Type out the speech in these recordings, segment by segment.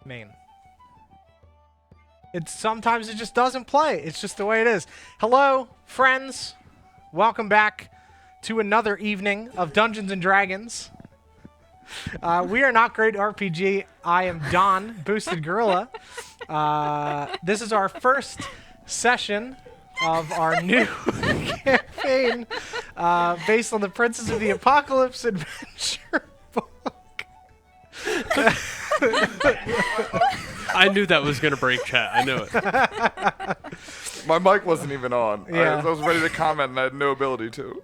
Main. Sometimes it just doesn't play. It's just the way it is. Hello, friends. Welcome back to another evening of Dungeons and Dragons. We are Not Great RPG. I am Don, Boosted Gorilla. This is our first session of our new campaign based on the Princes of the Apocalypse adventure book. I knew that was going to break chat. I knew it. My mic wasn't even on. Yeah. I was ready to comment and I had no ability to.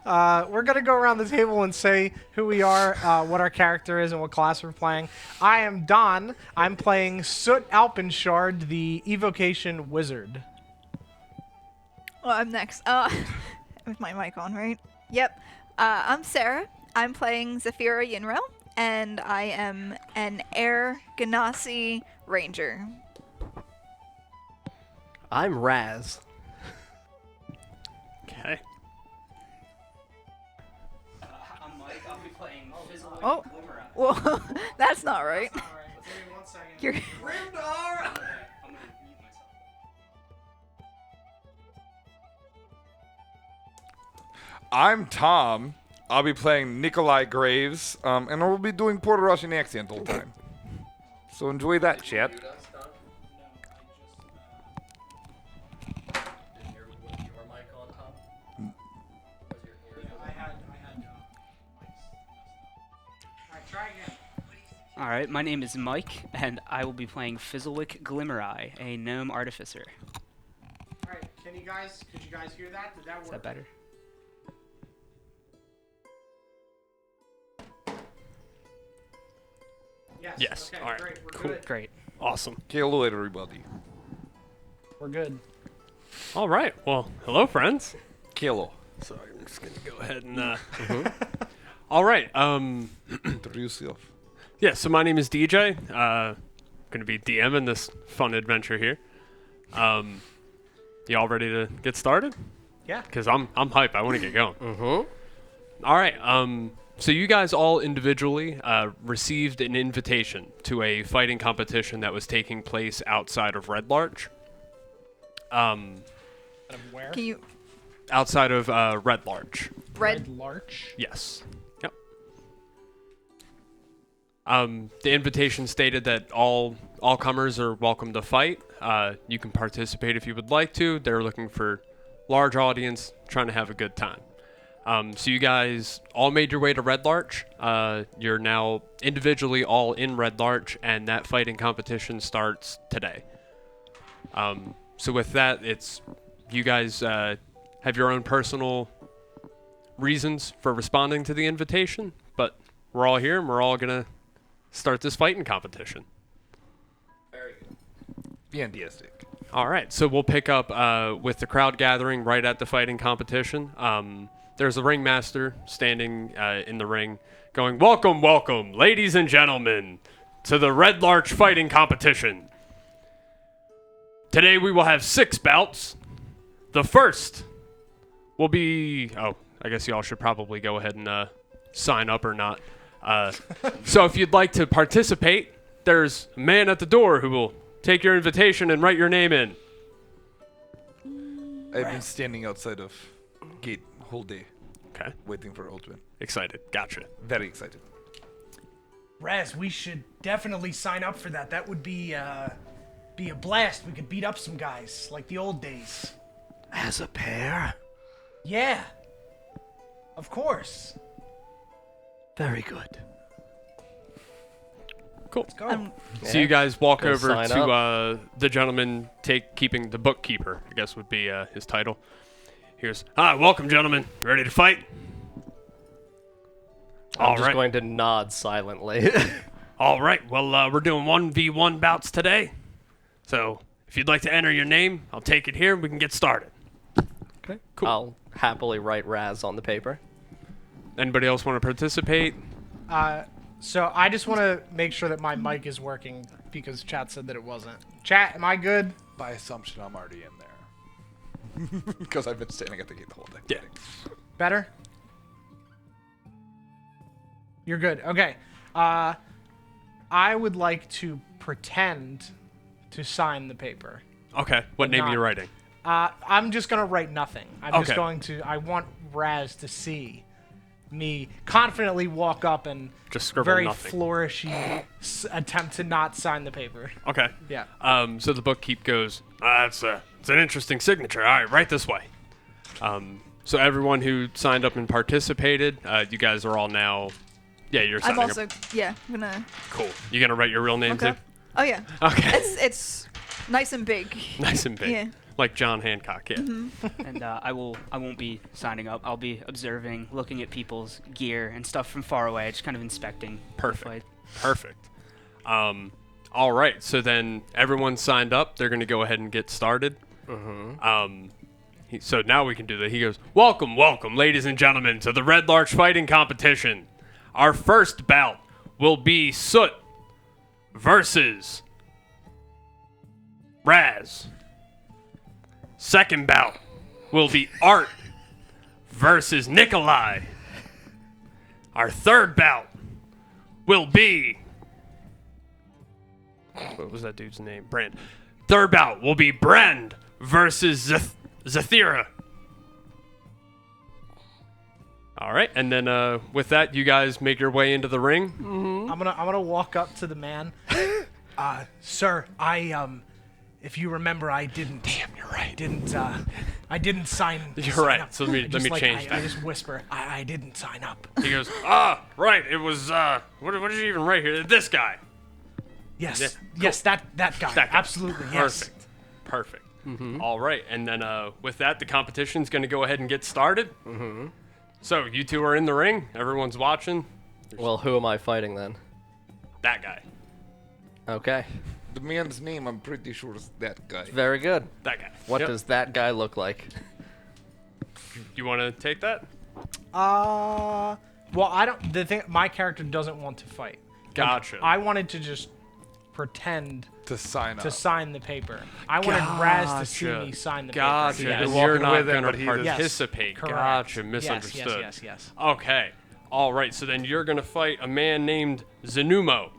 We're going to go around the table and say who we are, what our character is, and what class we're playing. I am Don. I'm playing Soot Alpenshard, the Evocation Wizard. Well, I'm next. With my mic on, right? Yep. I'm Sarah. I'm playing Zafira Yinrel, and I am an Air Ganassi Ranger. I'm Raz. Okay. I'm Mike. I'll be playing Fizzle Oh. Glimmer. Well, that's not right. All right, let's give me 1 second. You're Okay, I'm gonna mute myself. I'm Tom. I'll be playing Nikolai Graves, and I will be doing Puerto Russian accent all the time. So enjoy that, chat. Alright, my name is Mike, and I will be playing Fizzlewick Glimmereye, a gnome artificer. All right, could you guys hear that? Did that work? Is that better? Yes. Yes, Okay, all right, great. We're cool. good. Great. Awesome. Hello, everybody. We're good. All right. Well, hello, friends. Hello. So I'm just going to go ahead and... All right. Introduce yourself. Yeah, so my name is DJ. Going to be DMing this fun adventure here. Y'all ready to get started? Yeah. Because I'm hype. I want to get going. Mm-hmm. All right. So you guys all individually received an invitation to a fighting competition that was taking place outside of Red Larch. Where? Can you Outside of Red Larch. Red? Larch. Yes. Yep. The invitation stated that all comers are welcome to fight. You can participate if you would like to. They're looking for large audience, trying to have a good time. So you guys all made your way to Red Larch. You're now individually all in Red Larch, and that fighting competition starts today. So with that, it's you guys have your own personal reasons for responding to the invitation, but we're all here and we're all gonna start this fighting competition. Very good. Fantastic. All right, so we'll pick up with the crowd gathering right at the fighting competition. There's a ringmaster standing in the ring going, "Welcome, welcome, ladies and gentlemen, to the Red Larch fighting competition. Today we will have 6 bouts. The first will be... Oh, I guess y'all should probably go ahead and sign up or not. So if you'd like to participate, there's a man at the door who will take your invitation and write your name in. I've been standing outside of gate whole day, Okay, waiting for Ultimate. excited. Gotcha. Very excited. Raz, we should definitely sign up for that. That would be a blast. We could beat up some guys like the old days. As a pair? Yeah. Of course. Very good. Cool. Go. So you guys walk Go over sign to the gentleman keeping the bookkeeper, I guess would be his title. Here's, "Hi, welcome, gentlemen. Ready to fight?" I'm All just right. going to nod silently. All right. Well, we're doing 1v1 bouts today. So if you'd like to enter your name, I'll take it here and we can get started. Okay. Cool. I'll happily write Raz on the paper. Anybody else want to participate? So I just want to make sure that my mic is working because chat said that it wasn't. Chat, am I good? By assumption, I'm already in there. Because I've been standing at the gate the whole day. Yeah. Better? You're good. Okay. I would like to pretend to sign the paper. Okay. What name are you not- writing? I'm just gonna write nothing. I'm just Okay. going to. I want Raz to see me confidently walk up and Just scribble very nothing. flourishy attempt to not sign the paper. Okay. Yeah. So the bookkeep goes, it's an interesting signature. All right, right this way. So everyone who signed up and participated, you guys are all now. Yeah, you're I'm signing also up. I'm gonna. Cool. You gonna write your real name Okay. too? Oh yeah. Okay. It's nice and big. Nice and big. Yeah. Like John Hancock. Yeah. And I won't be signing up. I'll be observing, looking at people's gear and stuff from far away, just kind of inspecting. the Perfect. fight. Perfect. All right. So then everyone signed up. They're gonna go ahead and get started. So now we can do that. He goes, welcome, ladies and gentlemen, to the Red Larch fighting competition. Our first bout will be Soot versus Raz. Second bout will be Art versus Nikolai. Our third bout will be... What was that dude's name? Brand. Third bout will be Brand versus Zathira. All right, and then with that, you guys make your way into the ring. I'm gonna walk up to the man. Sir, if you remember, I didn't. Damn, you're right. I didn't sign. You're sign right. up. So let me Just change I that. just whisper. I didn't sign up. He goes, right. It was what did you even write here? This guy. Yes, Yeah, yes, that guy. That guy. Absolutely, yes. Perfect. All right, and then with that, the competition's going to go ahead and get started. So you two are in the ring. Everyone's watching. Well, who am I fighting then? That guy. Okay. The man's name, I'm pretty sure, is that guy. Very good. That guy. What Yep. does that guy look like? You want to take that? Well, I don't. The thing, my character doesn't want to fight. Gotcha. I wanted to just pretend To sign up. to sign the paper. I wanted Raz to see me sign the Gotcha. paper. Yes. And You're you're walking not with him, going but to he doesn't. participate. Correct. Gotcha. Yes, Misunderstood. Yes. Okay. All right. So then you're going to fight a man named Zenumo.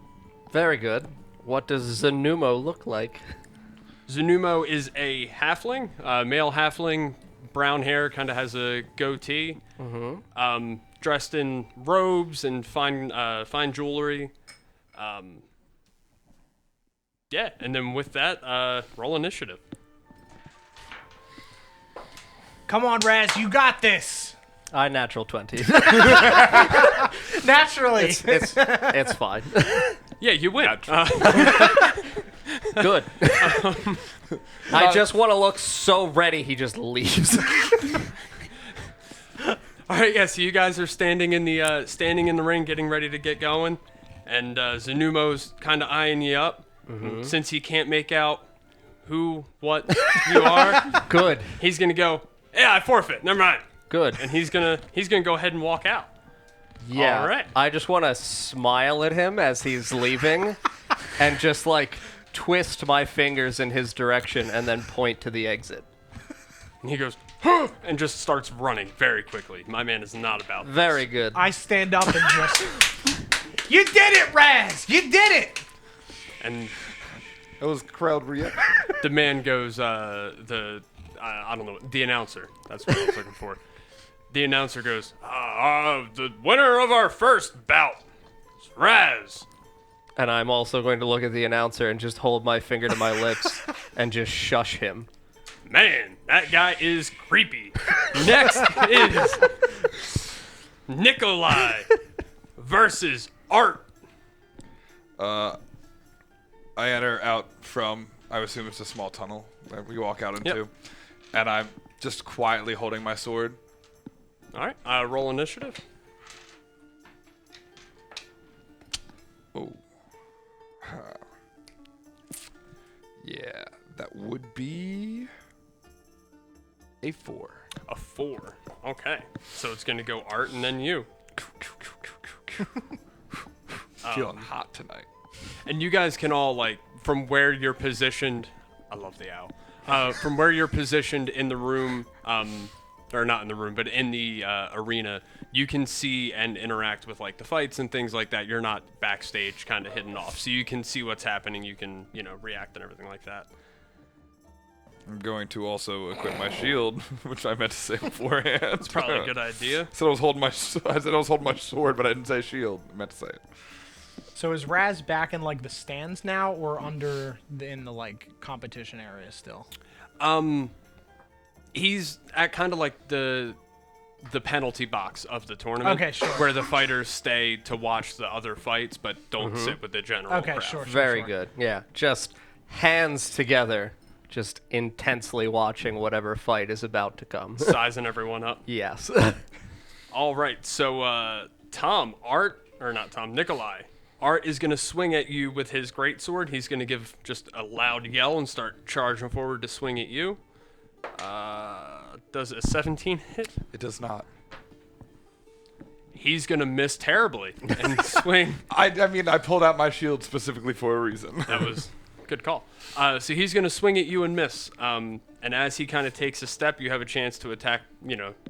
Very good. What does Zenumo look like? Zenumo is a halfling, male halfling, brown hair, kind of has a goatee, dressed in robes and fine jewelry. Yeah, and then with that, roll initiative. Come on, Raz, you got this. I natural 20. Naturally. it's fine. Yeah, you win. Good. I just want to look so ready he just leaves. All right, yeah. So you guys are standing in the ring, getting ready to get going, and Zenumo's kind of eyeing you up. Since he can't make out who, what you are, Good. he's gonna go. Yeah, I forfeit. Never mind. Good. And he's gonna go ahead and walk out. Yeah. All right. I just want to smile at him as he's leaving and just like twist my fingers in his direction and then point to the exit. And he goes, huh, and just starts running very quickly. My man is not about this. Very good. I stand up and just. You did it, Raz! You did it! And That was crowd reaction. the man goes, I don't know, the announcer. That's what I was looking for. The announcer goes, the winner of our first bout is Raz. And I'm also going to look at the announcer and just hold my finger to my lips and just shush him. Man, that guy is creepy. Next is Nikolai versus Art. I enter out from, I assume it's a small tunnel that we walk out into. Yep. And I'm just quietly holding my sword. All right, roll initiative. Oh. Yeah, that would be a 4. A 4. Okay, so it's going to go Art and then you. Feeling hot tonight. And you guys can all, like, from where you're positioned, I love the owl. From where you're positioned in the room, or not in the room, but in the arena, you can see and interact with like the fights and things like that. You're not backstage kind of hidden off, so you can see what's happening. You can, react and everything like that. I'm going to also equip my shield, which I meant to say beforehand. It's probably a good idea. I said I was holding my sword, but I didn't say shield. I meant to say it. So is Raz back in like the stands now, or in the like competition area still? He's at kind of like the penalty box of the tournament. Okay, sure. Where the fighters stay to watch the other fights, but don't sit with the general Okay, crowd. sure. Very good. Yeah, just hands together, just intensely watching whatever fight is about to come. Sizing everyone up. Yes. All right, so Nikolai. Art is going to swing at you with his greatsword. He's going to give just a loud yell and start charging forward to swing at you. Does a 17 hit? It does not. He's going to miss terribly and swing. I mean, I pulled out my shield specifically for a reason. That was a good call. So he's going to swing at you and miss. And as he kind of takes a step, you have a chance to attack,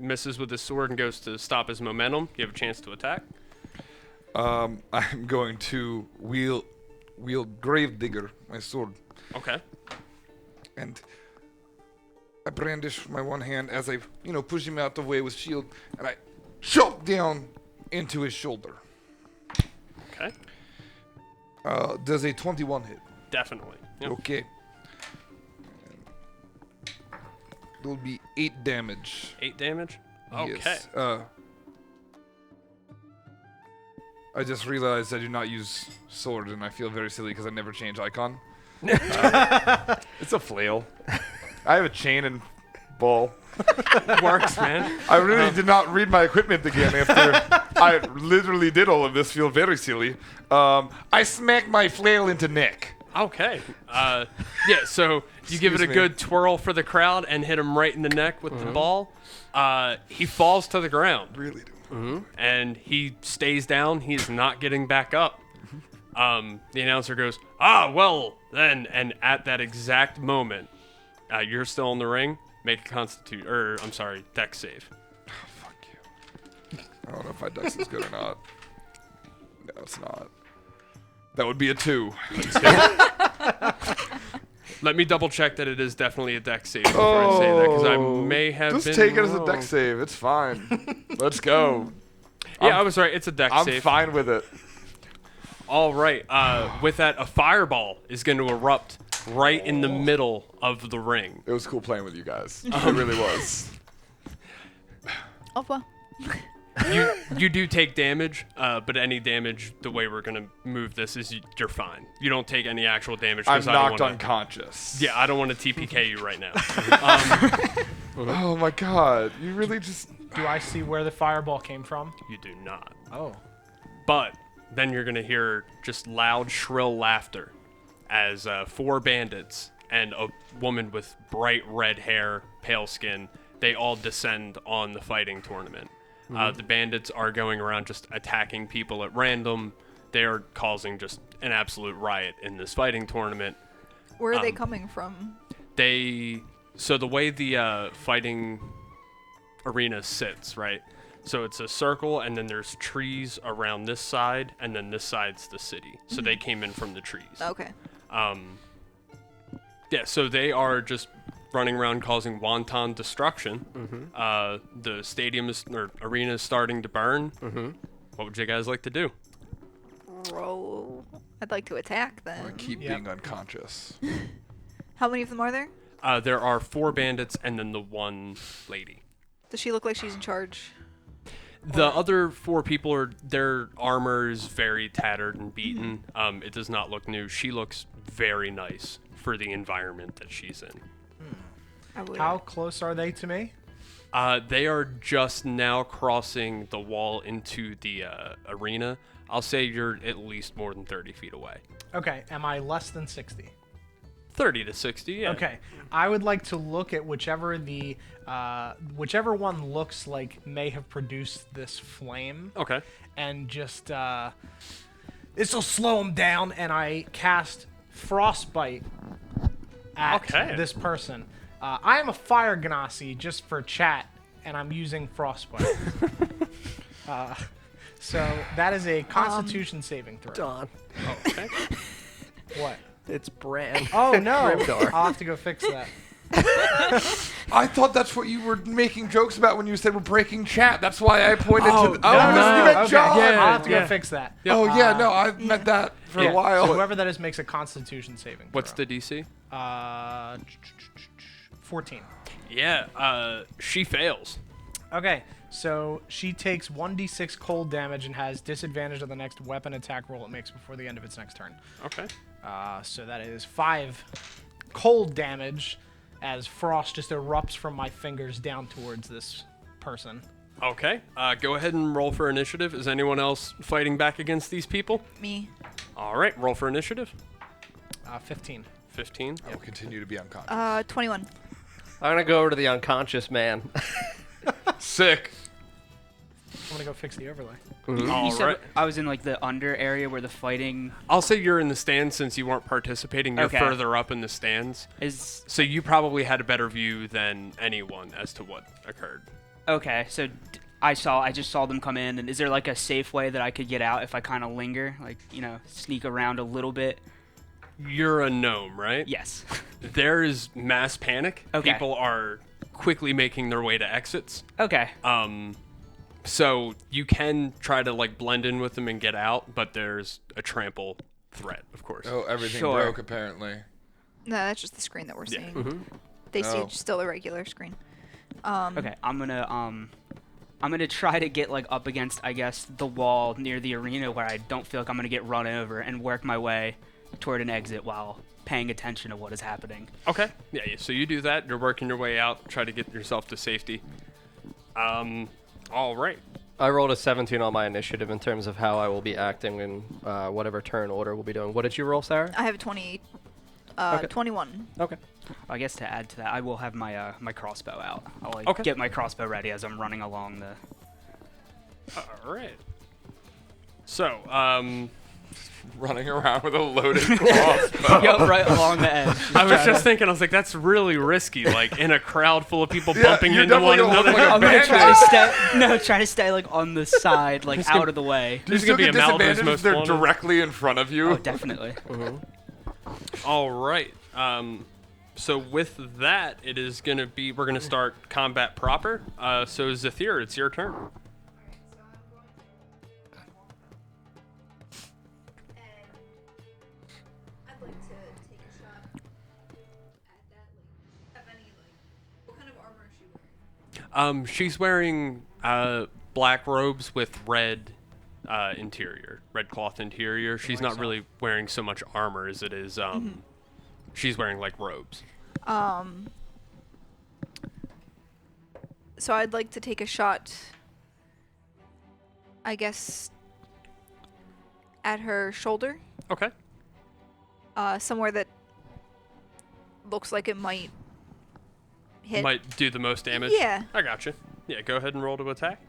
misses with his sword and goes to stop his momentum. You have a chance to attack. I'm going to wield Gravedigger, my sword. Okay. And I brandish my one hand as I, push him out the way with shield, and I chop down into his shoulder. Okay. Does a 21 hit? Definitely. Yep. Okay. It'll be 8 damage. 8 damage? Okay. Yes. I just realized I do not use sword, and I feel very silly because I never change icon. It's a flail. I have a chain and ball. Works, man. I really did not read my equipment again after I literally did all of this. Feel very silly. I smack my flail into neck. Okay. So you give it a Excuse me. good twirl for the crowd and hit him right in the neck with the ball. He falls to the ground. Really do. And he stays down. He is not getting back up. The announcer goes, well, then. And at that exact moment, you're still in the ring. Make a dex save. Fuck you. I don't know if my dex is good or not. No, it's not. That would be a 2. Let me double check that it is definitely a dex save before I say that, because I may have Just been take it as a wrong. dex save. It's fine. Let's go. Yeah, I was right. It's a dex I'm save. fine with it. All right. With that, a fireball is going to erupt right in the middle of the ring. It was cool playing with you guys. It really was. Oh, well. You do take damage, but any damage, the way we're going to move this is you're fine. You don't take any actual damage. I'm 'cause I don't knocked wanna- unconscious. Yeah, I don't want to TPK you right now. Oh my god. You really just... Do I see where the fireball came from? You do not. Oh. But then you're going to hear just loud, shrill laughter as 4 bandits and a woman with bright red hair, pale skin, they all descend on the fighting tournament. The bandits are going around just attacking people at random. They are causing just an absolute riot in this fighting tournament. Where are they coming from? So the way the fighting arena sits, right? So it's a circle, and then there's trees around this side, and then this side's the city. So they came in from the trees. Okay. So they are just running around causing wanton destruction. The stadium arena is starting to burn. What would you guys like to do? Roll. I'd like to attack I then. keep Yep. being unconscious. How many of them are there? There are 4 bandits and then the 1 lady. Does she look like she's in charge? The other 4 people their armor is very tattered and beaten. It does not look new. She looks very nice for the environment that she's in. I would. How close are they to me? They are just now crossing the wall into the arena. I'll say you're at least more than 30 feet away. Okay. Am I less than 60? 30 to 60, yeah. Okay. I would like to look at whichever one looks like may have produced this flame. Okay. And just this will slow him down, and I cast frostbite at Okay. this person. I am a fire genasi, just for chat, and I'm using frostbite. So that is a Constitution saving throw. Don. Okay. What? It's Bran. Oh no! Grimdar. I'll have to go fix that. I thought that's what you were making jokes about when you said we're breaking chat. That's why I pointed to. No, You meant okay. John. Yeah. I'll have to go fix that. Yep. Oh yeah, no, I meant that for Yeah, a while. So whoever that is makes a Constitution saving. What's throw. the DC? 14. Yeah, she fails. Okay, so she takes 1d6 cold damage and has disadvantage on the next weapon attack roll it makes before the end of its next turn. Okay. So that is 5 cold damage as frost just erupts from my fingers down towards this person. Okay. Go ahead and roll for initiative. Is anyone else fighting back against these people? Me. All right. Roll for initiative. 15. 15. I will continue to be unconscious. 21. I'm gonna go over to the unconscious man. Sick. I'm going to go fix the overlay. You All said right. I was in like the under area where the fighting I'll say you're in the stands since you weren't participating. You're Okay. further up in the stands. is. So you probably had a better view than anyone as to what occurred. Okay, so I just saw them come in, and is there like a safe way that I could get out if I kind of linger, like sneak around a little bit? You're a gnome, right? Yes. There is mass panic. Okay. People are quickly making their way to exits. Okay. So you can try to like blend in with them and get out, but there's a trample threat, of course. Oh, everything Sure. broke apparently. No, that's just the screen that we're Yeah. seeing. They see Oh. still a regular screen. Okay, I'm gonna try to get like up against, I guess, the wall near the arena where I don't feel like I'm gonna get run over, and work my way toward an exit while paying attention to what is happening. Okay. Yeah, so you do that. You're working your way out, try to get yourself to safety. All right. I rolled a 17 on my initiative in terms of how I will be acting in whatever turn order we'll be doing. What did you roll, Sarah? I have a 20. Okay. 21. Okay. I guess to add to that, I will have my my crossbow out. I'll like Okay. get my crossbow ready as I'm running along the. All right. So, Running around with a loaded crossbow. Yup, right along the edge. I was just thinking, I was like, that's really risky, like in a crowd full of people Yeah, bumping you're into one definitely gonna another. look like a I'm gonna bandit. try to stay like on the side, like out of the way. Do you This is still gonna get be a Malibu's disadvantage if most they're wanted. directly in front of you? Oh, definitely. All right. So with that, it is going to be, we're going to start combat proper. So Zephyr, it's your turn. I'd like to take a shot at that. Have any what kind of armor is she wearing? She's wearing black robes with red interior, red cloth interior. She's not really wearing so much armor as it is, she's wearing like robes. So I'd like to take a shot, I guess, at her shoulder, Okay. somewhere that looks like it might hit. Might do the most damage. Yeah. I gotcha. Yeah, go ahead and roll to attack.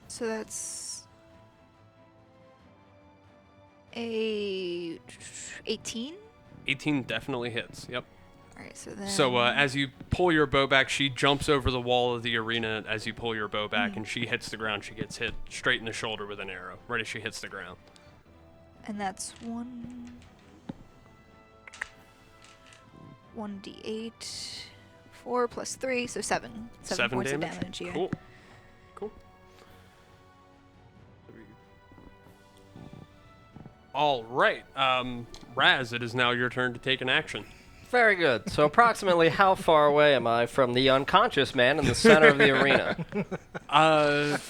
So that's a 18. 18 definitely hits. Yep. All right, so then. So as you pull your bow back, she jumps over the wall of the arena as you pull your bow back, and she hits the ground. She gets hit straight in the shoulder with an arrow, right as she hits the ground. And that's 1d8, 4 plus 3, so 7. 7 points damage? of damage. Yeah. Cool. Cool. All right. Raz, it is now your turn to take an action. Very good. So approximately how far away am I from the unconscious man in the center of the arena?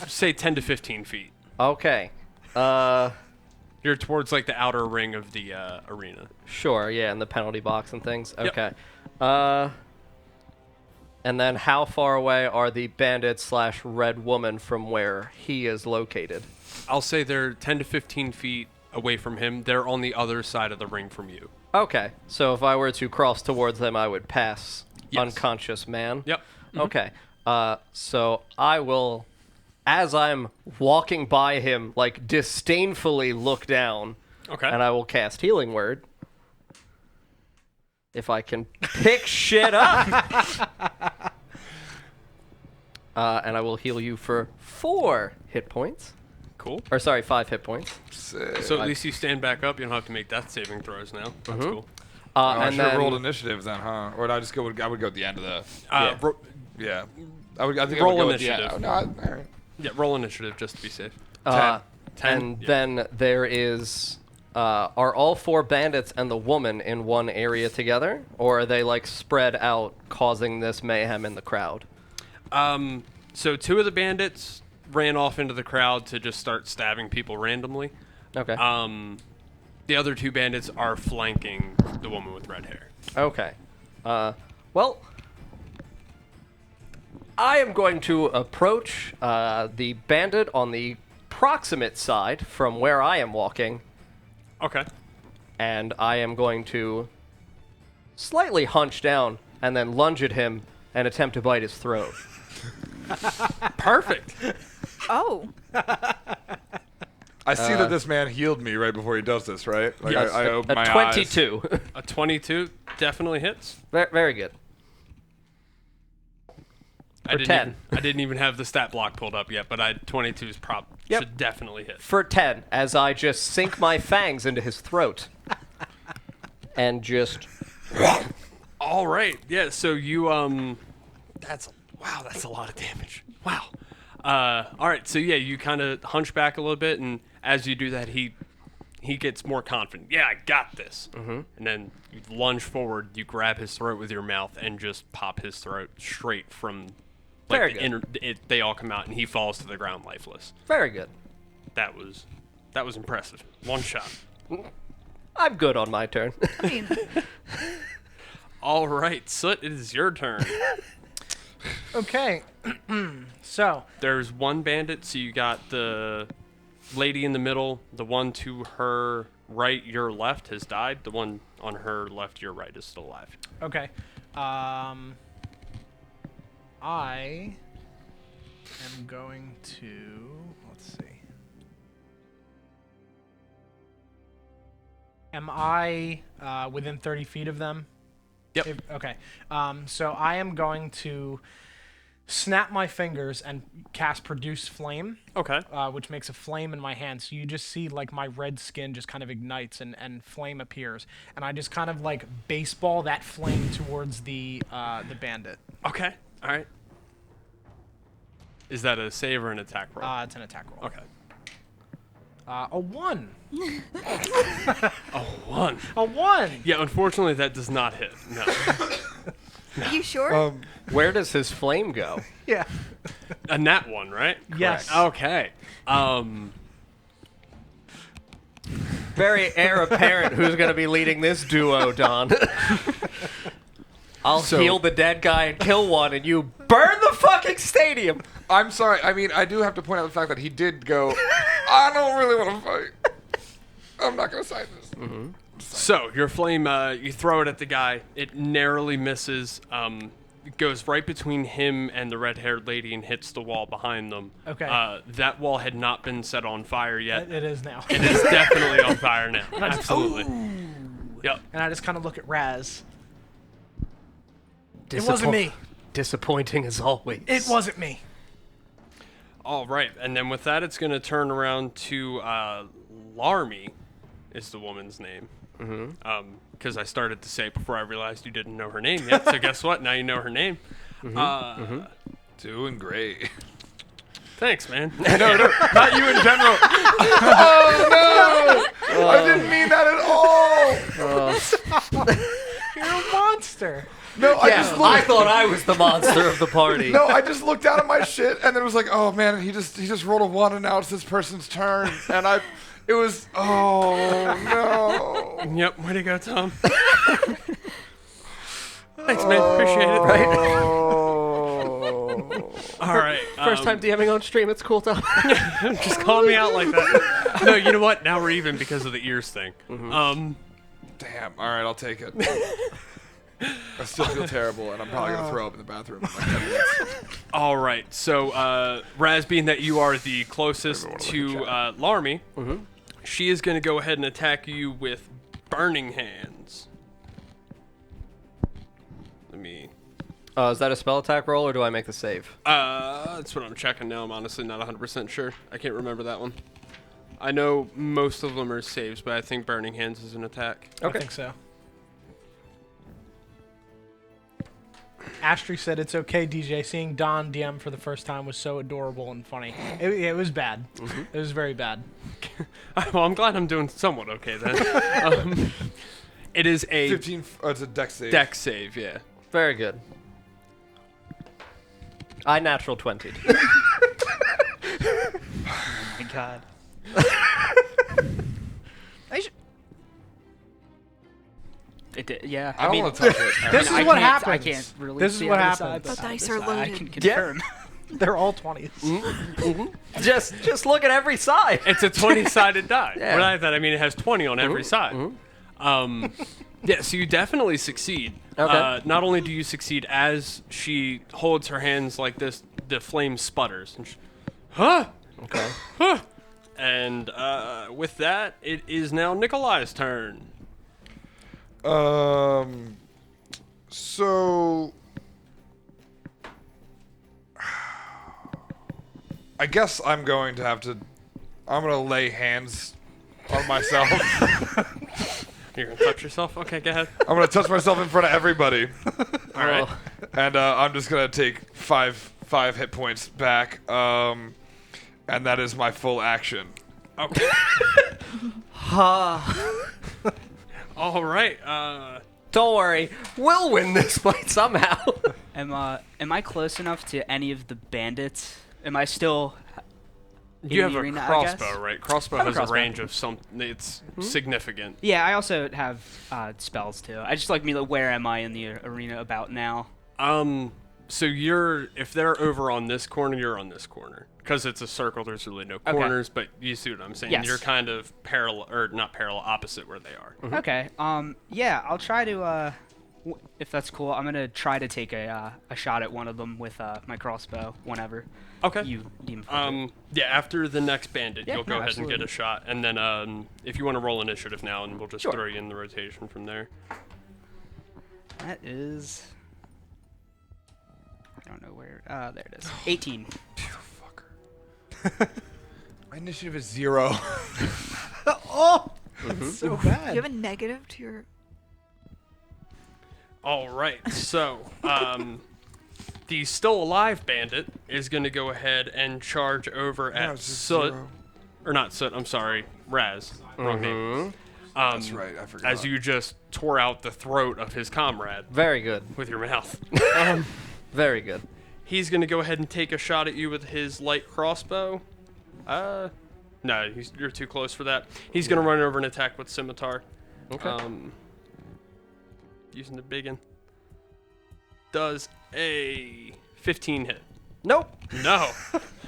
Say 10 to 15 feet. Okay. You're towards like the outer ring of the arena. Sure, yeah, in the penalty box and things. Yep. Okay. And then how far away are the bandit / red woman from where he is located? I'll say they're 10 to 15 feet away from him. They're on the other side of the ring from you. Okay. So if I were to cross towards them, I would pass Yes. unconscious man. Yep. Okay. So I will, as I'm walking by him, like disdainfully look down, Okay. and I will cast Healing Word. If I can pick shit up. And I will heal you for 4 hit points. Cool. Or sorry, 5 hit points. Sick. So at least you stand back up. You don't have to make death saving throws now. That's cool. I And should have then rolled initiative then, huh? Or did I just go? I would go at the end of the. Yeah. Yeah. I think Roll I would go initiative. at the end. Oh, no, all right. Yeah, roll initiative just to be safe. 10. And Yeah. then there is. Are all 4 bandits and the woman in one area together, or are they like spread out, causing this mayhem in the crowd? So 2 of the bandits ran off into the crowd to just start stabbing people randomly. Okay. The other 2 bandits are flanking the woman with red hair. Okay. Well, I am going to approach the bandit on the proximate side from where I am walking, Okay. and I am going to slightly hunch down and then lunge at him and attempt to bite his throat. Perfect. Oh. I see that this man healed me right before he does this, right? Like Yes. I opened my A eyes. 22. A 22 definitely hits. Very good. I For 10. I didn't even have the stat block pulled up yet, but 22 is Yep. should definitely hit. For 10, as I just sink my fangs into his throat. And just... All right. Yeah, so you that's a lot of damage. Wow. All right. So yeah, you kind of hunch back a little bit, and as you do that, he gets more confident. Yeah, I got this. Mm-hmm. And then you lunge forward, you grab his throat with your mouth, and just pop his throat straight from Very like good. they all come out, and he falls to the ground lifeless. Very good. That was impressive. One shot. I'm good on my turn. I mean, All right, Soot, it is your turn. Okay. So, There's one bandit, so you got the lady in the middle. The one to her right, your left, has died. The one on her left, your right, is still alive. okay. I am going to, let's see. Am I within 30 feet of them? Yep. Okay. So I am going to snap my fingers and cast Produce Flame, Okay. which makes a flame in my hand. So you just see like my red skin just kind of ignites and flame appears. And I just kind of like baseball that flame towards the bandit. Okay. All right. Is that a save or an attack roll? It's an attack roll. Okay. A 1. Oh, 1. A 1! Yeah, unfortunately, that does not hit. No. you sure? Where does his flame go? Yeah. A nat 1, right? Yes. Okay. Very heir apparent who's going to be leading this duo, Don. I'll heal the dead guy and kill one, and you burn the fucking stadium. I'm sorry. I mean, I do have to point out the fact that he did go, I don't really want to fight. I'm not going to sign this. Mm-hmm. So, your flame, you throw it at the guy. It narrowly misses. It goes right between him and the red-haired lady and hits the wall behind them. Okay. That wall had not been set on fire yet. It is now. It is definitely on fire now. Absolutely. Yep. And I just kind of look at Raz. It wasn't me. Disappointing as always. It wasn't me. All right. And then with that, it's going to turn around to Larmy is the woman's name. Mm-hmm. Because I started to say it before I realized you didn't know her name yet. So guess what? Now you know her name. Mm-hmm. Doing great. Thanks, man. No, not you in general. Oh, no. I didn't mean that at all. You're a monster. No, I just looked. I thought I was the monster of the party. No, I just looked down at my shit and then was like, oh man, he just rolled a 1 and now it's this person's turn. And it was, oh no. Yep. Way to go, Tom. Thanks, man. Appreciate it. Right? All right. First time DMing on stream, it's cool, Tom. Just call me out like that. No, you know what? Now we're even because of the ears thing. Damn. All right, I'll take it. I still feel terrible, and I'm probably going to throw up in the bathroom in like 10 minutes. All right. So, Raz, being that you are the closest to Larmy, she is going to go ahead and attack you with Burning Hands. me. Is that a spell attack roll, or do I make the save? That's what I'm checking now. I'm honestly not 100% sure. I can't remember that one. I know most of them are saves, but I think Burning Hands is an attack. I think so. Astri said it's okay, DJ. Seeing Don DM for the first time was so adorable and funny. It was bad. It was very bad. Well, I'm glad I'm doing somewhat okay then. It is a 15. It's a dex save. dex save, yeah. Very good. I natural 20'd. Oh my god. It did, yeah. I don't want to touch it. This is I what can't- happens. I can't really This is see what on the side, happens. but The dice this are side I loaded. can Yeah. confirm. They're all 20s. just look at every side. It's a 20-sided die. Yeah. When I that, I mean it has 20 on every side. Yeah, so you definitely succeed. Okay. Not only do you succeed as she holds her hands like this, the flame sputters. And Okay. And with that, it is now Nikolai's turn. So I guess I'm going to have to. I'm gonna lay hands on myself. You're gonna touch yourself? Okay, go ahead. I'm gonna touch myself in front of everybody, All right. and I'm just gonna take five hit points back. And that is my full action. Okay. All right. Don't worry, we'll win this fight somehow. Am I close enough to any of the bandits? Am I still You in have the a arena, I crossbow, guess? right? Crossbow I have a has crossbow. a range of some. It's significant. Yeah, I also have spells too. I just like me like, where am I in the arena about now? So if they're over on this corner, you're on this corner. Because it's a circle, there's really no corners, but you see what I'm saying? Yes. You're kind of parallel, or not parallel, opposite where they are. Okay. Yeah, I'll try to if that's cool, I'm gonna try to take a shot at one of them with my crossbow whenever Okay. you deem appropriate. Yeah, after the next bandit, Yeah, you'll go no, ahead and get absolutely. a shot. And then if you want to roll initiative now, and we'll just Sure. throw you in the rotation from there. That is. I don't know where. There it is. 18. My initiative is 0. Oh, that's so Do bad. you have a negative to your? All right, so the still alive bandit is going to go ahead and charge over at Soot, or not Soot. I'm sorry, Raz. Wrong name. That's right. I forgot. As you just tore out the throat of his comrade Very good. with your mouth. Very good. He's going to go ahead and take a shot at you with his light crossbow. No, you're too close for that. He's going to run over and attack with scimitar. Okay. Using the biggin. Does a 15 hit. Nope. No.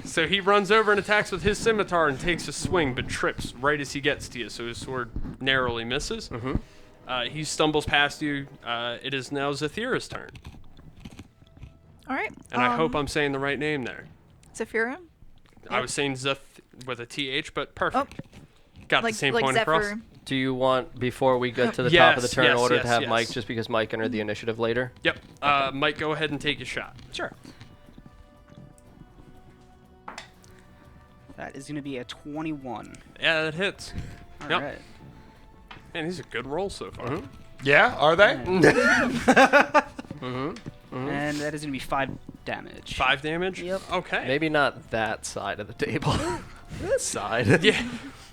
So he runs over and attacks with his scimitar and takes a swing, but trips right as he gets to you, so his sword narrowly misses. He stumbles past you. It is now Zephyra's turn. All right. And I hope I'm saying the right name there. Zephyra. I was saying Zeph with a TH, but perfect. Got Like the same like point Zephyr. across. Do you want, before we get to the top of the Yes, turn yes, order, yes, to have yes. Mike, just because Mike entered the initiative later? Yep. Mike, go ahead and take a shot. Sure. That is going to be a 21. Yeah, that hits. All Yep. right. Man, these are good rolls so far. Yeah, are they? And that is going to be 5 damage. 5 damage? Yep. Okay. Maybe not that side of the table. This side. Yeah.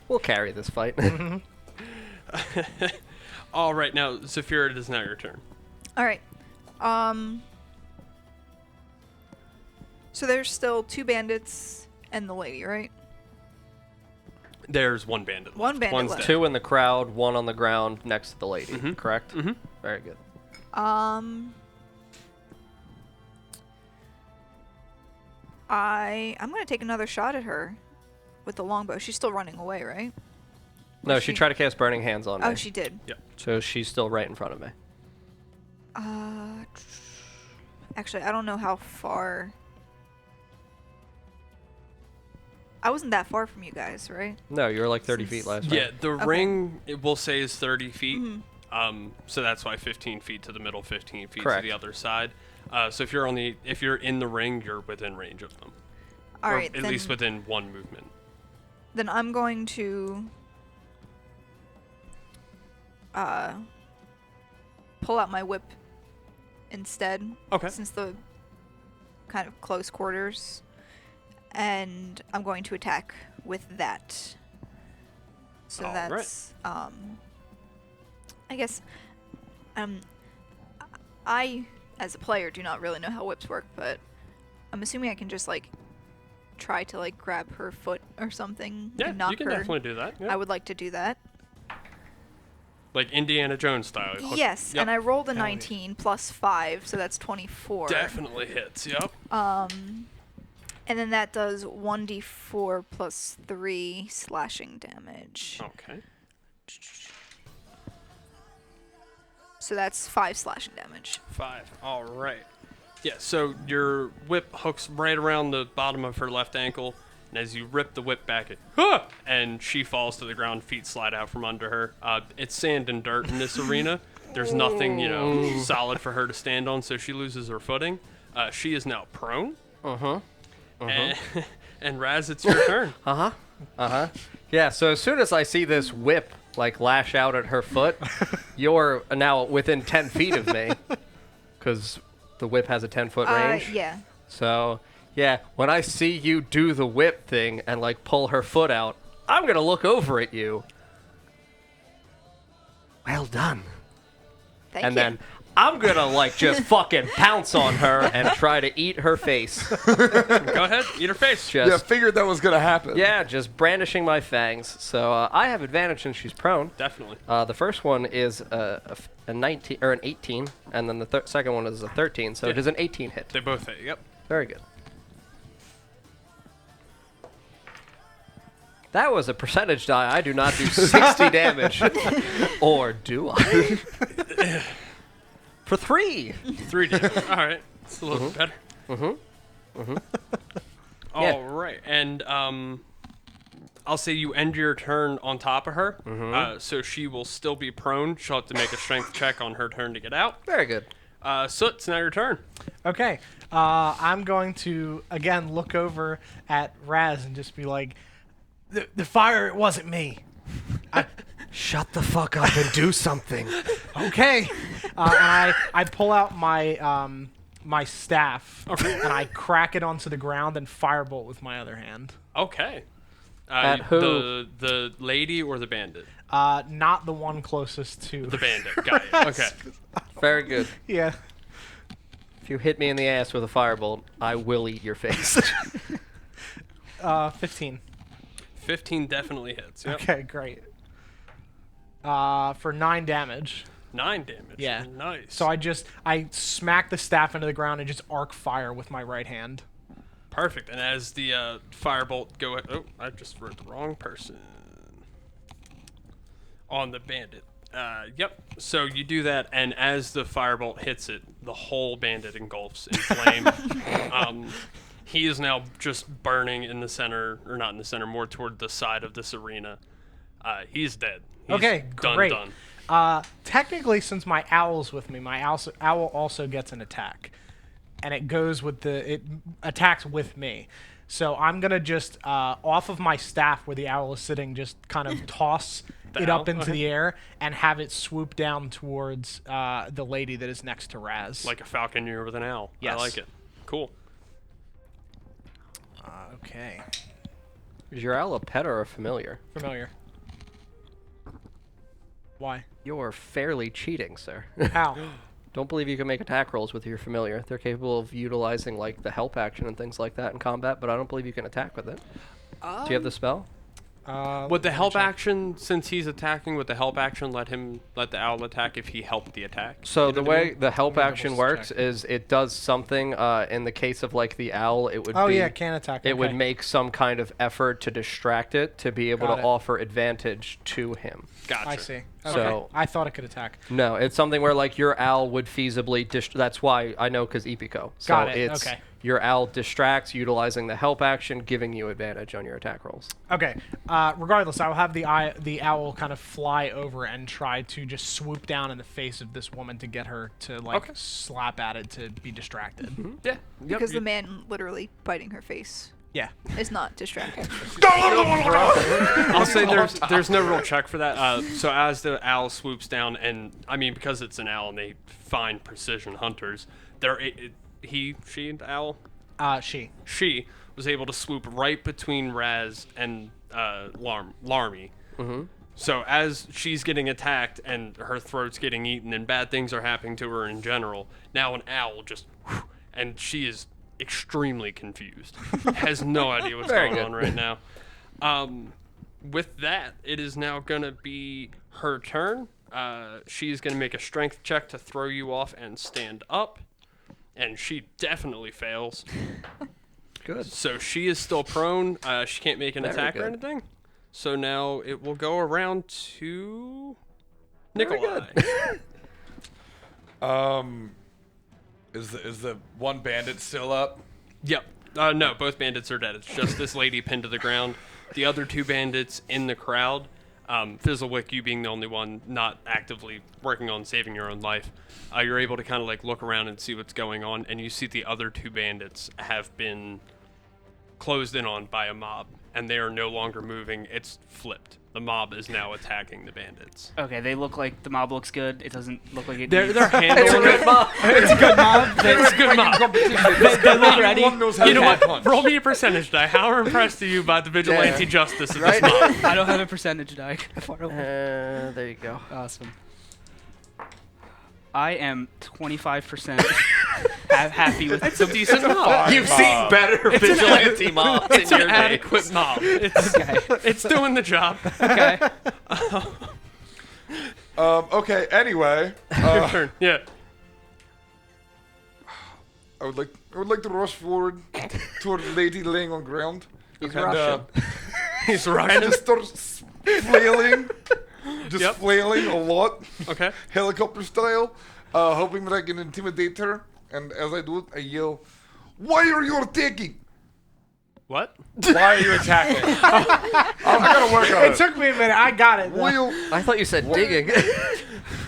We'll carry this fight. All right, now, Zephyra, it is now your turn. All right. So there's still 2 bandits and the lady, right? There's one bandit. One left. bandit One's left. dead. 2 in the crowd, 1 on the ground next to the lady, correct? Mhm. Very good. I'm gonna take another shot at her with the longbow. She's still running away, right? No, Was she she- tried to cast Burning Hands on me. Oh, she did. So she's still right in front of me. Actually, I don't know how far. I wasn't that far from you guys, right? No, you were like 30 feet last Yeah, time. the ring, it will say, is 30 feet. So that's why 15 feet to the middle, 15 feet Correct. to the other side. So if you're in the ring, you're within range of them. All or right, at least within one movement. then I'm going to pull out my whip instead. Okay. Since the kind of close quarters, and I'm going to attack with that. So All right. that's I guess I as a player do not really know how whips work, but I'm assuming I can just like try to like grab her foot or something Yeah, and knock you can her. definitely do that. Yeah. I would like to do that. Like Indiana Jones style. Yes, Yep. and I rolled a Hell yeah. 19 plus 5, so that's 24. Definitely hits. Yep. And then that does 1d4 plus 3 slashing damage. Okay. So that's 5 slashing damage. 5. All right. Yeah, so your whip hooks right around the bottom of her left ankle, and as you rip the whip back, and she falls to the ground, feet slide out from under her. It's sand and dirt in this arena. There's nothing, solid for her to stand on, so she loses her footing. She is now prone. And Raz, it's your turn. Yeah, so as soon as I see this whip like lash out at her foot, you're now within 10 feet of me, because the whip has a 10-foot range. Yeah. So, yeah, when I see you do the whip thing and like pull her foot out, I'm gonna look over at you. Well done. Thank And you. then I'm gonna like just fucking pounce on her and try to eat her face. Go ahead, eat her face. Yeah, Just figured that was gonna happen. yeah, just brandishing my fangs. So I have advantage since she's prone. Definitely. The first one is a 19 or an 18, and then the second one is a 13. So Yeah. does an 18 hit? They both hit. Yep. Very good. That was a percentage die. I do not do 60 damage. Or do I? For 3. 3 damage. All right. It's a little bit better. Yeah. All right. And I'll say you end your turn on top of her, so she will still be prone. She'll have to make a strength check on her turn to get out. Very good. Soot, it's now your turn. Okay. I'm going to, again, look over at Raz and just be like, the fire, it wasn't me. Shut the fuck up and do something. Okay. And I pull out my my staff and I crack it onto the ground and firebolt with my other hand. Okay. At who? The lady or the bandit? Not the one closest to The bandit. Got it. Okay. Very good. Yeah. If you hit me in the ass with a firebolt, I will eat your face. 15. 15 definitely hits. Yep. Okay, great. For 9 damage. 9 damage. Yeah. Nice. So I smack the staff into the ground and just arc fire with my right hand. Perfect. And as the firebolt oh, I just wrote the wrong person. On the bandit. Yep. So you do that, and as the firebolt hits it, the whole bandit engulfs in flame. He is now just burning in the center, or not in the center, more toward the side of this arena. He's dead. He's Okay, done, great. Done. Technically, since my owl's with me, my owl also gets an attack, and it attacks with me. So I'm gonna just off of my staff where the owl is sitting, just kind of toss The it owl? up into Okay. the air and have it swoop down towards the lady that is next to Raz. Like a falconer with an owl. Yes. I like it. Cool. Okay, Is your owl a pet or a familiar? familiar. Why? You're fairly cheating, sir. How? Don't believe you can make attack rolls with your familiar. They're capable of utilizing like the help action and things like that in combat, but I don't believe you can attack with it. Do you have the spell? Would the help action, since he's attacking, would the help action let the owl attack if he helped the attack? So You know the what I way mean? the help Let me action double works check. is it does something. In the case of like the owl, it would Oh be yeah, can attack. it would okay. make some kind of effort to distract it to be able Got to it. offer advantage to him. Gotcha. I see. Okay. So- I thought it could attack. No, it's something where like your owl would feasibly that's why I know because Epico. So Got it, it's okay. Your owl distracts, utilizing the help action, giving you advantage on your attack rolls. Okay. Regardless, I will have the owl kind of fly over and try to just swoop down in the face of this woman to get her to slap at it to be distracted. Yeah. Because the man literally biting her face Yeah. is not distracting. I'll say there's no real check for that. So as the owl swoops down, and I mean because it's an owl and they find precision hunters, the owl, she was able to swoop right between Raz and Larmy. Mm-hmm. So as she's getting attacked and her throat's getting eaten and bad things are happening to her in general, now an owl just, and she is extremely confused, has no idea what's going on right now. With that, it is now going to be her turn. She's going to make a strength check to throw you off and stand up, and she definitely fails. Good. So she is still prone. She can't make an attack or anything. So now it will go around to Nikolai. Is the one bandit still up? Yep. No, both bandits are dead. It's just this lady pinned to the ground. The other two bandits in the crowd, Fizzlewick, you being the only one not actively working on saving your own life, you're able to kind of like look around and see what's going on, and you see the other two bandits have been closed in on by a mob, and they are no longer moving. It's flipped. The mob is now attacking the bandits. Okay, they look like the mob looks good. It doesn't look like it. They're handling it. It's a good mob. It's a good mob. They look ready. You know what? Roll me a percentage die. How impressed are you by the vigilante justice of this mob? I don't have a percentage die. There you go. Awesome. I am 25% happy with It's a decent mob. You've seen better vigilante mobs in It's your an days. adequate mob. It's doing the job. Okay. Okay. Anyway, Your turn. Yeah. I would like to rush forward toward the lady laying on ground. He's and, Russian. He's and Russian. just start flailing, Yep. flailing a lot, Okay. helicopter style, hoping that I can intimidate her. And as I do it, I yell, "Why are you attacking? What? Why are you attacking?" I gotta work on It took me a minute. I got it. though. Will, I thought you said digging.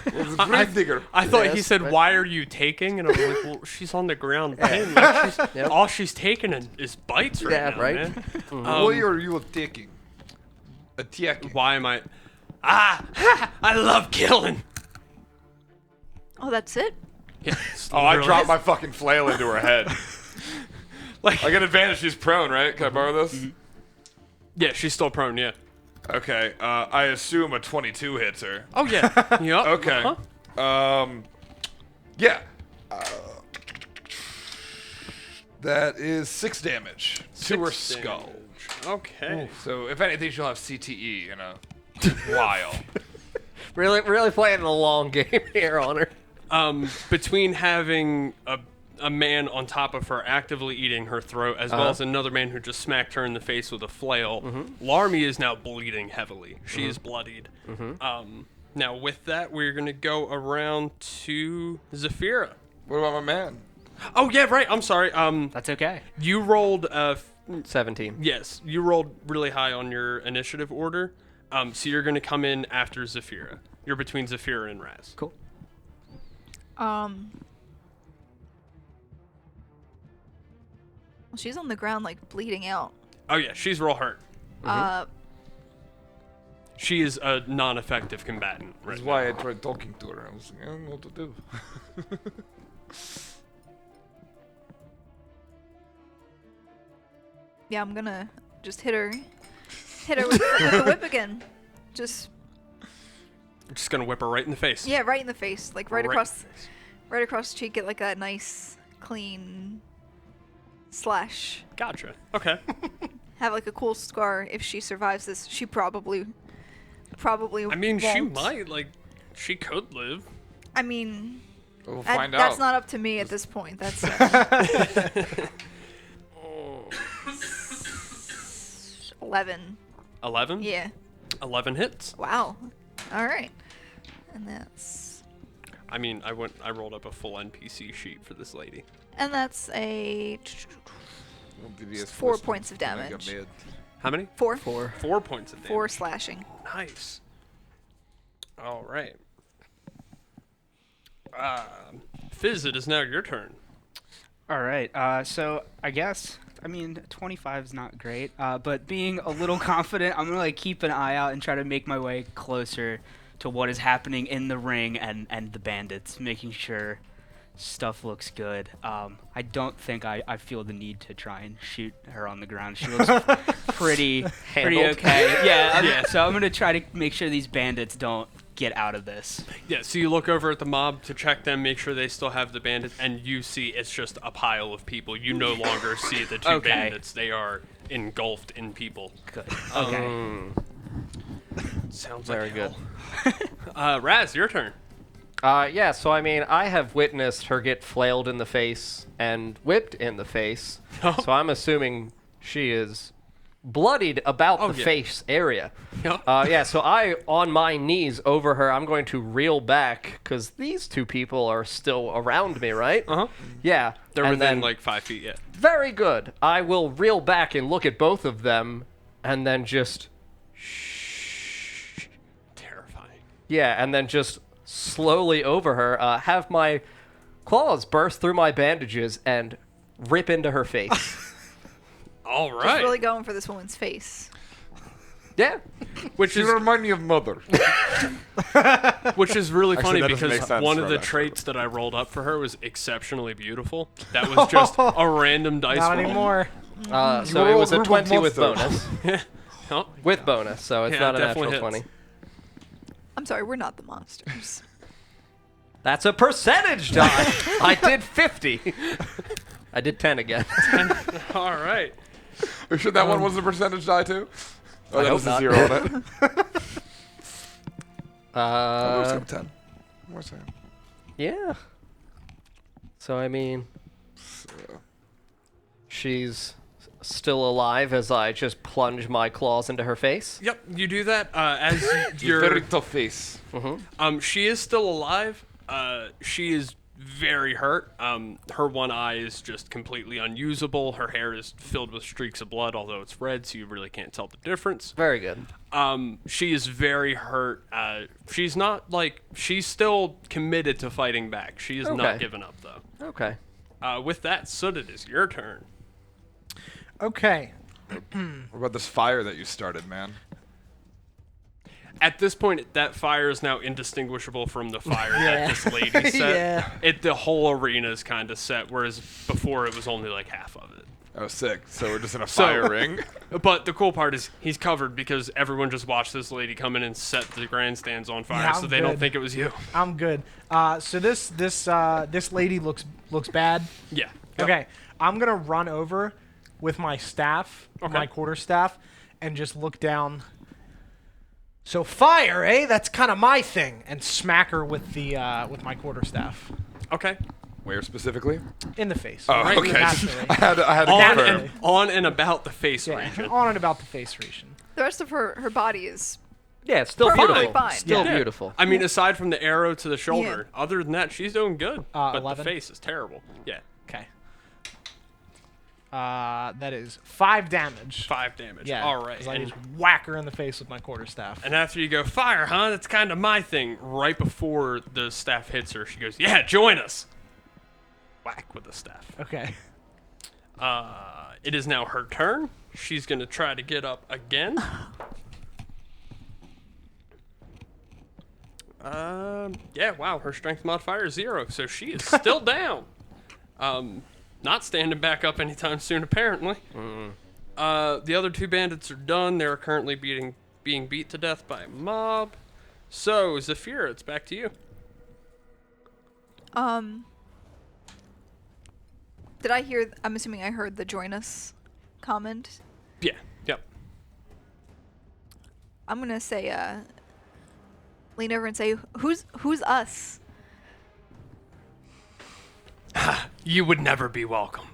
it's a grave digger. I thought he Yes, said, but- "Why are you taking?" And I'm like, "Well, she's on the ground. pinned. Like, Yep. All she's taking is bites right Yeah, now, right. man." Why are you attacking? Attacking. Why am I? I love killing. Oh, that's it? Yeah, Oh, I dropped my fucking flail into her head. Like, I get advantage. She's prone, right? Can I borrow this? yeah, she's still prone. Yeah. Okay. I assume a 22 hits her. Oh yeah. Yep. Okay. Uh-huh. Yeah. That is 6 damage to her 6 skull. damage. Okay. So if anything, she'll have CTE in a while. really playing a long game here on her. Between having a man on top of her actively eating her throat, as well as another man who just smacked her in the face with a flail, Larmy is now bleeding heavily. She is bloodied. Now with that, we're gonna go around to Zafira. What about my man? Oh yeah, right. I'm sorry. That's okay. You rolled 17. yes, you rolled really high on your initiative order. So you're gonna come in after Zafira. You're between Zafira and Raz. Cool. Well, she's on the ground, like, bleeding out. Oh yeah, she's real hurt. She is a non-effective combatant right That's now. why I tried talking to her. I was like, I don't know what to do. Yeah, I'm gonna just hit her with the whip again. Just, I'm just gonna whip her right in the face. yeah, right in the face. Like, right Right. across the cheek, get, like, a nice, clean slash. Gotcha. Okay. Have, like, a cool scar. If she survives this, she probably I mean, she won't. might. Like, she could live. I mean, We'll find that's out. not up to me at this point. That's 11. 11. Yeah. 11 hits. Wow. All right. And that's I mean, I rolled up a full NPC sheet for this lady. And that's a DDS 4 points of damage. How many? 4. 4. 4 points of damage. 4 slashing. Nice. All right. Fizz, it is now your turn. All right. So I guess 25 is not great. But being a little confident, I'm gonna like keep an eye out and try to make my way closer to what is happening in the ring and the bandits, making sure stuff looks good. I don't think I feel the need to try and shoot her on the ground. She looks pretty okay. Yeah. So I'm gonna try to make sure these bandits don't get out of this. Yeah, so you look over at the mob to check them, make sure they still have the bandits, and you see it's just a pile of people. You no longer see the two Okay. bandits. They are engulfed in people. Good. Okay. Sounds Very like good. hell. Raz, your turn. Yeah, so I mean, I have witnessed her get flailed in the face and whipped in the face. So I'm assuming she is bloodied about the yeah. face area. Yep. Yeah, so I, on my knees over her, I'm going to reel back because these two people are still around me, right? Uh-huh. Yeah. They're and within then, like 5 feet, yeah. Very good. I will reel back and look at both of them and then just... Terrifying. Yeah, and then just slowly over her, have my claws burst through my bandages and rip into her face. All Just right. really going for this woman's face. Yeah. Which is You remind me of Mother. really Actually, funny that doesn't make because sense one of right the after. traits that I rolled up for her was exceptionally beautiful. That was just a random dice Not roll. anymore. So it was a rolled group of 20 with monsters. bonus. Oh, With bonus, so it's Yeah, not a definitely natural hits. 20. I'm sorry, we're not the monsters. That's a percentage die. I did 50. I did 10 again. all right. Are you sure that one was a percentage die too? Oh, I that hope was a not. 0 on it. I'm just Uh, gonna 10. What's that? yeah. So I mean, she's still alive as I just plunge my claws into her face. Yep, you do that as Your you're... very tough face. She is still alive. She is very hurt. Her one eye is just completely unusable. Her hair is filled with streaks of blood, although it's red, so you really can't tell the difference. Very good. She is very hurt. She's not she's still committed to fighting back. She is Okay. not giving up though. Okay. With that, Soot, it is your turn. Okay. What about this fire that you started, man? At this point, that fire is now indistinguishable from the fire that this lady set. Yeah. The whole arena is kind of set, whereas before it was only like half of it. Oh, sick. So we're just in a So- fire ring. But the cool part is he's covered because everyone just watched this lady come in and set the grandstands on fire, Yeah, so I'm they don't good. think it was you. I'm good. So this lady looks bad. Yeah. Okay. I'm gonna run over with my staff, Okay. my quarterstaff, and just look down. So fire, eh? That's kind of my thing. And smack her with my quarterstaff Okay. Where specifically? in the face. Oh, Right, okay. naturally. I had to On confirm. and, on and about the face Yeah, region. on and about the face region. The rest of her body is Yeah, it's still Perfectly beautiful. fine. Still Yeah. beautiful. I mean, aside from the arrow to the shoulder, other than that, she's doing good. But 11? the face is terrible. Yeah. Okay. That is 5 damage. 5 damage. Yeah. All right. 'cause I And, just whack her in the face with my quarterstaff. and after you go, fire, huh? That's kind of my thing. Right before the staff hits her, she goes, yeah, join us. Whack with the staff. Okay. It is now her turn. She's going to try to get up again. Yeah, wow, her strength modifier is 0, so she is still down. Not standing back up anytime soon, apparently. The other 2 bandits are done. They're currently being beat to death by a mob. So, Zafira, it's back to you. Did I hear? I'm assuming I heard the join us comment. Yeah, yep. I'm gonna say, lean over and say, "Who's us?" You would never be welcome.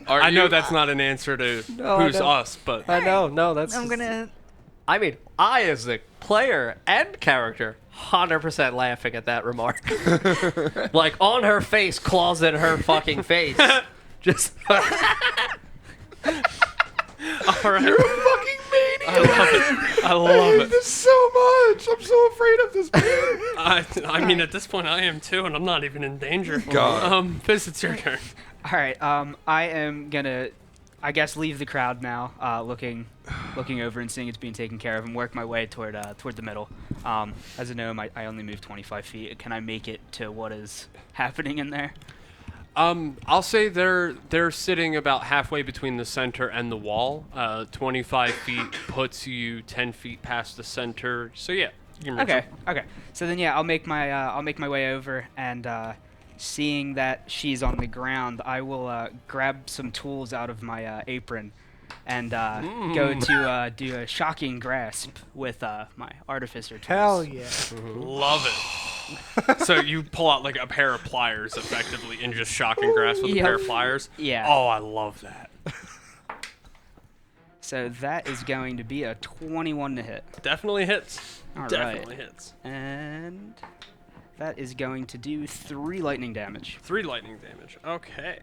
I know that's not an answer to No, I who's know. us, but I know. No, that's. I'm gonna I mean, I as a player and character, 100% laughing at that remark. Like on her face, claws in her fucking face. Just. All right. You're a fucking maniac. I love it. This so much. I'm so afraid of this man. I mean, at this point, I am too, and I'm not even in danger. God. Fizz, it's your turn. All right. I am gonna, I guess, leave the crowd now, looking over and seeing it's being taken care of, and work my way toward the middle. As a gnome, I only move 25 feet. Can I make it to what is happening in there? I'll say they're sitting about halfway between the center and the wall. 25 feet puts you 10 feet past the center. So yeah, you can reach Okay. them. Okay. So then, yeah, I'll make my way over, and seeing that she's on the ground, I will grab some tools out of my apron, and go to do a shocking grasp with my artificer tools. Hell yeah. Love it. So you pull out like a pair of pliers, effectively, and just shock and grasp with a pair of pliers. Yeah. Oh, I love that. So that is going to be a 21 to hit. Definitely hits. All right. Definitely hits. And that is going to do 3 lightning damage. 3 lightning damage. Okay.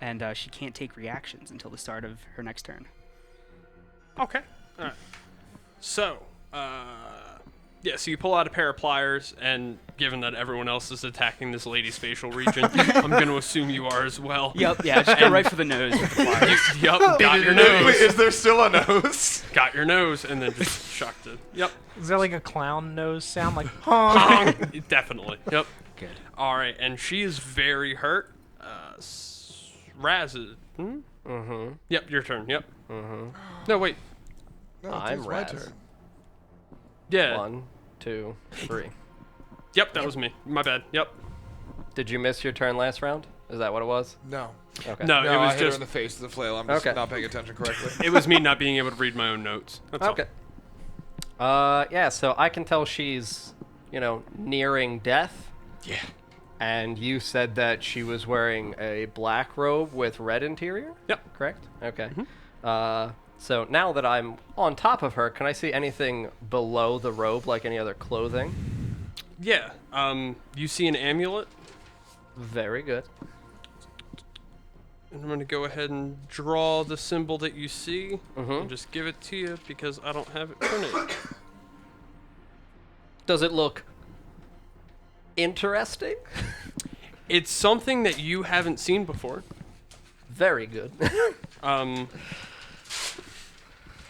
And she can't take reactions until the start of her next turn. Okay. All right. So, yeah, so you pull out a pair of pliers, and given that everyone else is attacking this lady's facial region, I'm going to assume you are as well. Yep, yeah, just go right for the nose with the pliers. Yep, got your nose. Wait, is there still a nose? Got your nose, and then just shocked it. Yep. Is there like a clown nose sound? Like, Definitely. Yep. Good. All right, and she is very hurt. Raz is... Yep, your turn. Yep. No, wait. No, I'm it's my Raz. turn. Yeah. 1, 2, 3. Yep, that was me. My bad. Yep. Did you miss your turn last round? Is that what it was? No. Okay. No, No, it I was hit her just... in the face with the flail. I'm just Okay. not paying attention correctly. It was me not being able to read my own notes. That's Okay. Yeah, so I can tell she's, nearing death. Yeah. And you said that she was wearing a black robe with red interior? Yep. Correct? Okay. So now that I'm on top of her, can I see anything below the robe, like any other clothing? Yeah. You see an amulet, Very good. and I'm going to go ahead and draw the symbol that you see Mhm. and just give it to you because I don't have it printed. Does it look interesting? It's something that you haven't seen before. Very good.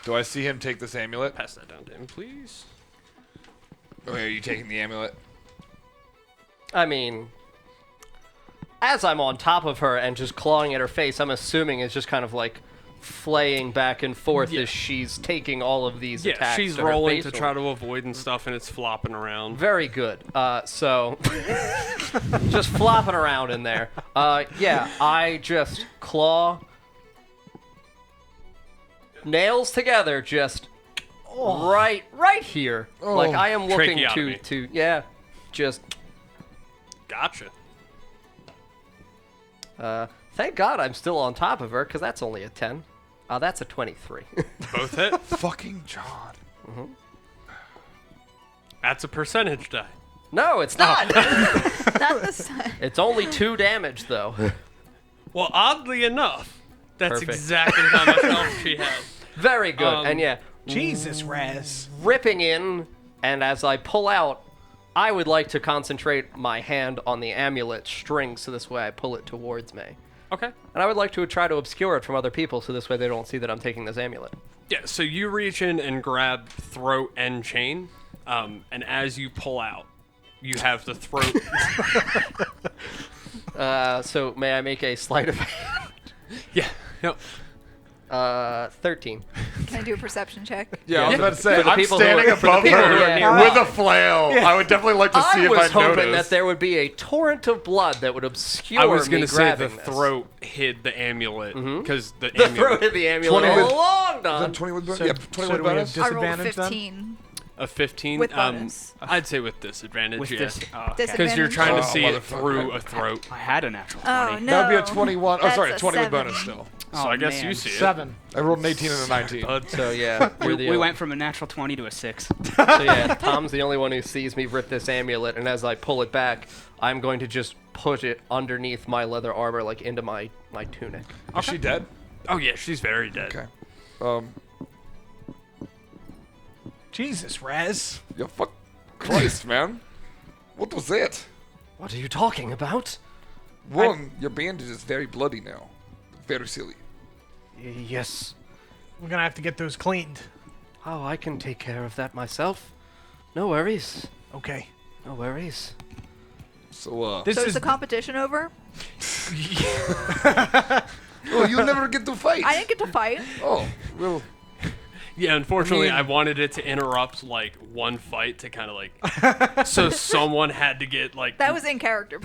Do I see him take this amulet? Pass that down to him, please. Okay, are you taking the amulet? I mean, as I'm on top of her and just clawing at her face, I'm assuming it's just kind of like flaying back and forth Yeah. as she's taking all of these Yeah, attacks. she's to her rolling to facial. try to avoid and stuff, and it's flopping around. Very good. So, just flopping around in there. Yeah, I just claw, nails together, just right here. Like I am looking Tracheotomy. to yeah, just. Gotcha. Thank God I'm still on top of her, because that's only a 10. That's a 23. Both hit. Fucking John. That's a percentage die. No, it's not. Not this time. It's only 2 damage, though. Well, oddly enough, that's Perfect. exactly how much health she has. Very good. And yeah, Jesus, Raz. ripping in, and as I pull out, I would like to concentrate my hand on the amulet string, so this way I pull it towards me. Okay. And I would like to try to obscure it from other people, so this way they don't see that I'm taking this amulet. Yeah, so you reach in and grab throat and chain, and as you pull out, you have the throat. So may I make a sleight of hand? Yeah. Yep. 13. Can I do a perception check? Yeah, I was Yeah. about to say, For the I'm people who standing are- for the above people who her are nearby. with a flail. I would definitely like to see I if was I hoping notice. that there would be a torrent of blood that would obscure I was me gonna say the grabbing this. throat hid the amulet because the The amulet throat of the amulet 20 with- all along, Is that Don. 20 with bonus? So- Yeah, so 20 do with we have bonus? I rolled a Disadvantage, then? 15 a 15 with bonus. I'd say with disadvantage. With Yeah. this, oh, okay. Because you're trying to Oh, see it motherfucker. through a throat. I had a natural Oh 20. no. That would be a 21. Oh, That's sorry, a 20 with 7. bonus still. So Oh, I guess man. you see it. 7. I rolled an 18 and a 19. Bud. So yeah, We went from a natural 20 to a 6. So yeah, Tom's the only one who sees me rip this amulet, and as I pull it back, I'm going to just put it underneath my leather armor, like into my tunic. Is she dead? Oh yeah, she's very dead. Okay. Jesus, Rez. Yeah, fuck Christ, man. What was that? What are you talking about? One, your bandage is very bloody now. Very silly. Yes. We're gonna have to get those cleaned. Oh, I can take care of that myself. No worries. Okay. No worries. So, This So is is the competition over? oh, you'll never get to fight. I didn't get to fight. Oh, well, Yeah, unfortunately, I I mean- wanted it to interrupt like one fight to kind of like, so someone had to get like. That was in character.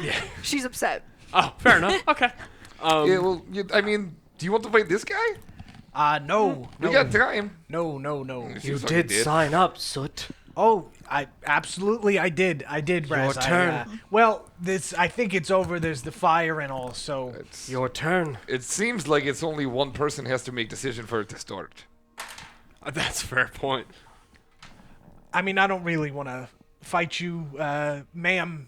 Yeah. She's upset. Oh, fair enough. Okay. yeah, well, I mean, do you want to fight this guy? no. We got time. No. You Seems like did he sign up, Soot. Oh, I did, Rez. turn. Well, I think it's over. There's the fire and all, so It's, Your turn. it seems like it's only one person has to make decision for it to start. That's a fair point. I mean, I don't really want to fight you, ma'am.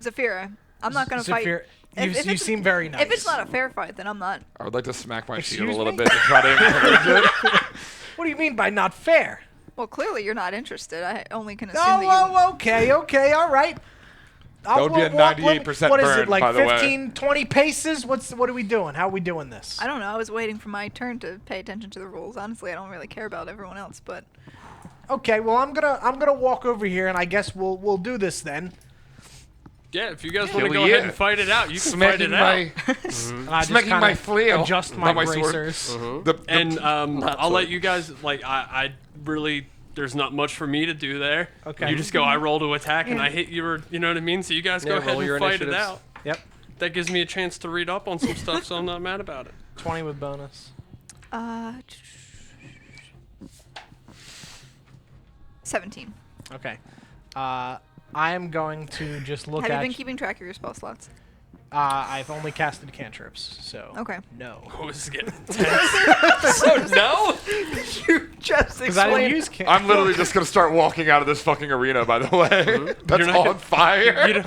Zafira, I'm not gonna fight. Zafir. You If it's- seem very nice. If it's not a fair fight, then I'm not. I would like to smack my shield Excuse a little me? bit to try to encourage it. What do you mean by not fair? Well, clearly you're not interested. I only can assume that you. Oh, okay, all right. That would be a 98% What is burn, it, like by the way. 15, 20 paces? What are we doing? How are we doing this? I don't know. I was waiting for my turn to pay attention to the rules. Honestly, I don't really care about everyone else, but Okay, well, I'm gonna walk over here, and I guess we'll do this then. Yeah, if you guys want to Hell go yeah. ahead and fight it out, you can fight Smacking it out. my, And I just smacking kinda my flail. adjust my not my sword. bracers. The- And I'll so. let you guys like I really there's not much for me to do there. Okay. You just go I roll to attack and Yeah. I hit you know what I mean? So you guys go Yeah, ahead roll your and fight it initiatives. out. Yep, That gives me a chance to read up on some stuff so I'm not mad about it. 20 with bonus. 17. Okay. I am going to just look Have you at. been keeping track of your spell slots? I've only casted cantrips, so. Okay. No. Oh, this is getting intense. So no? You just Because I didn't explained. use cantrips. I'm literally just gonna start walking out of this fucking arena. By the way, that's You're not on gonna- fire. You know,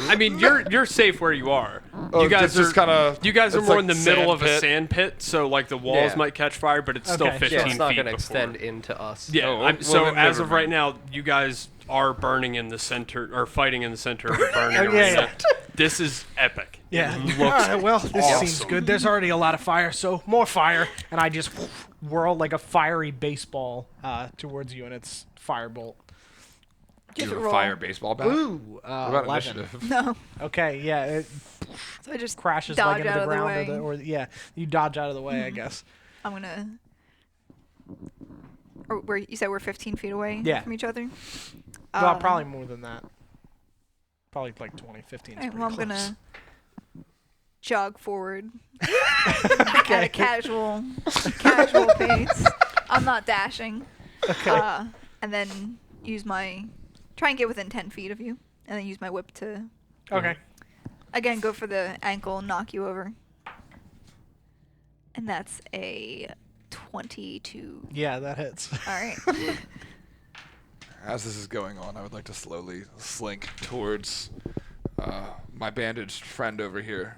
I mean, you're safe where you are. Oh, You guys just kinda- you guys are it's more like in the middle of sand a pit. sand pit, so like the walls Yeah. might catch fire, but it's still Okay, 15 Yeah, it's not feet going to before. extend into us. Yeah, Oh, well, so then as never of right mind. now, you guys are burning in the center, or fighting in the center of the burning Oh, yeah, arena. yeah. This is epic. Yeah. It All looks right, well, this awesome. seems good. There's already a lot of fire, so more fire. And I just whirl like a fiery baseball towards you, and it's firebolt. You Just have a roll. fire baseball bat. Ooh, What about 11. initiative? No. Okay, yeah, it So I just crashes dodge like into out the of the ground, way. or yeah, you dodge out of the way, I guess. I'm gonna. Or where you said we're 15 feet away Yeah. from each other. Well, probably more than that. Probably like 20, 15. Alright, Is well, I'm pretty close. gonna jog forward at a casual pace. I'm not dashing. Okay. And then try and get within 10 feet of you, and then use my whip to Okay. again go for the ankle and knock you over. And that's a 22. Yeah, that hits. All right. As this is going on, I would like to slowly slink towards my bandaged friend over here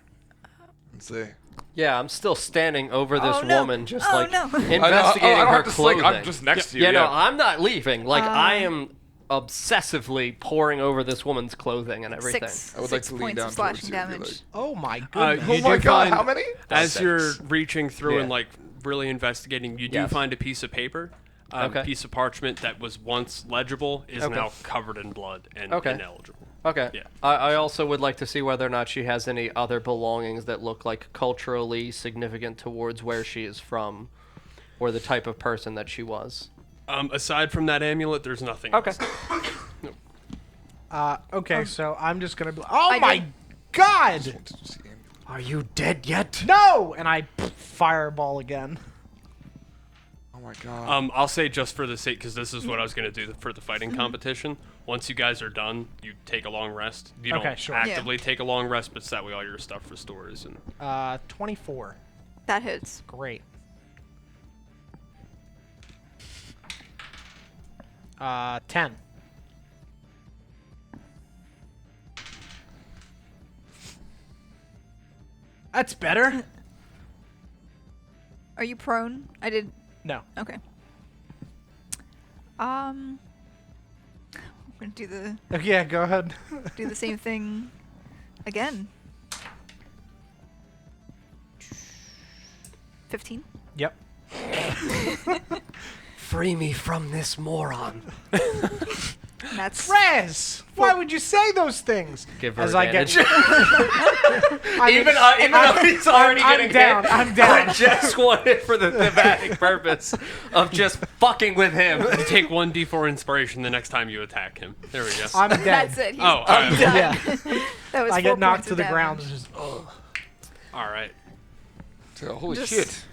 and say, Yeah, I'm still standing over this Oh, no. woman, just Oh, like no. investigating I don't her have to slink. clothing. I'm just next to you. Yeah, no, yeah. I'm not leaving. Like I am obsessively poring over this woman's clothing and everything. I would like Six to lean points down of slashing towards you and be damage. like, Oh my You goodness. oh do my god, find- how many? As Six. you're reaching through and Yeah. like really investigating, you do Yes. find a piece of paper, Okay. piece of parchment that was once legible is Okay. now covered in blood and Okay. ineligible. Okay. Yeah. I also would like to see whether or not she has any other belongings that look like culturally significant towards where she is from, or the type of person that she was. Aside from that amulet, there's nothing. Okay. else. Okay, so I'm just gonna be. Oh I my did- god! Are you dead yet? No! And I fireball again. Oh my god. I'll say just for the sake, because this is what I was going to do for the fighting Mm-hmm. competition. Once you guys are done, you take a long rest. You don't Okay, sure. actively take a long rest, but that way all your stuff restores. And 24. That hits. Great. 10. That's better. Are you prone? I did. No. Okay. I'm gonna do the Yeah, go ahead. same thing again. 15. Yep. Free me from this moron. And that's Raz, why would you say those things? Give her As advantage. even though he's already I'm getting down. hit, I'm down. I just wanted for the thematic purpose of just fucking with him. You take 1d4 inspiration the next time you attack him. There we go. I'm dead. that's it. He's Oh, all right. done. Yeah. That was I 4 get knocked points to of the ground. damage. It's just, ugh. All right. Oh, holy Just- shit.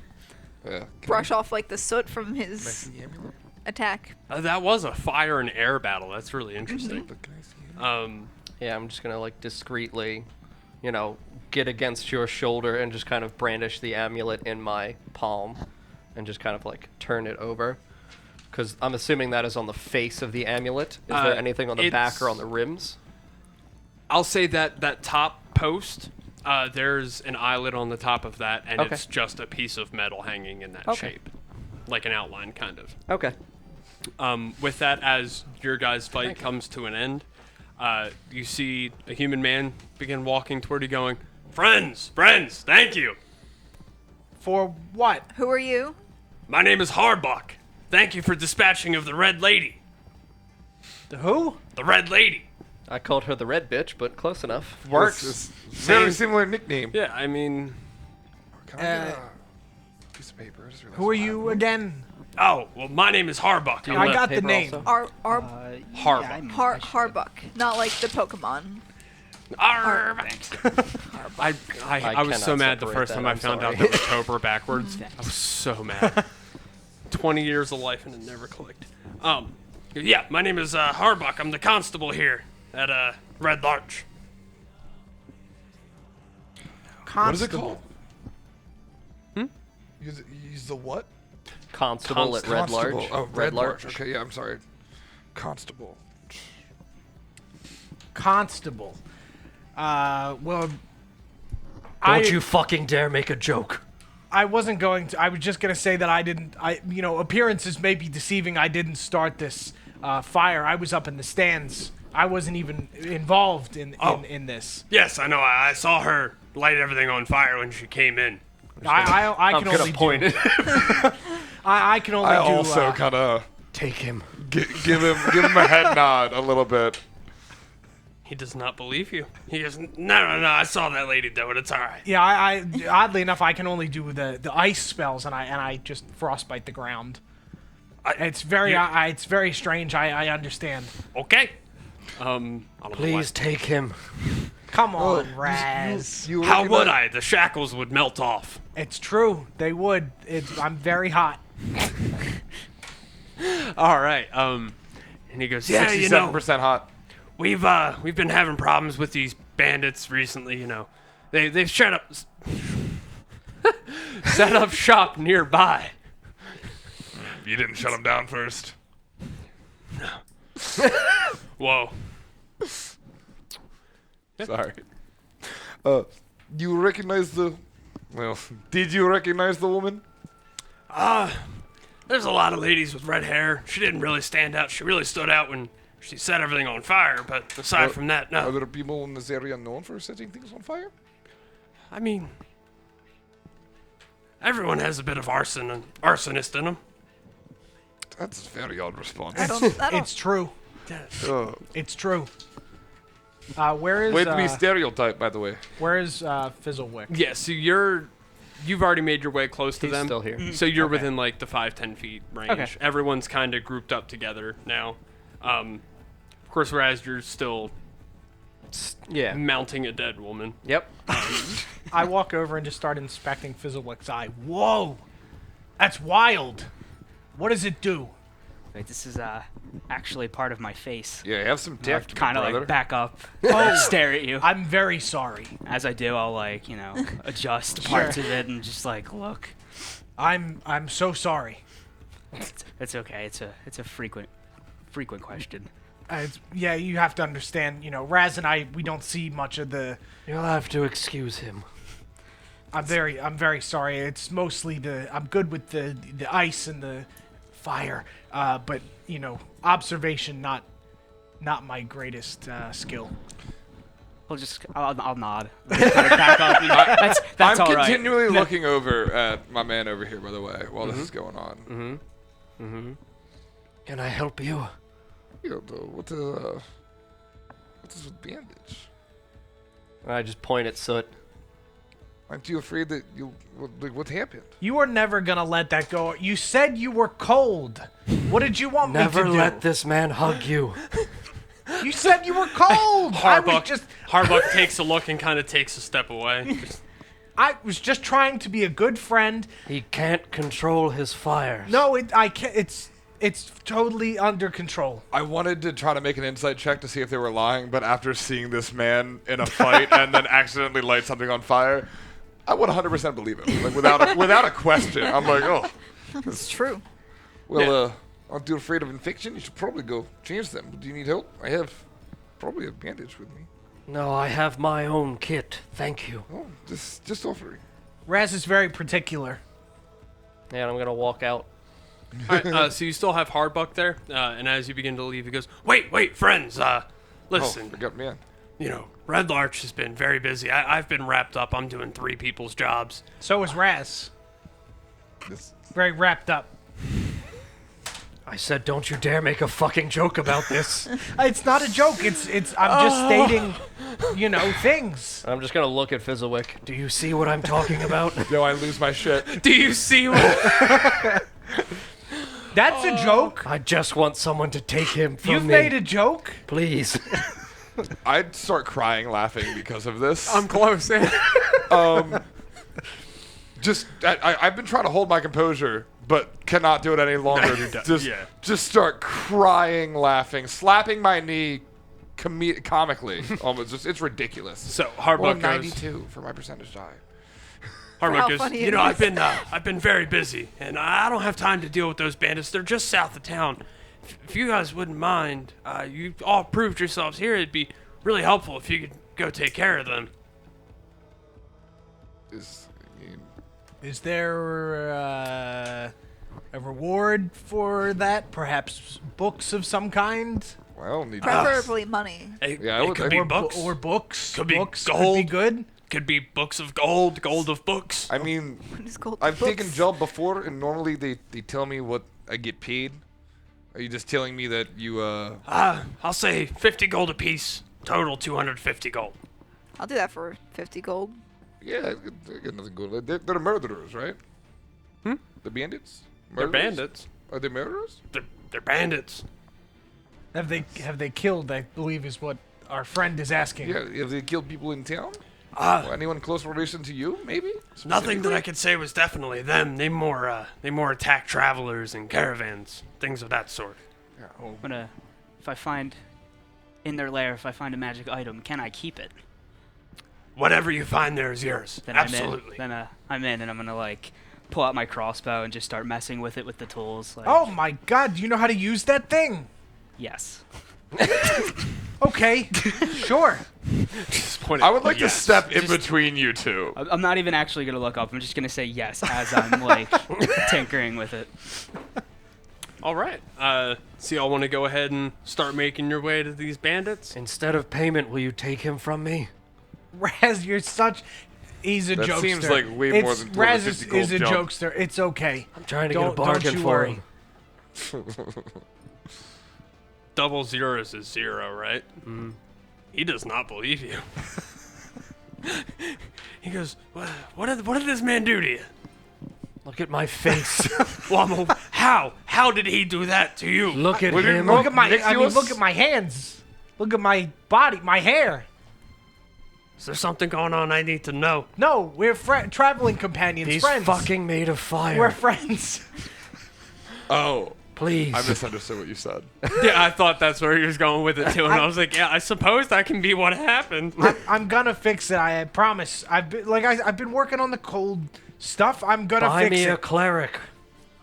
Yeah. Brush off like the soot from his the amulet? attack. That was a fire and air battle. That's really interesting. Can I see it? Yeah, I'm just gonna like discreetly, get against your shoulder and just kind of brandish the amulet in my palm, and just kind of like turn it over. Because I'm assuming that is on the face of the amulet. Is there anything on the back or on the rims? I'll say that top post, there's an eyelid on the top of that, and Okay. it's just a piece of metal hanging in that Okay. shape. Like an outline, kind of. Okay. With that, as your guys' fight comes to an end, you see a human man begin walking toward you going, Friends, thank you. For what? Who are you? My name is Harbuck. Thank you for dispatching of the Red Lady. The who? The Red Lady. I called her the red bitch, but close enough. Works. It's very Same. similar nickname. Yeah, I mean, Can I get a piece of paper? I just realized Who are I have you one. again? oh, well, my name is Harbuck. you I'm I want the- got the paper name. also? Harbuck. Harbuck, not like the Pokemon. I was so cannot mad the separate first that, time I I'm found out sorry. that was Cobra backwards. I was so mad. 20 years of life and it never clicked. Yeah, my name is Harbuck. I'm the constable here at Red Larch. What is it Constable. called? Use the what? Constable at Red Larch. Constable. Oh, Red Larch. Okay, yeah, I'm sorry. Constable. Constable. Well, Don't you fucking dare make a joke. I wasn't going to. I was just going to say that I didn't. Appearances may be deceiving. I didn't start this fire. I was up in the stands. I wasn't even involved in this. Yes, I know. I saw her light everything on fire when she came in. I I'm can gonna only point do. it. I can only I do. also kind of Take him. give him a head nod a little bit. He does not believe you. He goes, no, I saw that lady do it. It's all right. Yeah, I oddly enough, I can only do the ice spells, and I just frostbite the ground. It's very it's very strange. I understand. Okay. I don't know Please take him. Come Oh, on, Raz. You How recognize- would I? The shackles would melt off. It's true. They would. I'm very hot. All right. And he goes, yeah, you know, 67% hot. we've been having problems with these bandits recently. You know, they've set up shop nearby. You didn't shut him down first. Whoa. Sorry. You recognize the... Well, did you recognize the woman? There's a lot of ladies with red hair. She didn't really stand out. She really stood out when she set everything on fire. But aside from that, Are no. there people in this area known for setting things on fire? I mean, everyone has a bit of arsonist in them. That's a very odd response. I don't. It's true. Uh, It's true. Where is way to be stereotyped, by the way. where is Fizzlewick? Yeah, so you've already made your way close to He's them. still here. So you're Okay. within like the 5-10 feet range. Okay. Everyone's kind of grouped up together now. Of course, whereas you're still Yeah. mounting a dead woman. Yep. I walk over and just start inspecting Fizzlewick's eye. Whoa, that's wild. What does it do? Wait, this is actually part of my face. Yeah, have some tact, Kind of brother. like back up, stare at you. I'm very sorry. As I do, I'll like adjust parts of it and just like look. I'm so sorry. It's okay. It's a frequent question. Yeah, you have to understand. Raz and I, we don't see much of the. You'll have to excuse him. I'm very sorry. It's mostly I'm good with the ice and the fire, but observation not my greatest skill. I'll nod. Back up. That's I'm all right. continually looking over at my man over here, by the way, while this is going on. Can I help you? What is with bandage? And I just point at Soot. Aren't you afraid that what happened? You were never gonna let that go. You said you were cold. What did you want me Never to do? let this man hug you. You said you were cold. Harbuck takes a look and kind of takes a step away. I was just trying to be a good friend. He can't control his fires. No, I can't. It's totally under control. I wanted to try to make an insight check to see if they were lying, but after seeing this man in a fight and then accidentally light something on fire, I would 100% believe him. Like without a question. I'm like, oh. It's true. Well, aren't you afraid of infection? You should probably go change them. Do you need help? I have probably a bandage with me. No, I have my own kit. Thank you. Oh, just offering. Raz is very particular. Yeah, and I'm gonna walk out. All right, so you still have Harbuck there, and as you begin to leave, he goes, "Wait, friends, listen. Oh, got me in. Red Larch has been very busy. I've been wrapped up. I'm doing 3 people's jobs. So is Raz. This, Very wrapped up. I said, don't you dare make a fucking joke about this. It's not a joke. I'm just stating, things. I'm just gonna look at Fizzlewick. Do you see what I'm talking about? yo, I lose my shit. Do you see what?" That's a joke. I just want someone to take him from You've me. made a joke. Please. I'd start crying laughing because of this. I'm close. I've been trying to hold my composure, but cannot do it any longer. Just start crying, laughing, slapping my knee comically. Almost, it's ridiculous. So Well, Harbuck goes, 92 for my percentage die. Harbuck How goes, funny it is. I've been very busy, and I don't have time to deal with those bandits. They're just south of town. If you guys wouldn't mind, you all proved yourselves here. It'd be really helpful if you could go take care of them. Is there a reward for that? Perhaps books of some kind? Well, need Preferably money. Yeah, I would- could be Or books. Or books? Could be books gold. Could be good. Could be books of gold of books. I mean, What is called I've books. taken job before, and normally they tell me what I get paid. Are you just telling me that you, I'll say 50 gold apiece. Total 250 gold. I'll do that for 50 gold. Yeah, I get nothing good. They're murderers, right? The bandits? They're Murderers? bandits. Are they murderers? They're bandits. Have they killed? I believe is what our friend is asking. Yeah, have they killed people in town? Or anyone close relation to you, maybe? Nothing that I could say was definitely them. They more attack travelers and caravans, things of that sort. I'm gonna, if I find in their lair, if I find a magic item, can I keep it? Whatever you find there is yours. Then Absolutely. I'm in, and I'm gonna pull out my crossbow and just start messing with it with the tools. Oh my God! Do you know how to use that thing? Yes. Okay, sure. Just point I would like yes. to step in between you two. I'm not even actually gonna look up. I'm just gonna say yes as I'm tinkering with it. All right. So y'all want to go ahead and start making your way to these bandits? Instead of payment, will you take him from me? Raz, you're such. He's a That jokester. seems like way more than Raz 250 is a gold jump. jokester. It's okay. I'm trying to get a Don't bargain you for worry. him. Double zeros is 0, right? He does not believe you. He goes, what did this man do to you? Look at my face. Well, how did he do that to you? Look at Will you him. look Look at my. I mean, Nixius? look at my hands. Look at my body, my hair. Is there something going on I need to know? No, we're traveling companions, He's friends. fucking made of fire. We're friends. Oh, Please. I misunderstood what you said. Yeah, I thought that's where he was going with it too, and I was like, yeah, I suppose that can be what happened. I'm gonna fix it. I promise. I've been working on the cold stuff. I'm gonna Buy fix me it. a cleric.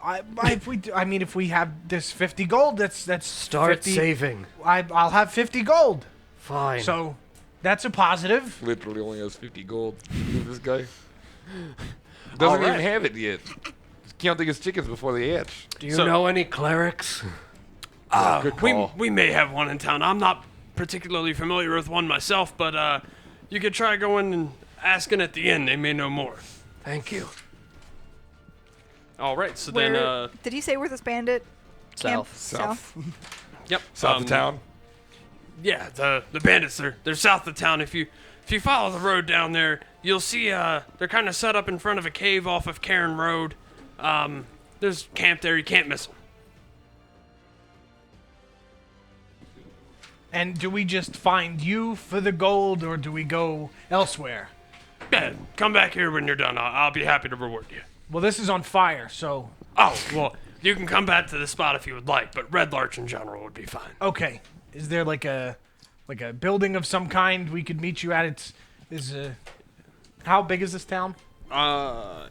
If we have this 50 gold, that's Start 50, saving. I'll have 50 gold. Fine. So that's a positive. Literally only has 50 gold. This guy doesn't even have it yet. He's counting his chickens before they hatch. Do you know any clerics? Good call. We may have one in town. I'm not particularly familiar with one myself, but you could try going and asking at the inn. They may know more. Thank you. All right, so Where, then, did you say where's this bandit camp? South. yep, South of town. Yeah, the bandits. They're south of town. If you follow the road down there, you'll see they're kind of set up in front of a cave off of Cairn Road. There's camp there. You can't miss them. And do we just find you for the gold, or do we go elsewhere? Yeah, come back here when you're done. I'll be happy to reward you. Well, this is on fire, so Oh, well, you can come back to the spot if you would like, but Red Larch in general would be fine. okay. Is there like a building of some kind we could meet you at? How big is this town?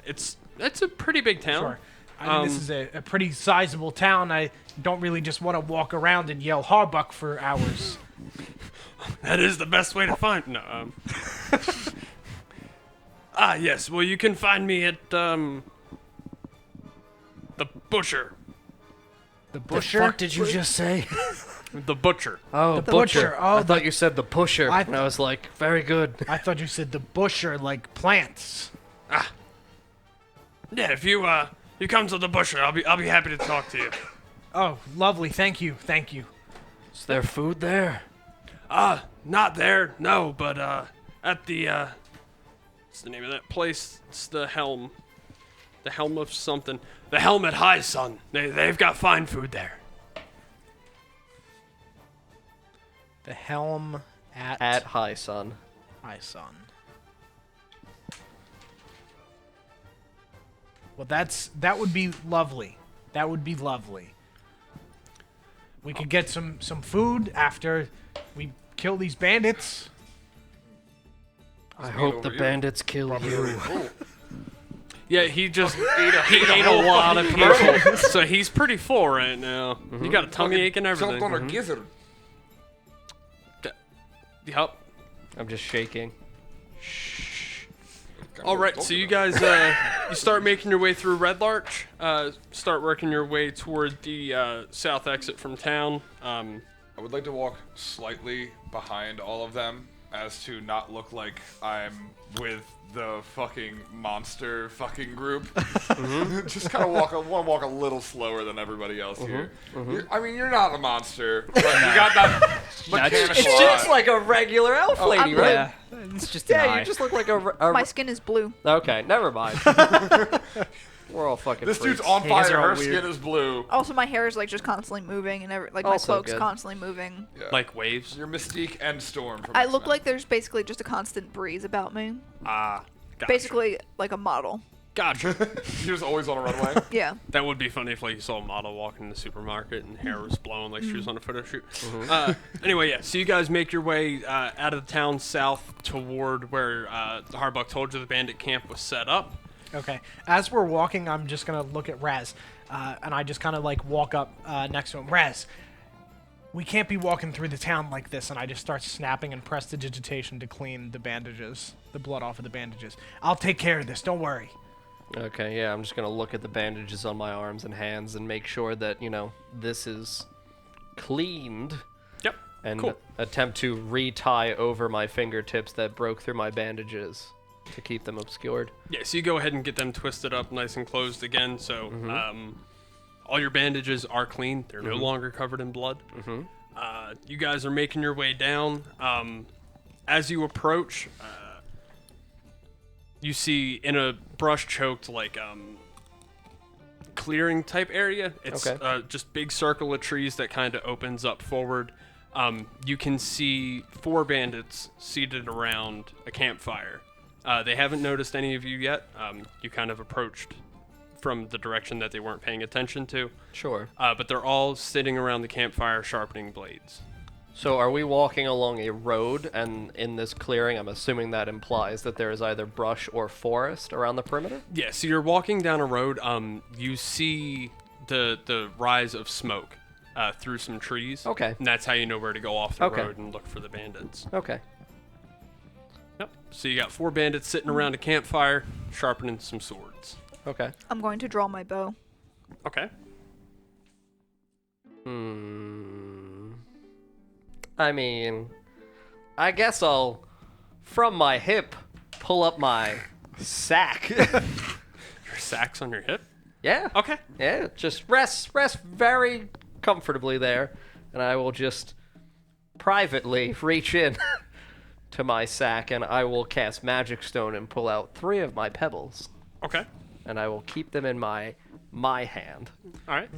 It's a pretty big town. Sure. I mean, this is a pretty sizable town. I don't really just want to walk around and yell Harbuck for hours. That is the best way to find. No. Yes. Well, you can find me at the Butcher. The What Butcher? the fuck did you just say? The Butcher. Oh, The butcher. butcher. Oh, I thought you said the pusher. I- And I was like, very good. I thought you said the Busher, like plants. Yeah. If you come to the Butcher, I'll be happy to talk to you. Oh, lovely. Thank you. Thank you. Is there food there? Not there. No, but at the what's the name of that place? It's the Helm. The Helm of something. The Helm at High Sun. They've got fine food there. The helm At High Sun. my son. Well, that would be lovely. That would be lovely. We could get some food after we kill these bandits. I hope the over here. bandits kill you. Yeah, he just ate a lot of people, so he's pretty full right now. You got a tummy ache and everything. Jumped on a gizzard. Yep. I'm just shaking. All right, so you guys, you start making your way through Red Larch. Start working your way toward the south exit from town. I would like to walk slightly behind all of them as to not look like I'm with the fucking monster fucking group. Just kind of want to walk a little slower than everybody else here. I mean, you're not a monster, but you got that mechanical It's just like a regular elf lady, I'm right? Yeah, it's just an Yeah, eye. you just look like a My skin is blue. Okay, never mind. We're all fucking This freaks. dude's on Hey, you guys fire. are all Her weird. skin is blue. Also, my hair is like just constantly moving, and my Also cloak's good. constantly moving. Yeah. Like waves. You're Mystique and Storm. From I look X-Men. like there's basically just a constant breeze about me. Gotcha. Basically, like a model. Gotcha. You're just always on a runway. Yeah. That would be funny if like you saw a model walking in the supermarket and hair was blowing like she was on a photo shoot. Anyway, yeah. So you guys make your way out of the town south toward where the Harbuck told you the bandit camp was set up. Okay. As we're walking, I'm just gonna look at Raz, and I just kind of like walk up next to him. Raz, we can't be walking through the town like this. And I just start snapping and prestidigitation to clean the bandages, the blood off of the bandages. I'll take care of this. Don't worry. Okay, yeah, I'm just gonna look at the bandages on my arms and hands and make sure that, you know, this is cleaned. Yep. And Cool. attempt to re-tie over my fingertips that broke through my bandages to keep them obscured. Yeah, so you go ahead and get them twisted up nice and closed again. So all your bandages are clean. They're no longer covered in blood. You guys are making your way down. As you approach, you see in a brush-choked, like, clearing type area. It's Okay. just big circle of trees that kind of opens up forward. You can see 4 bandits seated around a campfire. They haven't noticed any of you yet. You kind of approached from the direction that they weren't paying attention to. Sure. But they're all sitting around the campfire sharpening blades. So are we walking along a road, and in this clearing, I'm assuming that implies that there is either brush or forest around the perimeter? Yeah, so you're walking down a road. You see the rise of smoke through some trees. Okay. And that's how you know where to go off the Okay. road and look for the bandits. Okay. Yep. So you got 4 bandits sitting around a campfire, sharpening some swords. Okay. I'm going to draw my bow. Okay. I mean, I guess I'll, from my hip, pull up my sack. Your sack's on your hip? Yeah. Okay. Yeah, just rest very comfortably there, and I will just privately reach in to my sack, and I will cast Magic Stone and pull out 3 of my pebbles, Okay. and I will keep them in my hand. All right.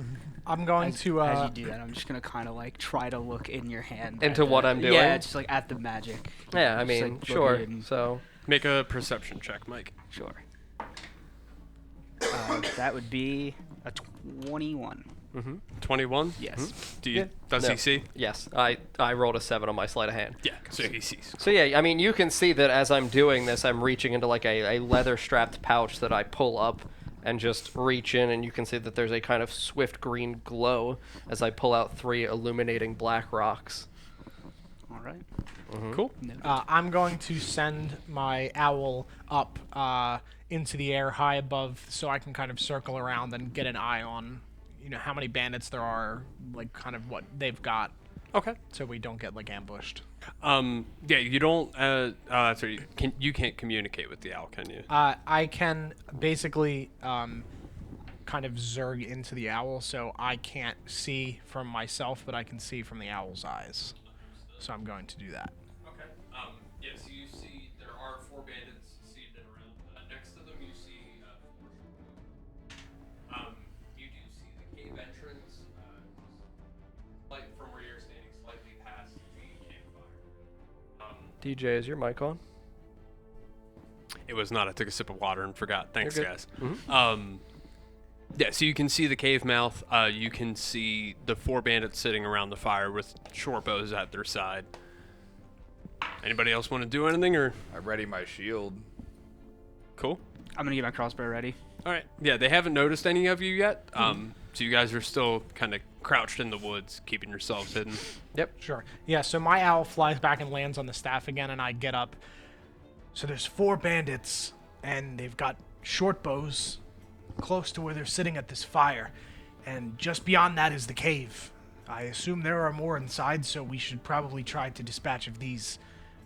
I'm going As, to. as you do that, I'm just gonna kind of like try to look in your hand. Into at what the- I'm doing? Yeah, just like at the magic. Yeah, I Just, mean, like, looking sure. in- So, Make a perception check, Mike. Sure. That would be a 21. 21? Yes. Do you, Yeah. Does No. he see? yes, I rolled a 7 on my sleight of hand. Yeah, so he sees. So yeah, I mean, you can see that as I'm doing this, I'm reaching into like a leather-strapped pouch that I pull up and just reach in, and you can see that there's a kind of swift green glow as I pull out 3 illuminating black rocks. All right. Cool. Noted. I'm going to send my owl up into the air high above so I can kind of circle around and get an eye on, how many bandits there are, like kind of what they've got, Okay. so we don't get like ambushed. Yeah, you don't. Sorry, you can't communicate with the owl, can you? I can basically kind of zerg into the owl, so I can't see from myself, but I can see from the owl's eyes. So I'm going to do that. Okay. Yeah, so you see there are 4 bandits seated around. Next to them, you see. You do see the cave entrance. Like from where you're standing, slightly past the campfire. DJ, is your mic on? It was not. I took a sip of water and forgot. Thanks, You're guys. good. Yeah, so you can see the cave mouth. You can see the 4 bandits sitting around the fire with short bows at their side. Anybody else want to do anything, or I ready my shield. cool? I'm gonna get my crossbow ready. All right. Yeah, they haven't noticed any of you yet. So you guys are still kind of crouched in the woods, keeping yourselves hidden. Sure. Yeah, so my owl flies back and lands on the staff again, and I get up. So there's 4 bandits, and they've got short bows close to where they're sitting at this fire. And just beyond that is the cave. I assume there are more inside, so we should probably try to dispatch of these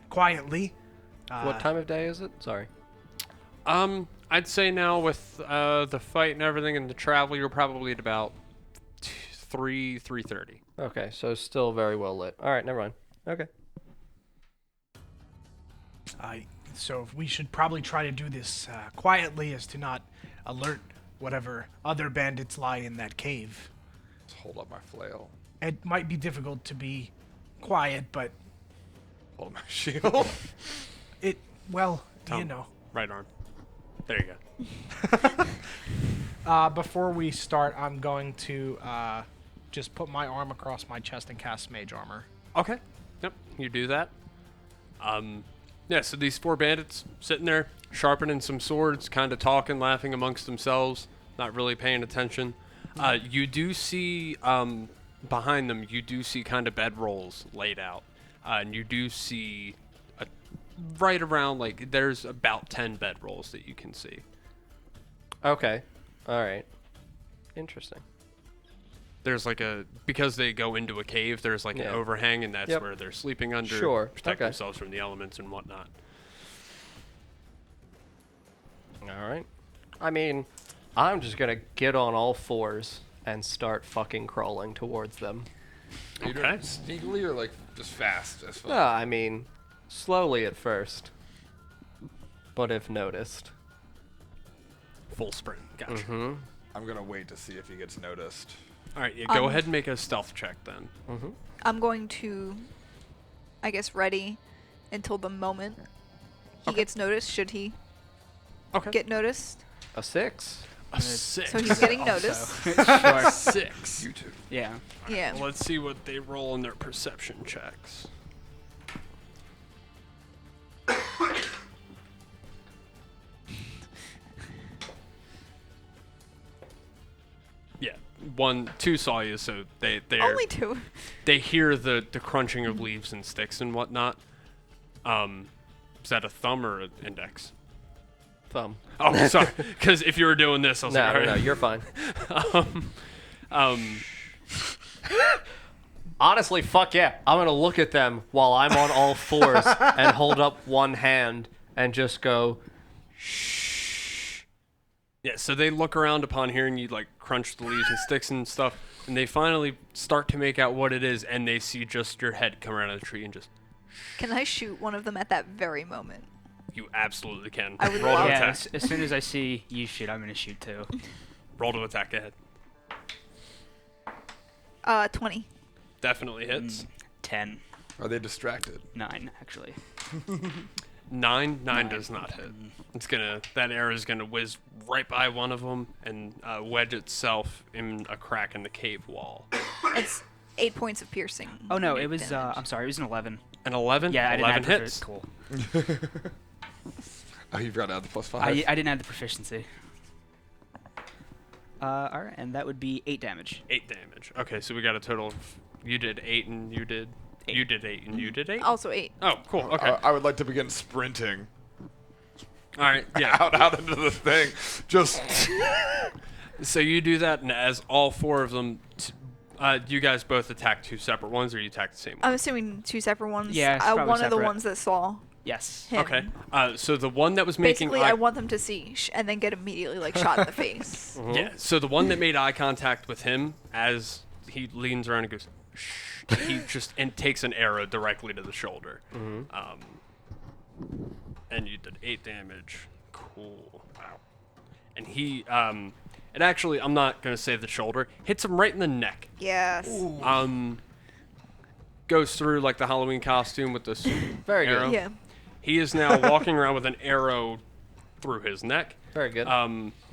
quietly. What time of day is it? Sorry. I'd say now with the fight and everything and the travel, you're probably at about 3:30. Okay, so still very well lit. All right, never mind. Okay. So we should probably try to do this quietly as to not alert whatever other bandits lie in that cave. Let's hold up my flail. It might be difficult to be quiet, but Hold my shield. Tom. Right arm. There you go. Before we start, I'm going to just put my arm across my chest and cast Mage Armor. Okay. Yep. You do that. Yeah. So these 4 bandits sitting there, sharpening some swords, kind of talking, laughing amongst themselves, not really paying attention. You do see behind them. You do see kind of bedrolls laid out, and you do see right around there's about 10 bedrolls that you can see. Okay. All right. Interesting. There's because they go into a cave, there's an Yeah. overhang, and that's Yep. where they're sleeping under, Sure, protect okay. themselves from the elements and whatnot. All right. I mean, I'm just gonna get on all 4s and start fucking crawling towards them. Are you doing Okay. it sneakily or just fast as fuck? I mean, slowly at first, but if noticed. Full sprint. Gotcha. Mm-hmm. I'm gonna wait to see if he gets noticed. All right, yeah, go ahead and make a stealth check then. Mm-hmm. I'm going to, I guess, ready until the moment he Okay. gets noticed. Should he Okay. get noticed? A 6. A 6. So he's getting Also. noticed. Sure. 6. You two. Yeah. Yeah. Let's see what they roll in their perception checks. Yeah, 2 saw you, so they Only 2. they hear the crunching of leaves and sticks and whatnot. Is that a thumb or an index? Thumb. Oh, sorry. Because if you were doing this, I was like, No, all no, right. you're fine. Um, Honestly, fuck yeah. I'm gonna look at them while I'm on all fours and hold up one hand and just go, yeah, so they look around upon hearing you like crunch the leaves and sticks and stuff, and they finally start to make out what it is, and they see just your head come around the tree and just. Can I shoot one of them at that very moment? You absolutely can. I would Roll to love Yeah. attack. As soon as I see you shoot, I'm gonna shoot too. Roll to attack. Go ahead. 20. Definitely hits. 10, Are they distracted? 9 actually. 9 does not hit. That arrow is gonna whiz right by one of them and wedge itself in a crack in the cave wall. It's 8 points of piercing. Oh no, it was. damage. I'm sorry, it was an 11. An 11. Yeah, I didn't 11 add hits. Cool. Oh, you've got to add the +5. I didn't add the proficiency. All right, and that would be 8 damage. 8 damage. Okay, so we got a total of. You did 8 and you did. 8. You did 8 and you did 8. Also 8. Oh, cool. Okay. I would like to begin sprinting All right. Yeah. out into the thing. Just So you do that, and as all 4 of them, you guys both attack 2 separate ones, or you attack the same one? I'm assuming 2 separate ones. Yeah, it's probably one of the separate. ones that saw Yes. him. Okay. So the one that was making Basically, I want them to see and then get immediately like shot in the face. yeah. So the one that made eye contact with him as he leans around and goes, shh, he just and takes an arrow directly to the shoulder. And you did 8 damage. Cool. Wow. And he it actually, I'm not gonna say the shoulder, hits him right in the neck. Yes. Goes through like the Halloween costume with this very arrow. good. Yeah. He is now walking around with an arrow through his neck. Very good.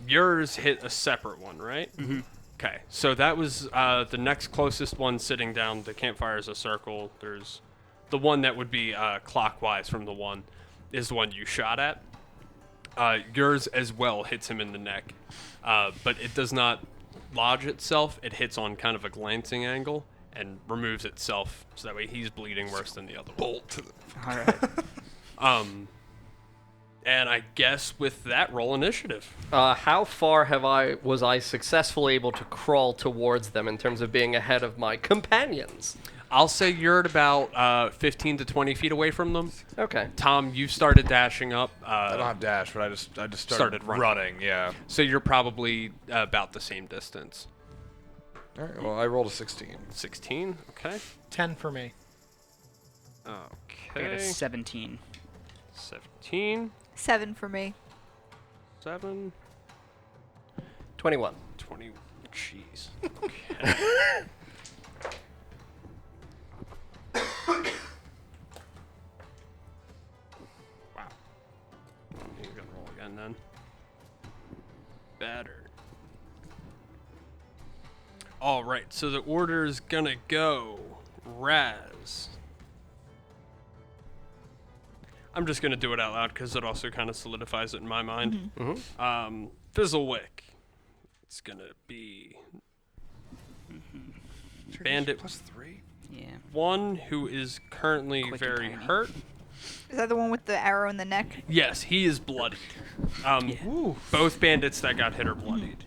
Yours hit a separate one, right? Mm-hmm. Okay, so that was the next closest one sitting down. The campfire is a circle. There's the one that would be clockwise from the one is the one you shot at. Yours as well hits him in the neck, but it does not lodge itself. It hits on kind of a glancing angle and removes itself, so that way he's bleeding worse than the other one. bolt to the. All right. And I guess with that, roll initiative. How far was I successfully able to crawl towards them in terms of being ahead of my companions? I'll say you're at about 15 to 20 feet away from them. Okay. Tom, you started dashing up. I don't have dash, but I just Started running. Yeah. So you're probably about the same distance. All right. Well, I rolled a 16. 16, okay. 10 for me. I got a Okay. 17. 17, 7 for me. 7, 21. 20. Jeez. Okay. Wow. You're gonna roll again then. Better. All right, so the order's gonna go Raz. I'm just gonna do it out loud because it also kind of solidifies it in my mind. Fizzlewick. It's gonna be Bandit +3. Yeah. 1 who is currently Quick and very tiny. hurt. Is that the one with the arrow in the neck? Yes, he is bloodied. Both bandits that got hit are bloodied.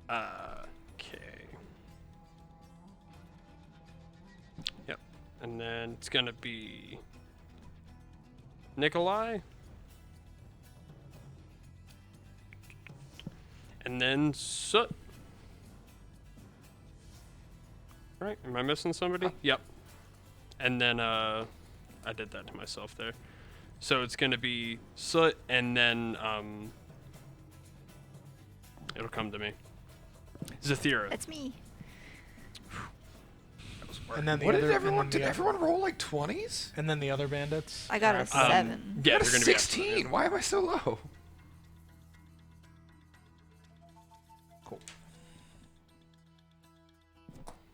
Okay. Yep. And then it's gonna be Nikolai. And then Soot. Right? Am I missing somebody? Yep. And then I did that to myself there. So it's gonna be Soot, and then it'll come to me. Zathira. That's me. And then the What other, did everyone? and then Did the, everyone roll like 20s? And then the other bandits. I got a are after- 7. Yeah, I got they're a gonna 16. be after Why am I so low?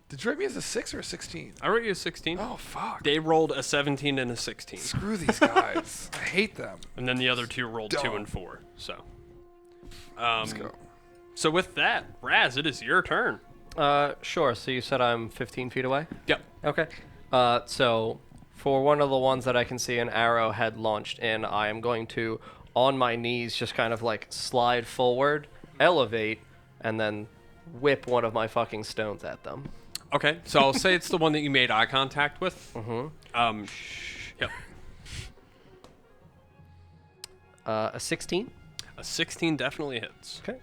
Did you rate me as a 6 or a 16? I wrote you a 16. Oh, fuck. They rolled a 17 and a 16. Screw these guys. I hate them. And then the other two rolled 2 Dumb. and 4. So, Let's go. so with that, Raz, it is your turn. Sure. So you said I'm 15 feet away? Yep. Okay. So for one of the ones that I can see an arrow had launched in, I am going to, on my knees, just kind of like slide forward, elevate, and then whip one of my fucking stones at them. Okay, so I'll say it's the one that you made eye contact with. Mm-hmm. Yep. A 16? A 16 definitely hits. Okay.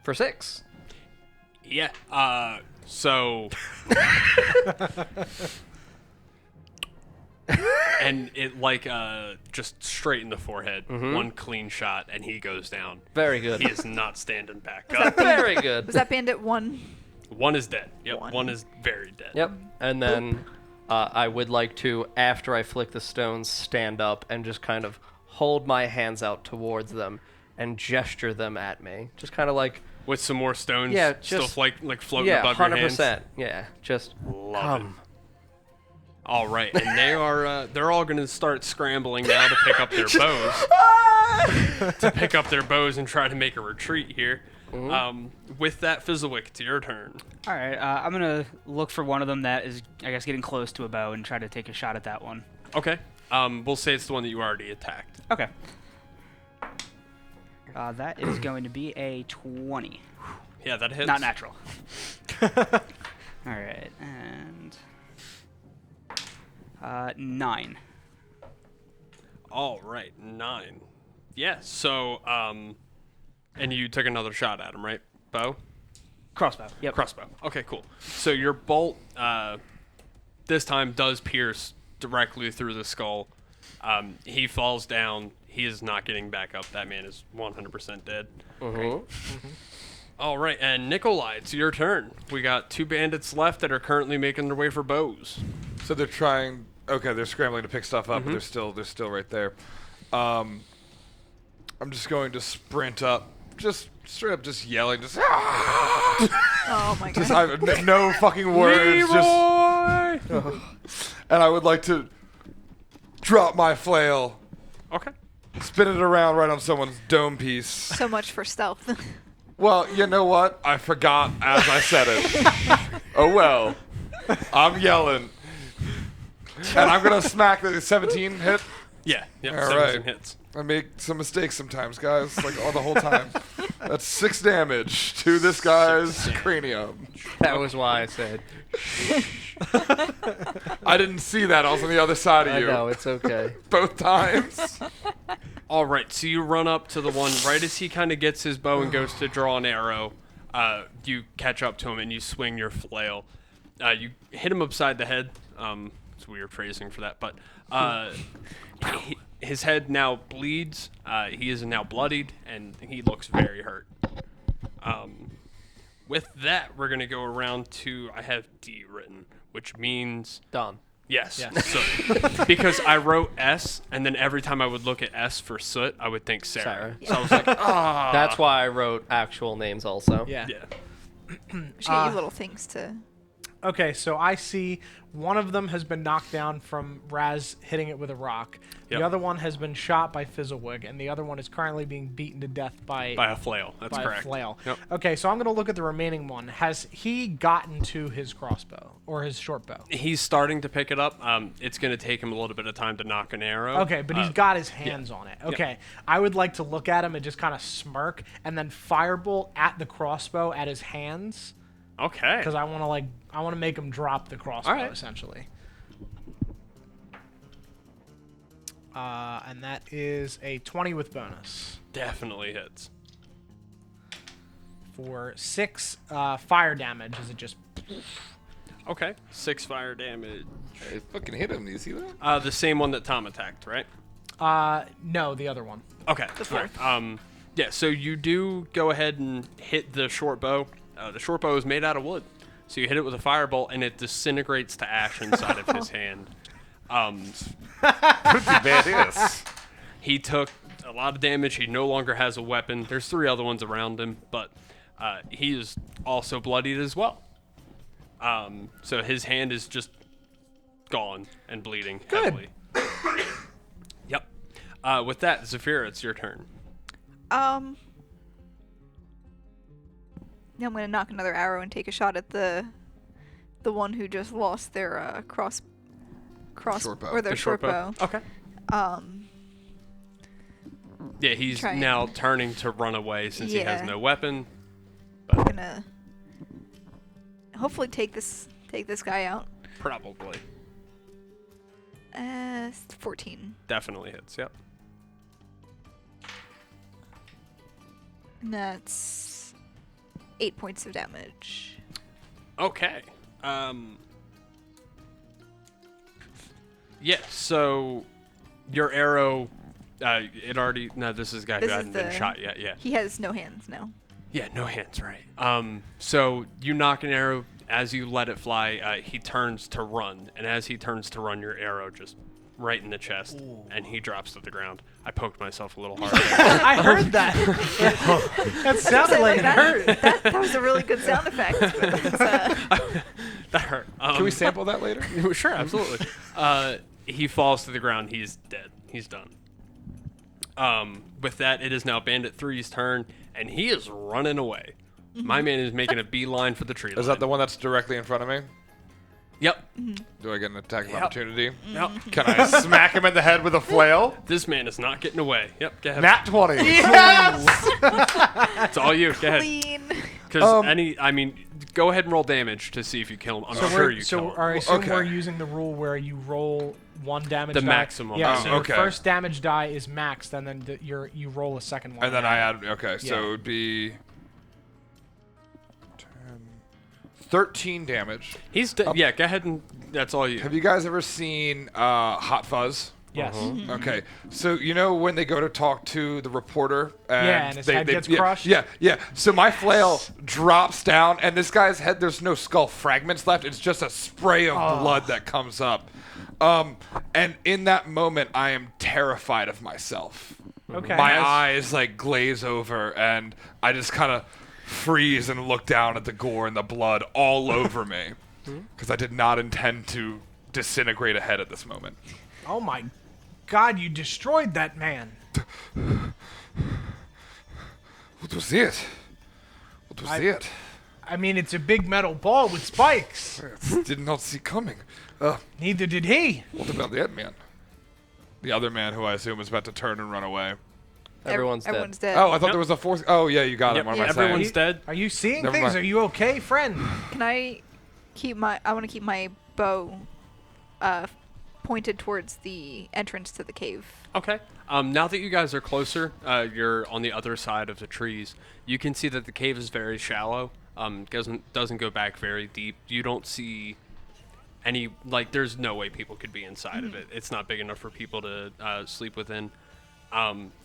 For 6. Yeah. So. And it just straight in the forehead. One clean shot, and he goes down. Very good. He is not standing back up. Very good. Was that Bandit 1? One is dead. Yep. One. One is very dead. Yep. And then I would like to, after I flick the stones, stand up and just kind of hold my hands out towards them and gesture them at me. Just kind of like, With some more stones. Yeah, Still just- like floating yeah, above your hands. 100%. Yeah, just Love come. it. All right, and they are they're all going to start scrambling now to pick up their bows. To pick up their bows and try to make a retreat here. With that, Fizzlewick, it's your turn. All right, I'm gonna look for one of them that is, I guess, getting close to a bow and try to take a shot at that one. Okay. We'll say it's the one that you already attacked. Okay. That is going to be a 20. Yeah, that hits. Not natural. All right, and 9. All right, 9. Yeah. So, and you took another shot at him, right? Bow. Crossbow. Yep. Crossbow. Okay, cool. So your bolt this time does pierce directly through the skull. He falls down. He is not getting back up. That man is 100% dead. All right, and Nikolai, it's your turn. We got 2 bandits left that are currently making their way for bows. So they're trying. Okay, they're scrambling to pick stuff up, but they're still right there. I'm just going to sprint up, just straight up, just yelling, just. Oh my god. Just I have no fucking words. And I would like to drop my flail, Okay. spin it around right on someone's dome piece. So much for stealth. Well, you know what? I forgot as I said it. Oh well. I'm yelling. And I'm going to smack the 17 hit. Yeah. Yep. All 17 right. hits. I make some mistakes sometimes, guys, like all the whole time. That's 6 damage to this guy's cranium. That was why I said. I didn't see that. I was on the other side of I you. know, it's okay. Both times. All right, so you run up to the one right as he kind of gets his bow and goes to draw an arrow. You catch up to him and you swing your flail. You hit him upside the head. It's weird phrasing for that, but his head now bleeds. He is now bloodied, and he looks very hurt. With that, we're gonna go around to I have D written, which means Done. yes. So, because I wrote S, and then every time I would look at S for soot, I would think Sarah. Sarah. So I was like, That's why I wrote actual names also. Yeah. yeah. Should get you little things to. Okay, so I see one of them has been knocked down from Raz hitting it with a rock. Yep. The other one has been shot by Fizzlewig, and the other one is currently being beaten to death by By a flail. That's by correct. a flail. Yep. Okay, so I'm going to look at the remaining one. Has he gotten to his crossbow or his short bow? He's starting to pick it up. It's going to take him a little bit of time to knock an arrow. Okay, but he's got his hands on it. Okay, I would like to look at him and just kind of smirk, and then firebolt at the crossbow at his hands, Okay. because I want to make him drop the crossbow Alright. essentially. And that is a 20 with bonus Definitely hits. for 6 fire damage. Is it just? Okay. 6 fire damage. I fucking hit him. Do you see that? The same one that Tom attacked, right? No, the other one. Okay. Yeah, so you do go ahead and hit the short bow. The short bow is made out of wood. So you hit it with a firebolt, and it disintegrates to ash inside of his hand. Pretty badass. He took a lot of damage. He no longer has a weapon. There's 3 other ones around him, but he is also bloodied as well. So his hand is just gone and bleeding heavily. Yep. With that, Zafira, it's your turn. Now I'm gonna knock another arrow and take a shot at the one who just lost their cross Short bow. or their The short bow. Okay. Yeah, he's Try now and- turning to run away since he has Yeah. no weapon. I'm gonna hopefully take this guy out. Probably. 14. Definitely hits, yep. And that's 8 points of damage. Okay. Yeah, so your arrow, it already, no, this is a guy This who is hadn't been the- shot yet, yeah. He has no hands now. Yeah, no hands, right. So you knock an arrow, as you let it fly, he turns to run, and as he turns to run, your arrow just right in the chest, and he drops to the ground. I poked myself a little hard there. I heard that. That sounded like it hurt. That was a really good sound effect. But that's, That hurt. Can we sample that later? Sure, absolutely. He falls to the ground. He's dead. He's done. With that, it is now Bandit 3's turn, and he is running away. My man is making a beeline for the tree line. Is that the one that's directly in front of me? Yep. Do I get an attack of Yep. opportunity? Yep. Can I smack him in the head with a flail? This man is not getting away. Yep, go ahead. Nat 20. It's all you. Go ahead. clean. Because, go ahead and roll damage to see if you kill him. I'm sure you kill him. I assume Okay. we're using the rule where you roll one damage The die. maximum. Yeah, Oh, so your okay. first damage die is maxed, and then you roll a second one. And then I add, okay, so Yeah. it would be 10, 13 damage. He's yeah, go ahead and that's all you. Have you guys ever seen Hot Fuzz? Yes. Okay, so you know when they go to talk to the reporter and, Yeah, and his head gets crushed? Yeah, yeah. So my flail drops down, and this guy's head, there's no skull fragments left. It's just a spray of blood that comes up. And in that moment, I am terrified of myself. Okay. My As- eyes like glaze over, and I just kind of freeze and look down at the gore and the blood all over me, because I did not intend to disintegrate a head at this moment. Oh my God! You destroyed that man. What was it? What was it? I mean, it's a big metal ball with spikes. Did not see coming. Neither did he. What about the other man? The other man, who I assume is about to turn and run away. Everyone's dead. Everyone's dead. Oh, I thought Yep. there was a fourth. Oh, yeah, you got Yep, it. What am I everyone's saying? dead. Are you seeing Never things? mind. Are you okay, friend? Can I keep my? I want to keep my bow pointed towards the entrance to the cave. Okay. Now that you guys are closer, you're on the other side of the trees. You can see that the cave is very shallow. Doesn't go back very deep. You don't see any there's no way people could be inside of it. It's not big enough for people to sleep within.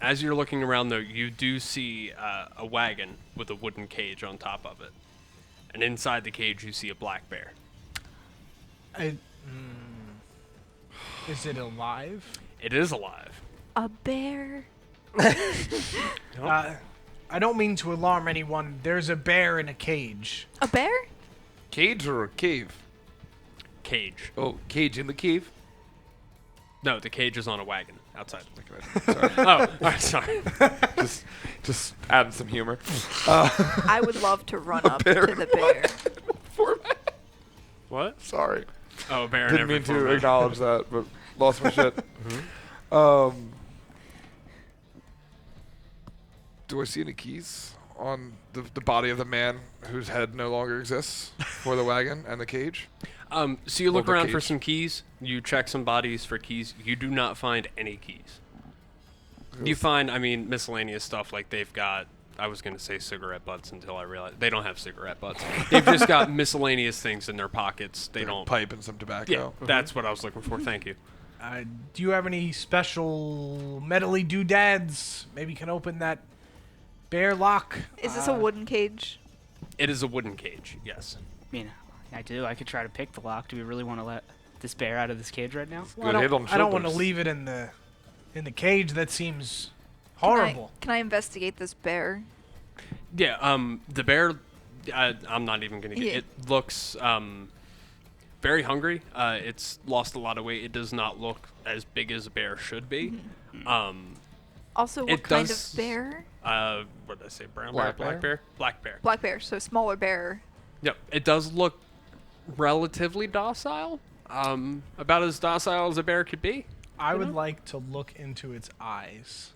As you're looking around, though, you do see a wagon with a wooden cage on top of it, and inside the cage you see a black bear. Is it alive? It is alive. A bear. I don't mean to alarm anyone. There's a bear in a cage. A bear? Cage or a cave? Cage. Oh, cage in the cave? No, the cage is on a wagon outside. Sorry. Oh, all right, sorry. just adding some humor. I would love to run up to the bear. What? Sorry. Oh, a bear. in Didn't every mean to format. acknowledge that, but lost my shit. Do I see any keys on the body of the man whose head no longer exists for the wagon and the cage? So you look the around for cage. some keys. You check some bodies for keys. You do not find any keys. You find, miscellaneous stuff like they've got. I was going to say cigarette butts until I realized they don't have cigarette butts. They've just got miscellaneous things in their pockets. They don't. Pipe and some tobacco. Yeah, that's what I was looking for. Thank you. Do you have any special metally doodads? Maybe you can open that bear lock. Is this a wooden cage? It is a wooden cage. Yes. I do. I could try to pick the lock. Do we really want to let this bear out of this cage right now? Well, Good head on I don't want to shoulders. leave it in the cage. That seems horrible. Can I investigate this bear? Yeah, the bear, I'm not even going to get Yeah. it. Looks very hungry. It's lost a lot of weight. It does not look as big as a bear should be. Also, what It kind does- of bear? What did I say? Brown Black bear? Black bear? bear? Black bear. Black bear, so smaller bear. Yep. It does look relatively docile. About as docile as a bear could be. I would like to look into its eyes.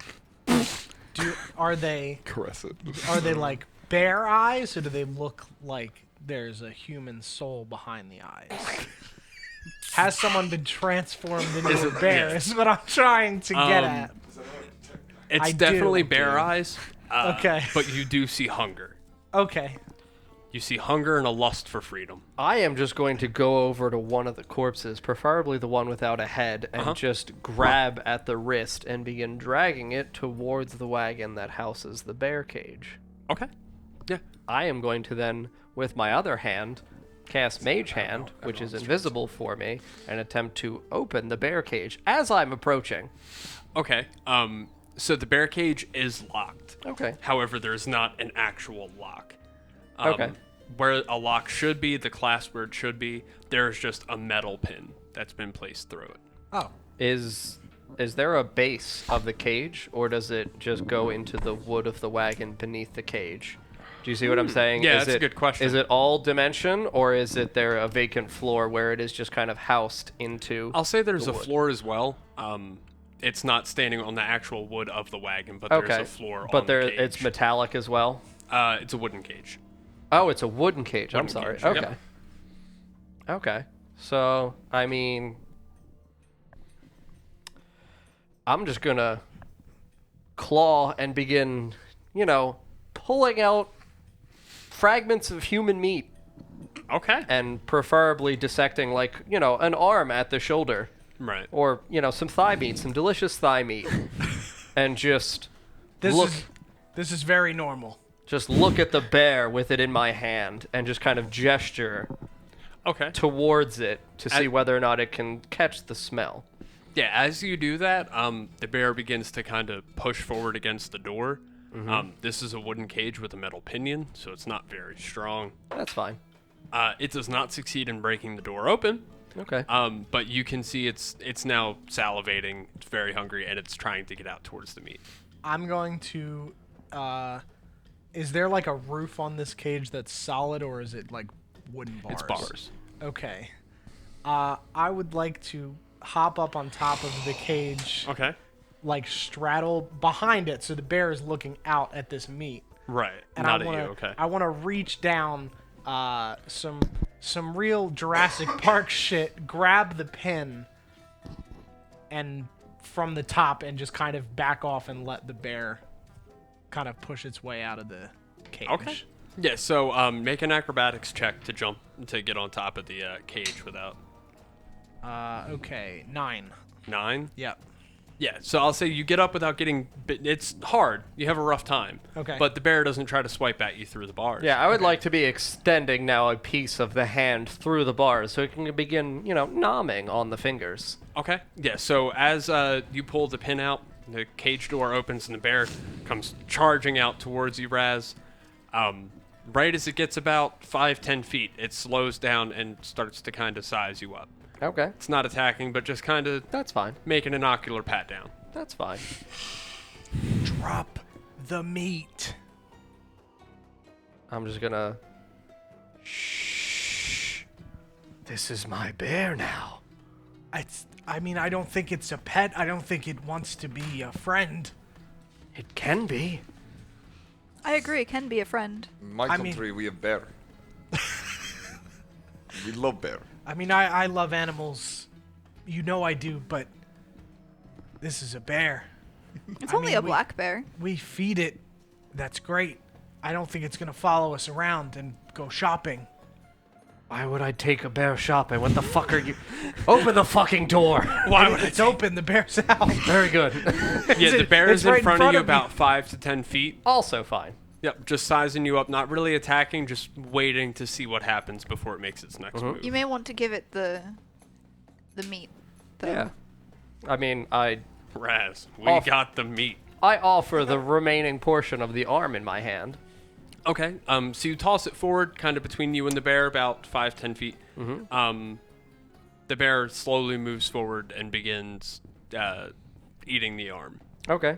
Are they Caress it. like bear eyes, or do they look like there's a human soul behind the eyes? Has someone been transformed into a bear? yeah. Is what I'm trying to get at. It's I do, definitely dude. bear eyes. Okay. But you do see hunger. Okay. You see hunger and a lust for freedom. I am just going to go over to one of the corpses, preferably the one without a head, and just grab at the wrist and begin dragging it towards the wagon that houses the bear cage. Okay. Yeah. I am going to then, with my other hand, cast Mage Hand, which is invisible for me, and attempt to open the bear cage as I'm approaching. Okay. So the bear cage is locked. Okay. However, there's not an actual lock. Okay. Where a lock should be, the clasp where it should be, there's just a metal pin that's been placed through it. Oh. Is there a base of the cage, or does it just go into the wood of the wagon beneath the cage? Do you see what I'm saying? Yeah, is that's a it, good question. Is it all dimension, or is it there a vacant floor where it is just kind of housed into? I'll say there's the a wood? floor as well. It's not standing on the actual wood of the wagon, but there's Okay. a floor But on there, the cage. it's metallic as well. It's a wooden cage. Oh, it's a wooden cage. I'm Wooden sorry. cage, Okay. yep. Okay. So, I mean, I'm just gonna claw and begin, pulling out fragments of human meat Okay. and preferably dissecting, an arm at the shoulder Right. or, some thigh meat, some delicious thigh meat, and just This is very normal. just look at the bear with it in my hand and just kind of gesture Okay. towards it to see I- whether or not it can catch the smell. Yeah, as you do that, the bear begins to kind of push forward against the door. This is a wooden cage with a metal pinion, so it's not very strong. That's fine. It does not succeed in breaking the door open, Okay. but you can see it's now salivating, it's very hungry, and it's trying to get out towards the meat. I'm going to. Is there like a roof on this cage that's solid, or is it like wooden bars? It's bars. Okay. I would like to hop up on top of the cage, Okay. like straddle behind it, so the bear is looking out at this meat. Right. And Not I at wanna, you. Okay. I want to reach down, some real Jurassic Park shit. Grab the pin, and from the top, and just kind of back off and let the bear kind of push its way out of the cage. Okay. Yeah. So make an acrobatics check to jump to get on top of the cage without Okay. 9. 9. Yep. Yeah, so I'll say you get up without getting bit. It's hard. You have a rough time. Okay. But the bear doesn't try to swipe at you through the bars. Yeah, I would like to be extending now a piece of the hand through the bars so it can begin, nomming on the fingers. Okay. Yeah, so as you pull the pin out, the cage door opens and the bear comes charging out towards you, Raz. Right as it gets about 5-10 feet, it slows down and starts to kind of size you up. Okay, It's not attacking, but just kind of that's fine. making an ocular pat down. That's fine. Drop the meat. I'm just gonna... Shh. This is my bear now. I mean, I don't think it's a pet. I don't think it wants to be a friend. It can be. I agree, can be a friend. In my I country, mean- we have bear. We love bear. I mean, I love animals. You know I do, but this is a bear. It's I only mean, a we- black bear. We feed it. That's great. I don't think it's going to follow us around and go shopping. Why would I take a bear shopping? What the fuck are you... Open the fucking door. Why would it's open? The bear's out. Very good. Yeah, the bear it's is in right in front front of you of me. about 5 to 10 feet. Also fine. Yep, just sizing you up, not really attacking, just waiting to see what happens before it makes its next move. You may want to give it the meat. Though. Yeah. I mean, I Raz, we Off. got the meat. offer the remaining portion of the arm in my hand. Okay. So you toss it forward, kind of between you and the bear, about 5-10 feet. Mm-hmm. The bear slowly moves forward and begins eating the arm. Okay.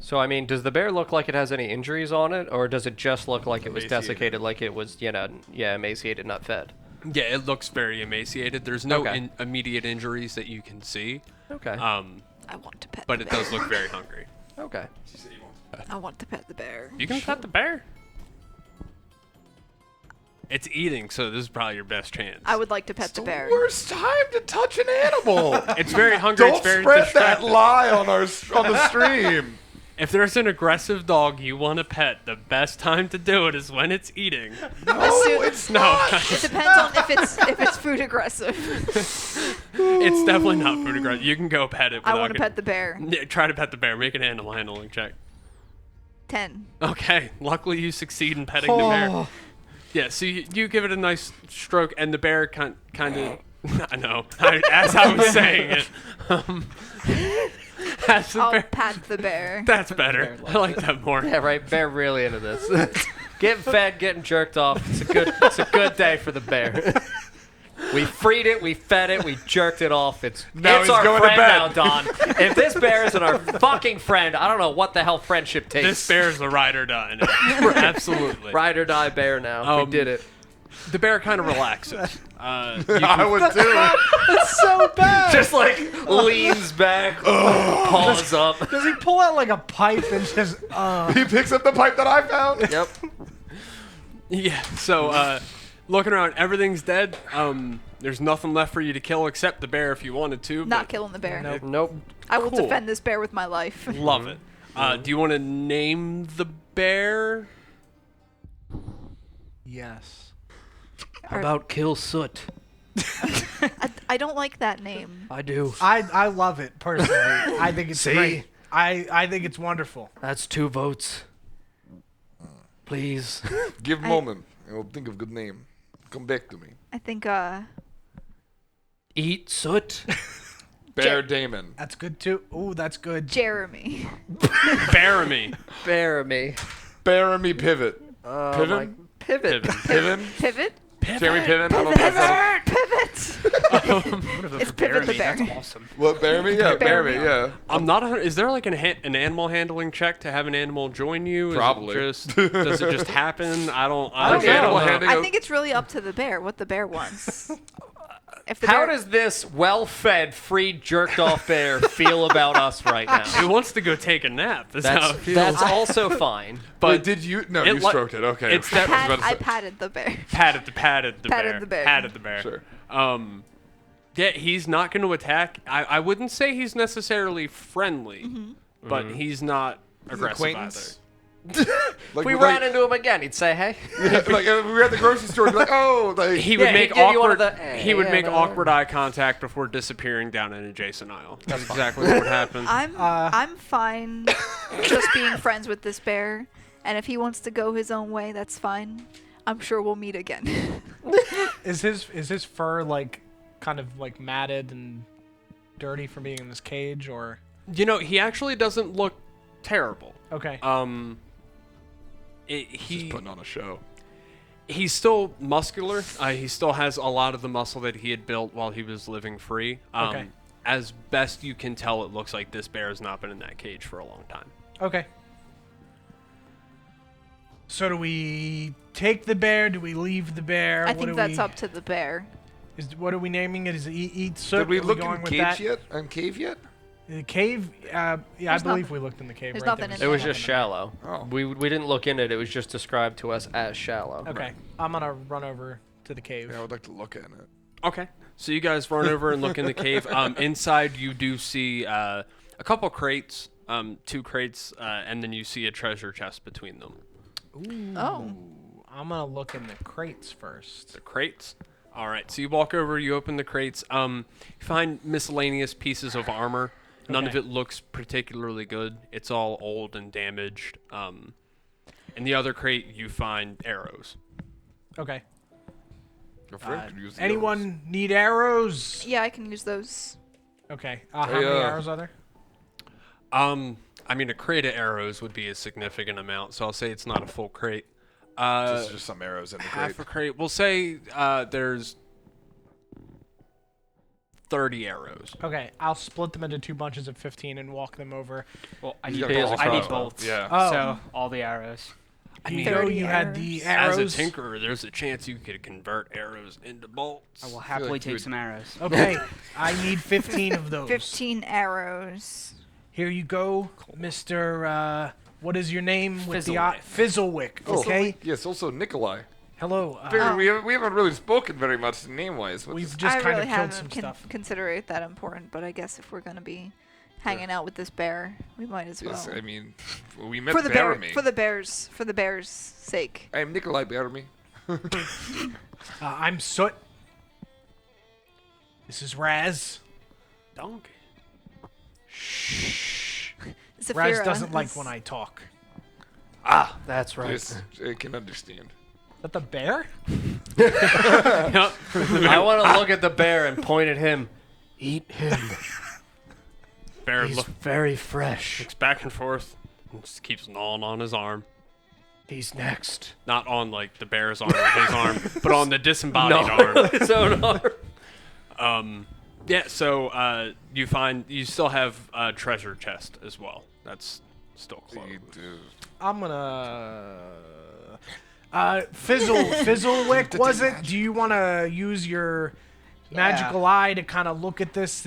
So, I mean, does the bear look like it has any injuries on it, or does it just look like it was Emaciated. desiccated, like it was, emaciated, not fed? Yeah, it looks very emaciated. There's no Okay. immediate injuries that you can see. Okay. I want to pet But the it bear. does look very hungry. Okay. I want to pet the bear. You can pet the bear. It's eating, so this is probably your best chance. I would like to pet the bear. Worst time to touch an animal. It's very hungry. Don't It's very spread that distracted. lie on the stream. If there's an aggressive dog you want to pet, the best time to do it is when it's eating. No, it's not. It depends on if it's food aggressive. It's definitely not food aggressive. You can go pet it. I want to pet the bear. Yeah, try to pet the bear. Make an animal handling check. 10. Okay. Luckily, you succeed in petting the bear. Yeah. So you give it a nice stroke, and the bear kind of. I know. As I was saying it. As the I'll bear. pat the bear. That's better. I like that more. Yeah, right. Bear really into this. Getting fed, getting jerked off. It's a good day for the bear. We freed it, we fed it, we jerked it off. It's Now he's our going to friend bed. now, Don. If this bear isn't our fucking friend, I don't know what the hell friendship takes. This bear's the ride or die. Absolutely. Ride or die bear now. We did it. The bear kind of relaxes. I would too. It's so bad. Just like leans back, paws up. Does he pull out like a pipe and just? He picks up the pipe that I found. Yep. Yeah. So, looking around, everything's dead. There's nothing left for you to kill except the bear if you wanted to. Not but killing the bear. Nope. I will Cool. defend this bear with my life. Love it. Do you want to name the bear? Yes. How about kill soot? I don't like that name. I do. I love it personally. I think it's See? great. I think it's wonderful. That's 2 votes. Please. Give a moment. I will think of good name. Come back to me. I think Eat soot. Bear Damon. That's good too. Ooh, that's good. Jeremy. Baramy. Bear me. Bearamy Pivot. Pivot. Pivot. Piven? Pivot. Jeremy Piven? I don't know if that's Pivot. It's Pivot the bear. That's awesome. what, Bearamy? Yeah, Bearamy. Bearamy, yeah. I'm not. Is there like an animal handling check to have an animal join you? Is it Probably. just does it just happen? I don't Like know. animal handling I a- think it's really up to the bear, what the bear wants. If the How bear, does this well-fed, free, jerked-off bear feel about us right now? It wants to go take a nap. That's how it feels. That's also fine. but Wait, did you? No, you stroked it. Okay. It's that I was about to I say. patted the bear. patted the Patted bear. the bear. Patted the bear. Sure. Yeah, he's not going to attack. I wouldn't say he's necessarily friendly, but he's not aggressive Acquaintance. either. Like, We like, ran into him again. He'd say, "Hey." like if we were at the grocery store, he'd be like, oh, like He would Yeah, make he'd give you one awkward. of the, he would yeah, make no. awkward eye contact before disappearing down an adjacent aisle. That's exactly what would happen. I'm fine just being friends with this bear, and if he wants to go his own way, that's fine. I'm sure we'll meet again. Is his fur like kind of like matted and dirty from being in this cage, or? You know, he actually doesn't look terrible. Okay. he's putting on a show. He's still muscular. He still has a lot of the muscle that he had built while he was living free. Okay. As best you can tell, it looks like this bear has not been in that cage for a long time. Okay. So do we take the bear? Do we leave the bear? I What think do that's we, up to the bear. What are we naming it? Is it eat soot? Did we Are look going in with cage that? yet? On cave yet? The cave? Yeah, I There's believe nothing- we looked in the cave. there's right? nothing There in It was there. just shallow. Oh. We didn't look in it. It was just described to us as shallow. Okay, I'm gonna run over to the cave. Yeah, I would like to look at it. Okay. So you guys run over and look in the cave. Inside, you do see a couple crates, 2 crates, and then you see a treasure chest between them. Oh. I'm gonna look in the crates first. The crates. All right. So you walk over, you open the crates. You find miscellaneous pieces of armor. None of Okay. it looks particularly good. It's all old and damaged. In the other crate, you find arrows. Okay. Your friend could use the Anyone need arrows? Yeah, I can use those. Okay. How Hey, many arrows are there? I mean, a crate of arrows would be a significant amount, so I'll say it's not a full crate. Just some arrows in the half crate. a crate. We'll say there's 30 arrows. Okay, I'll split them into 2 bunches of 15 and walk them over. Well, I He's need got a bolts. I need crossbow. bolts. Yeah. Oh. So all the arrows. I know 30 you had the arrows. arrows. As a tinkerer, there's a chance you could convert arrows into bolts. I will feel happily like you take would- some arrows. Okay, I need 15 of those. 15 arrows. Here you go, Mr. What is your name? With the Fizzlewick. Fizzlewick. Okay. Yes, also Nikolai. Hello. We haven't really spoken very much name-wise. We've just I kind really of killed haven't some stuff. consider it that important, but I guess if we're gonna be hanging out with this bear, we might as well. Yes, I mean, we met for the bear, Baramy. for the bear's sake. I am Nikolai Baramy. I'm Soot. This is Raz. Donkey. Raz Zafira doesn't like is- when I talk. Ah, that's right. Yes, I can understand. Is that the bear? Yep. I want to look at the bear and point at him. Eat him. Bear He's looks very fresh. back and forth and just keeps gnawing on his arm. He's next. Not on like the bear's arm or his arm, but on the disembodied arm. His own arm. Yeah, so you still have a treasure chest as well. That's still closed. I'm gonna. Fizzlewick, was it? Do you want to use your magical eye to kind of look at this?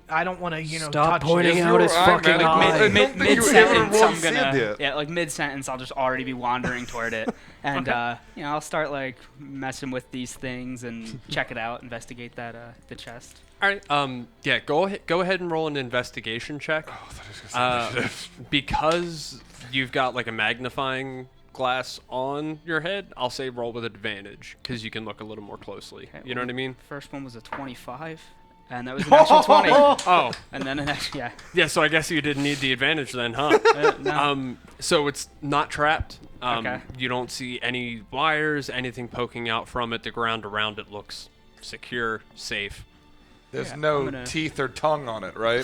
I don't want to, Stop touch pointing this. out his fucking eye. Mid sentence, I'm said gonna that. mid sentence, I'll just already be wandering toward it, and I'll start like messing with these things and check it out, investigate that the chest. All right. Yeah. Go ahead and roll an investigation check. Oh, I thought he was gonna say initiative. Because you've got like a magnifying glass on your head, I'll say roll with advantage because you can look a little more closely. Okay, You know what I mean? First one was a 25, and that was an actual 20. Oh, And then an extra, yeah. So I guess you didn't need the advantage then, huh? no. So it's not trapped. Okay. You don't see any wires, anything poking out from it. The ground around it looks secure, safe. There's Yeah, no I'm gonna- teeth or tongue on it, right?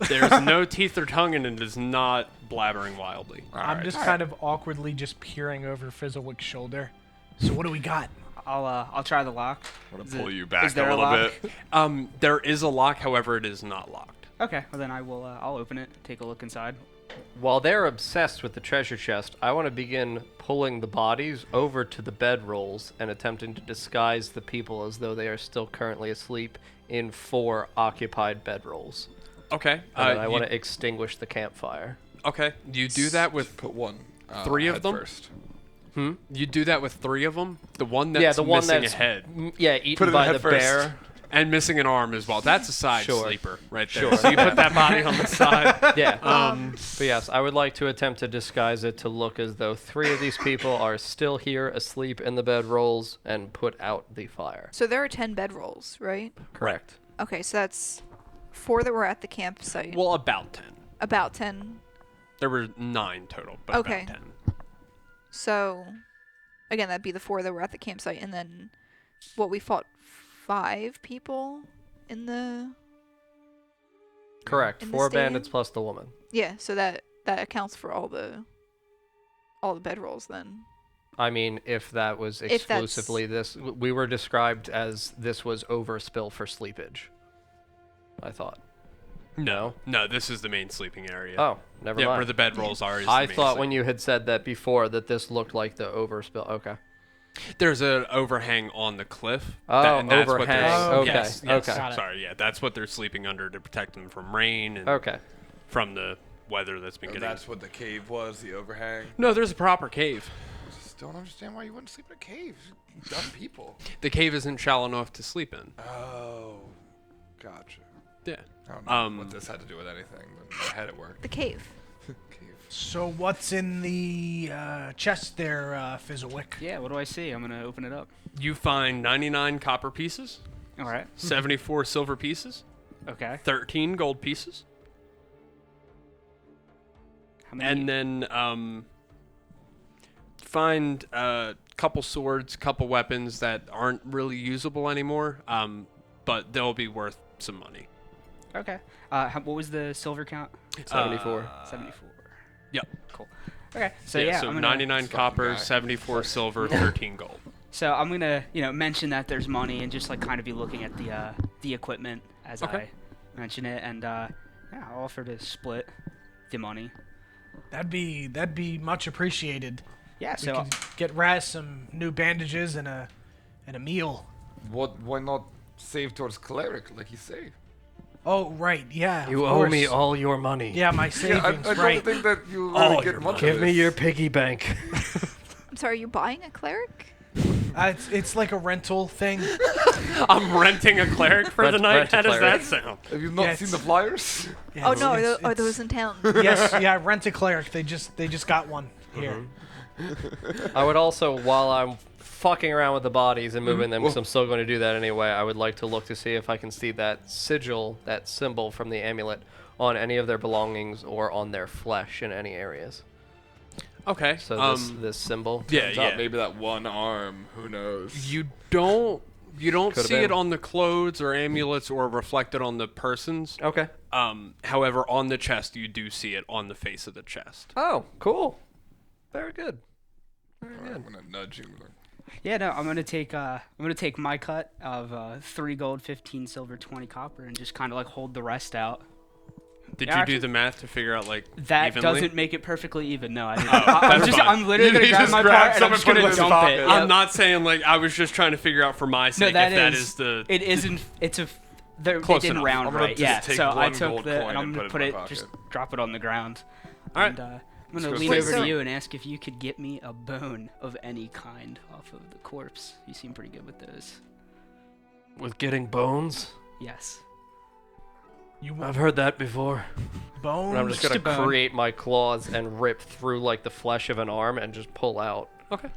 There's no teeth or tongue, and it is not blabbering wildly. I'm just kind of awkwardly just peering over Fizzlewick's shoulder. So what do we got? I'll try the lock. I'm gonna Is pull it- you back is there a little lock? bit. There is a lock, however, it is not locked. Okay, well then I'll open it, take a look inside. While they're obsessed with the treasure chest, I want to begin pulling the bodies over to the bedrolls and attempting to disguise the people as though they are still currently asleep in 4 occupied bedrolls. Okay. And then I want to extinguish the campfire. Okay. You do that with Put one. 3 of head them? first. You do that with 3 of them. The one that's yeah, the one missing that's a head eaten it by head the first. bear. and missing an arm as well. That's a side Sure. sleeper right there. Sure. So you put that body on the side. Yeah. But yes, I would like to attempt to disguise it to look as though 3 of these people are still here asleep in the bedrolls and put out the fire. So there are 10 bedrolls, right? Correct. Okay, so that's 4 that were at the campsite. Well, about 10. About 10. There were 9 total, but Okay. about 10. So, again, that'd be the 4 that were at the campsite, and then we fought 5 people in the. Correct. In the 4 stadium? bandits plus the woman. Yeah, so that accounts for all the bedrolls then. I mean, if that was If that's- exclusively this, we were described as this was overspill for sleepage. I thought. No, this is the main sleeping area. Oh, never yeah, mind. where the bedrolls are. Is I the main thought sleep- when you had said that before that this looked like the overspill. Okay. There's an overhang on the cliff. Oh, and that's what they're- overhang. Oh, Okay. Yes, yes, Okay. Got it. Sorry, yeah, that's what they're sleeping under to protect them from rain and Okay. from the weather that's been And getting. that's what the cave was, the overhang. No, there's a proper cave. Just don't understand why you wouldn't sleep in a cave. Dumb people. The cave isn't shallow enough to sleep in. Oh, gotcha. Yeah. I don't know what this had to do with anything, but I had it work. The cave. Cave. So what's in the chest there, Fizzlewick? Yeah, what do I see? I'm gonna open it up. You find 99 copper pieces, All right. 74 silver pieces, Okay. 13 gold pieces, How many? and then find a couple swords, couple weapons that aren't really usable anymore, but they'll be worth some money. Okay. What was the silver count? 74. 74. Yep. Cool. Okay. So yeah, yeah, so I'm gonna, 99 Fucking copper, guy. 74 silver, 13 gold. So I'm gonna, mention that there's money and just like kind of be looking at the equipment as Okay. I mention it, and yeah, I'll offer to split the money. That'd be much appreciated. Yeah. We So could get Raz some new bandages and a meal. Why not save towards cleric, like you say? Oh right, yeah. You of owe me course. all your money. Yeah, my Yeah, savings. I don't right. think that you All really your get money. much Give of me this. your piggy bank. I'm sorry, are you buying a cleric? It's like a rental thing. I'm renting a cleric for the Rent- night. rent a How does cleric. that sound? Have you not Yeah, seen it's- the flyers? Yeah, Oh it's- no, it's- are it's- those in town? Yes, yeah, rent a cleric. They just got one here. I would also, while I'm fucking around with the bodies and moving them, because Whoa. I'm still going to do that anyway, I would like to look to see if I can see that sigil, that symbol from the amulet, on any of their belongings or on their flesh in any areas. Okay. So this symbol. yeah, Turns out yeah. maybe that one arm. Who knows? You don't Could've see it been. on the clothes or amulets or reflected on the persons. Okay. However, on the chest, you do see it on the face of the chest. Oh, cool. Very good. I'm gonna nudge you. yeah, no, I'm gonna take my cut of 3 gold, 15 silver, 20 copper, and just kind of like hold the rest out. Did Yeah, you actually- do the math to figure out like That evenly? doesn't make it perfectly even. No, I didn't. that's fine. I'm literally gonna You grab just my grab part and some I'm just and put gonna it in his dump pocket. it. I'm not saying like I was just trying to figure out for my sake No, if that is the. It isn't. It's a. They Close didn't enough. round I'm gonna right. just Yeah. take So I one took gold the coin and I'm and gonna put put it it in my just pocket. drop it on the ground. All right. And I'm gonna go lean slowly. over So- to you and ask if you could get me a bone of any kind off of the corpse. You seem pretty good with those. With getting bones? Yes. You I've want heard that before. bones? And I'm just Just gonna a bone. create my claws and rip through like the flesh of an arm and just pull out, Okay.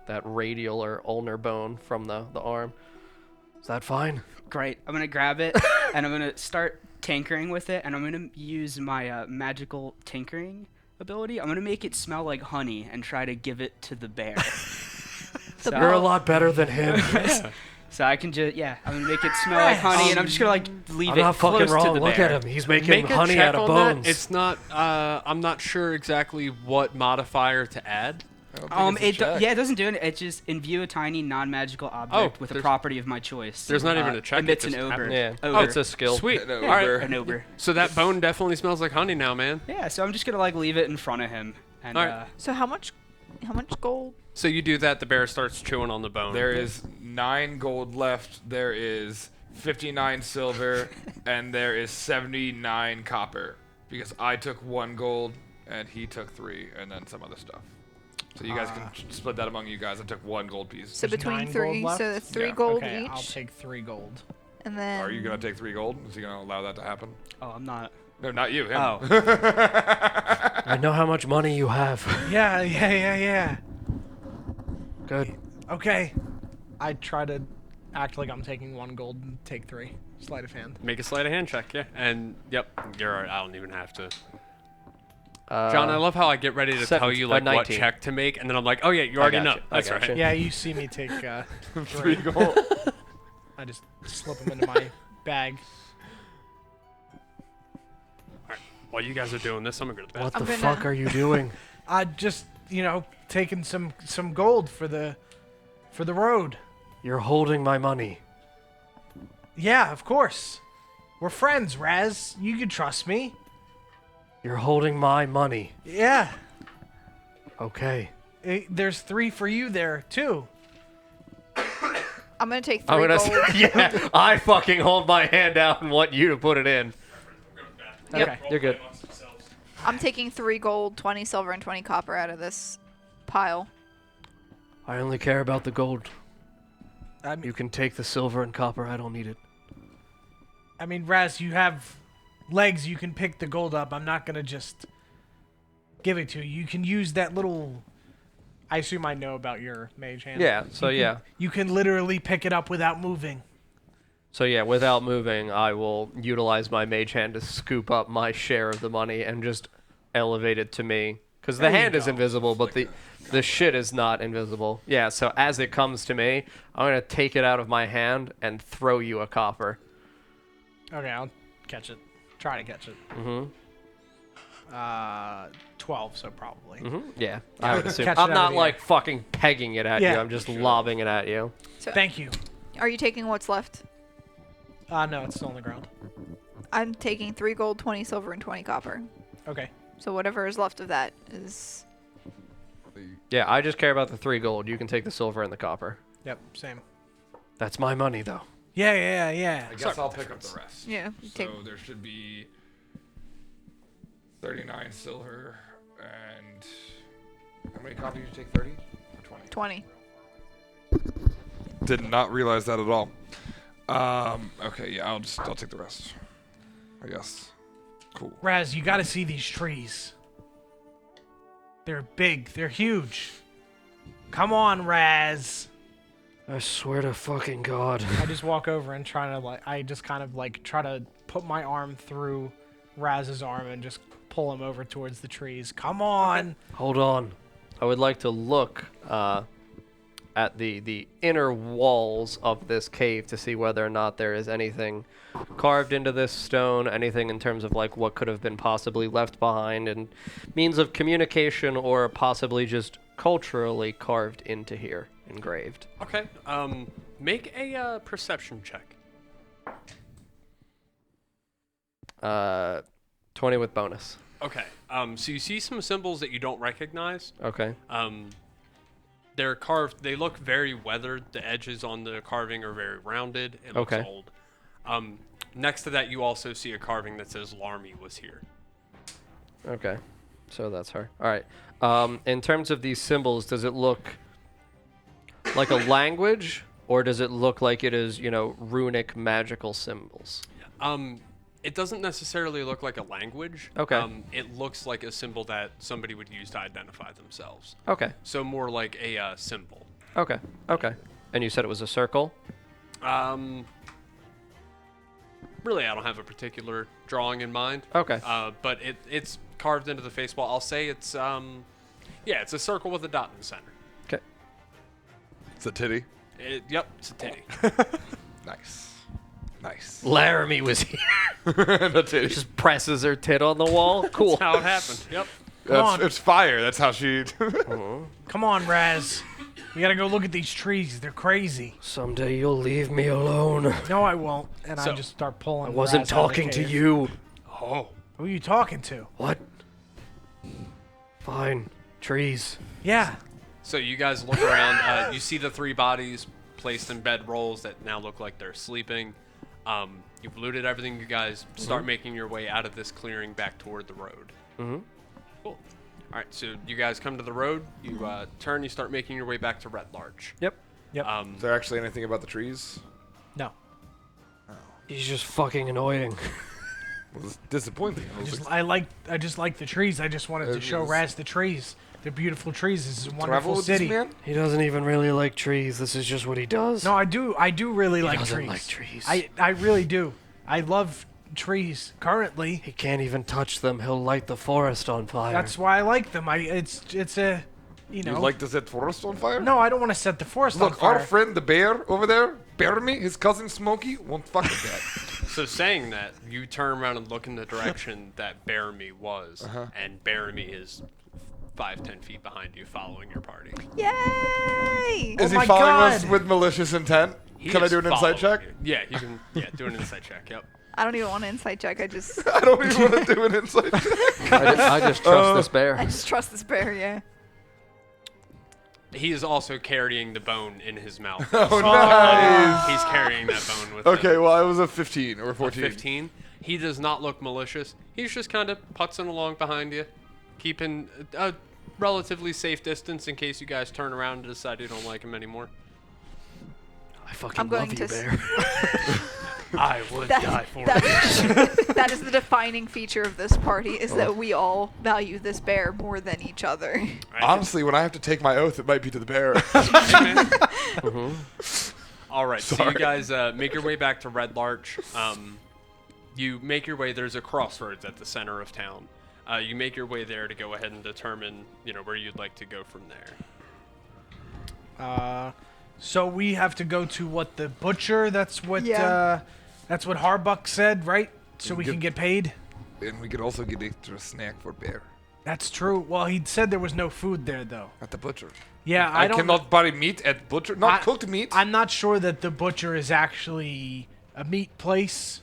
that radial or ulnar bone from the arm. Is that fine? Great. I'm gonna grab it and I'm gonna start tinkering with it, and I'm gonna use my magical tinkering ability. I'm gonna make it smell like honey and try to give it to the bear. The You're a bone. lot better than him. So I can just I'm gonna make it smell like honey, and I'm just gonna like leave I'm it not close fucking to wrong. the Look bear. at him. He's making Make a honey check out of on bones. that. It's not. I'm not sure exactly what modifier to add. I don't think it's a check. It doesn't do it. It just imbue a tiny non-magical object with a there's- property of my choice. there's not even a check, it Emits an just ogre. happens. Yeah. Ogre. It's a skill. Sweet. An All right. ogre. An ogre. So that bone definitely smells like honey now, man. Yeah, so I'm just gonna like leave it in front of him, and Alright. So how much gold? So you do that, the bear starts chewing on the bone. There is 9 gold left. There is 59 silver, and there is 79 copper. Because I took 1 gold, and he took 3, and then some other stuff. So you guys can split that among you guys. I took 1 gold piece. So There's between 9 gold 3, left? so that's 3 Yeah. gold Okay, each, I'll take 3 gold. and then. Are you gonna take 3 gold? Is he gonna allow that to happen? oh, I'm not. No, not you. Him. Oh. I know how much money you have. Yeah. Good. Okay. I try to act like I'm taking 1 gold and take 3. Sleight of hand. Make a sleight of hand check, yeah. And yep, you're all right. I don't even have to. John, I love how I get ready to tell you like what 19. check to make, and then I'm like, oh yeah, you already know. gotcha, I That's gotcha. right. Yeah, you see me take 3 3. gold. I just slip them into my bag. While you guys are doing this, I'm gonna go to bed. What I'm the gonna- fuck are you doing? I just, taking some gold for the road. You're holding my money. Yeah, of course. We're friends, Raz. You can trust me. You're holding my money. Yeah. Okay. There's 3 for you there too. I'm gonna take I'm 3 gonna gold. yeah. I fucking hold my hand out and want you to put it in. Okay. You're good. I'm taking 3 gold, 20 silver, and 20 copper out of this pile. I only care about the gold. I mean, You can take the silver and copper. I don't need it. Raz, you have legs. You can pick the gold up. I'm not gonna just give it to you. You can use that little. I assume I know about your mage hand. Yeah. So yeah. You can literally pick it up without moving. So yeah, without moving, I will utilize my mage hand to scoop up my share of the money and just elevate it to me. Because the There you hand is go. invisible, but the shit is not invisible. Yeah, so as it comes to me, I'm going to take it out of my hand and throw you a copper. Okay, I'll catch it. Try to catch it. Mm-hmm. 12, so probably. Yeah, I would assume. Catch it I'm out not of the like fucking pegging it at Yeah. you. I'm just lobbing it at you. So, Thank you. are you taking what's left? No, it's still on the ground. I'm taking 3 gold, 20 silver, and 20 copper. Okay. So whatever is left of that is... Yeah, I just care about the 3 gold. You can take the silver and the copper. Yep, same. That's my money, though. Yeah. I guess I'll pick up the rest. Yeah, you take... So there should be 39 silver and how many copies did you take? 30 or 20? 20. Did not realize that at all. Okay, yeah, I'll take the rest. I guess. Cool. Raz, you gotta see these trees. They're big. They're huge. Come on, Raz. I swear to fucking God. I just walk over and try to put my arm through Raz's arm and just pull him over towards the trees. Come on. Hold on. I would like to look at the inner walls of this cave to see whether or not there is anything carved into this stone, anything in terms of like what could have been possibly left behind and means of communication or possibly just culturally carved into here, engraved. Okay. Make a perception check. 20 with bonus. Okay. So you see some symbols that you don't recognize. Okay. They're carved. They look very weathered. The edges on the carving are very rounded. It looks Okay. old. Next to that, you also see a carving that says "Larmy was here." Okay. So that's her. All right. In terms of these symbols, does it look like a language, or does it look like it is, runic magical symbols? It doesn't necessarily look like a language. Okay. It looks like a symbol that somebody would use to identify themselves. Okay. So more like a symbol. Okay. Okay. And you said it was a circle? Really, I don't have a particular drawing in mind. Okay. But it's carved into the face wall. I'll say it's it's a circle with a dot in the center. Okay. It's a titty. Yep, it's a titty. Nice. Nice. Laramie was here. The titty. Just presses her tit on the wall. Cool. That's how it happened. Yep. on. It's fire. That's how she. Come on, Raz. We gotta go look at these trees. They're crazy. Someday you'll leave me alone. No, I won't. And I So- just start pulling. I wasn't Raz out of the talking to cave. you. Oh. Who are you talking to? What? Fine. Trees. Yeah. So you guys look around. You see the 3 bodies placed in bed rolls that now look like they're sleeping. You've looted everything. You guys start making your way out of this clearing back toward the road. Mm-hmm. Cool. All right. So you guys come to the road. You turn. You start making your way back to Red Larch. Yep. Yep. Is there actually anything about the trees? No. He's just fucking annoying. It was disappointing. I just like the trees. I just wanted to show Yes. Raz the trees. They're beautiful trees. This is a Travel wonderful with city. this man? He doesn't even really like trees. This is just what he does. No, I do really like doesn't trees. like trees. I really do. I love trees currently. He can't even touch them. He'll light the forest on fire. That's why I like them. It's a, you know. You'd like to set forest on fire? No, I don't want to set the forest on Look, fire. our friend the bear over there, Bearmy, his cousin Smokey, won't fuck with that. So saying that, you turn around and look in the direction that Bearmy was, and Bearmy is 5-10 feet behind you, following your party. Yay! Is my he following us God. with malicious intent? He Can I is do an insight check? following you. Yeah, you can. Yeah, do an insight check. Yep. I don't even want an insight check. I just I don't even want to do an insight check. I just trust this bear. I just trust this bear, yeah. He is also carrying the bone in his mouth. Oh, nice. He's carrying that bone with him. Okay, well, I was a 15 or A 14. 15. He does not look malicious. He's just kind of putzing along behind you, keeping a relatively safe distance in case you guys turn around and decide you don't like him anymore. I fucking I'm going love you, to Bear. I would die for it. That is the defining feature of this party, is that we all value this bear more than each other. Right? Honestly, when I have to take my oath, it might be to the bear. All right, so you guys make your way back to Red Larch. You make your way. There's a crossroads at the center of town. You make your way there to go ahead and determine, where you'd like to go from there. So we have to go to what, the butcher? That's what Yeah. Harbuck said, right? So we Good. can get paid. And we could also get extra snack for bear. That's true. Well, he said there was no food there, though. At the butcher. Yeah, I don't. cannot buy meat at butcher. Not cooked meat. I'm not sure that the butcher is actually a meat place.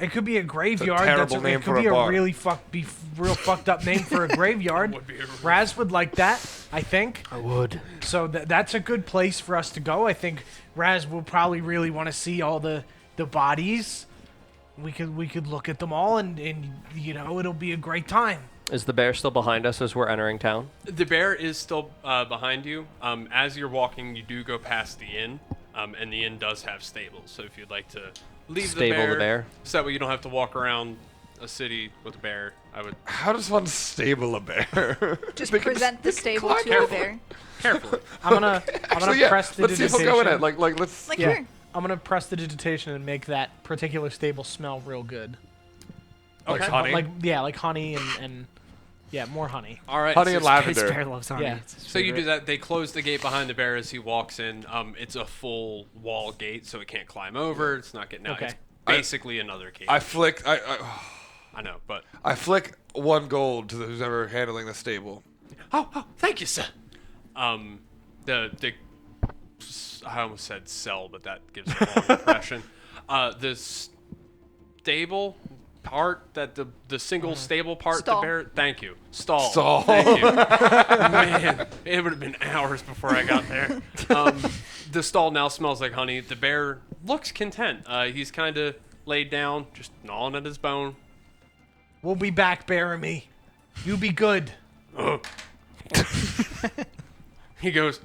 It could be a graveyard. terrible name it for could a be bar. real fucked up name for a graveyard. Raz would like that, I think. I would. So that's a good place for us to go. I think Raz will probably really want to see all the bodies. We could look at them all, and you know, it'll be a great time. Is the bear still behind us as we're entering town? The bear is still behind you. As you're walking, you do go past the inn, and the inn does have stables. So if you'd like to leave Stable the bear. so that way you don't have to walk around a city with a bear, I would How does one stable a bear? Just They can present the stable to a Carefully. bear. carefully. I'm gonna Actually, yeah. press the Let's see if we'll digitation. go in it. Like let's. Like Yeah. here. I'm gonna press the digitation and make that particular stable smell real good. Okay. honey. Like honey and yeah, more honey. All right. Honey so, and His lavender. bear loves honey. Yeah. It's his so you do favorite. that. They close the gate behind the bear as he walks in. It's a full wall gate, so it can't climb over. It's not getting out. Okay. It's basically another cage. I flick. I know, but I flick 1 gold to who's ever handling the stable. oh, thank you, sir. The I almost said cell, but that gives a wrong impression. The stable part, that the single stable part, Stall. the bear. Thank you, stall. Stall. Thank you. Man, it would have been hours before I got there. The stall now smells like honey. The bear looks content. He's kind of laid down, just gnawing at his bone. We'll be back, Baramy. You be good. He goes,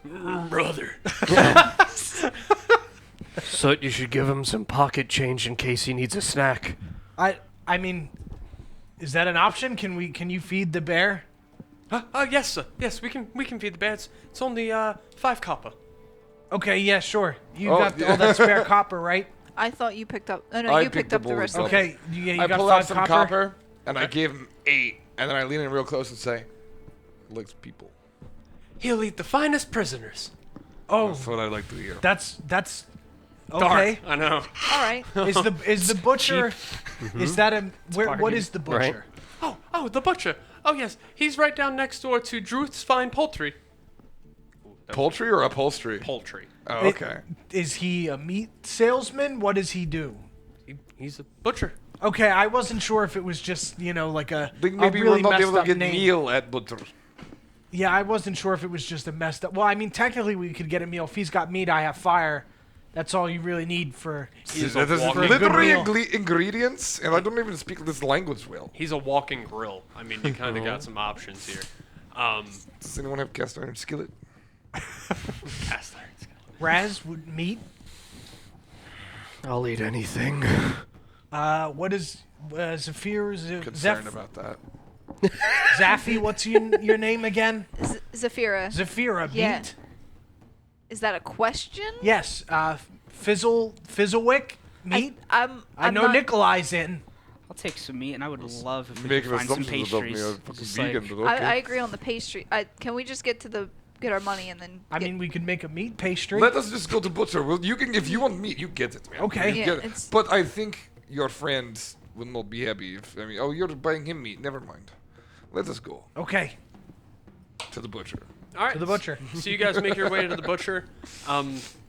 brother. So you should give him some pocket change in case he needs a snack. I mean, is that an option? Can you feed the bear? Yes, sir. Yes, we can feed the bear. It's only 5 copper. Okay, yeah, sure. You Oh, got yeah. all that spare copper, right? I thought you picked up. Oh no, I you picked picked up the up rest all of the it. Okay, you I got pull out 5 some copper. copper and I give him 8, and then I lean in real close and say, "Likes people." He'll eat the finest prisoners. Oh, That's what I like to hear. that's Dark. okay. I know. All right. Is the butcher? Is that a where? What bargain. is the Right. butcher? Oh, the butcher. Oh, yes. He's right down next door to Druth's Fine Poultry. Poultry or upholstery? Poultry. Oh, okay. Is he a meat salesman? What does he do? He's a butcher. Okay, I wasn't sure if it was just like a, Think a maybe really we'll not messed be able to up get name. meal at butcher. Yeah, I wasn't sure if it was just a messed up. Well, I mean, technically we could get a meal. If he's got meat, I have fire. That's all you really need for. He's That a is walking, literally meal. ingredients, and I don't even speak this language well. he's a walking grill. I mean, you kind of got some options here. Does anyone have cast iron skillet? Cast iron skillet. Raz would meat. I'll eat anything. What is Zafir? Concerned about that. Zaffy, what's your name again? Zafira. Zafira, Yeah. meat? Is that a question? Yes. Fizzlewick, meat? I I'm know not, Nikolai's in. I'll take some meat, and I would love if we Making could find some assumptions about me. pastries. I'm fucking Just vegan, like, but okay. I agree on the pastry. Can we just get our money and then? I get- mean, we could make a meat pastry. Let us just go to butcher. Well, you can if you want meat, you get it, man. Okay. You Yeah, get it. it's- But I think your friend will not be happy if oh, you're buying him meat. Never mind. Let us go Okay, to the butcher. All right. to the butcher. So you guys make your way to the butcher.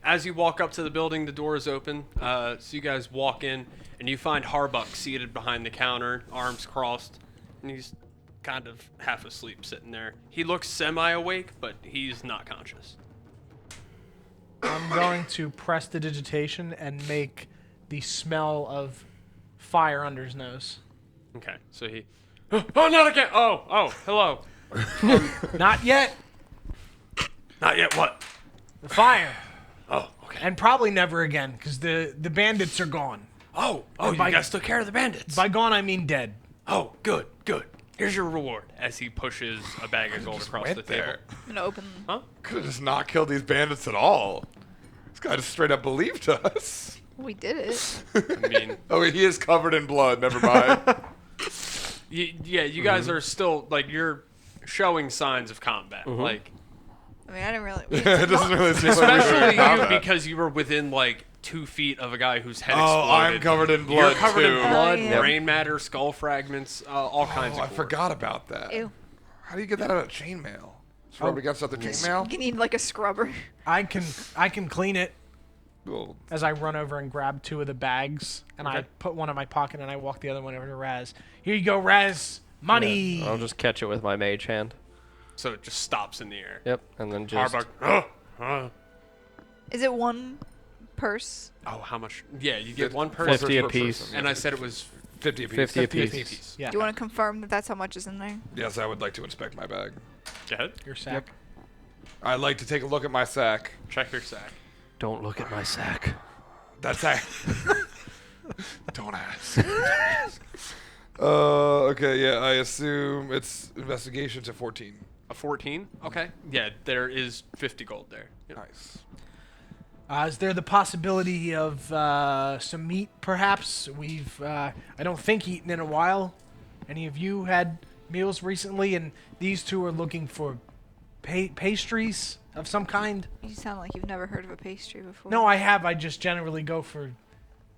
As you walk up to the building, the door is open. So you guys walk in, and you find Harbuck seated behind the counter, arms crossed, and he's kind of half asleep sitting there. He looks semi-awake, but he's not conscious. I'm going to press the digitation and make the smell of fire under his nose. Okay, so he... Oh, not again! Oh, hello. Not yet. Not yet, what? The fire. Oh, okay. And probably never again, because the bandits are gone. Oh, And you by- guys took care of the bandits. By gone, I mean dead. Oh, good. Here's your reward. As he pushes a bag of gold across the Went table. there. I'm gonna open. Could have just not killed these bandits at all. This guy just straight up believed us. We did it. I mean, Oh, he is covered in blood. Never mind. you guys are still, like, you're showing signs of combat. Like, I mean, I didn't really. it doesn't really seem like we were especially in you combat. because you were within, like, 2 feet of a guy whose head Oh, exploded. I'm covered in blood You're covered too. in blood, Oh, yeah. brain matter, skull fragments, all kinds Oh, I of gore. forgot about that. Ew. How do you get that out of chainmail? Just rub it against other chainmail? You need like a scrubber. I can clean it Well, as I run over and grab 2 of the bags, and I Okay. put one in my pocket, and I walk the other one over to Raz. Here you go, Raz. Money. I'll just catch it with my mage hand. So it just stops in the air. Yep, and then just... Arbok, Is it one purse? oh, how much? Yeah, you get Fif- one person. 50 per apiece. person, And yeah. I said it was 50 apiece. 50 apiece. apiece. Yeah. Do you want to confirm that that's how much is in there? Yes, I would like to inspect my bag. Go ahead. Your sack. I'd like to take a look at my sack. Check your sack. Don't look at my sack. That's sack. Don't ask. Okay, yeah, I assume it's investigation to 14. A 14? Okay. Yeah, there is 50 gold there. Yep. Nice. Is there the possibility of some meat, perhaps? We've, I don't think, eaten in a while. Any of you had meals recently? And these 2 are looking for pastries of some kind? You sound like you've never heard of a pastry before. No, I have. I just generally go for,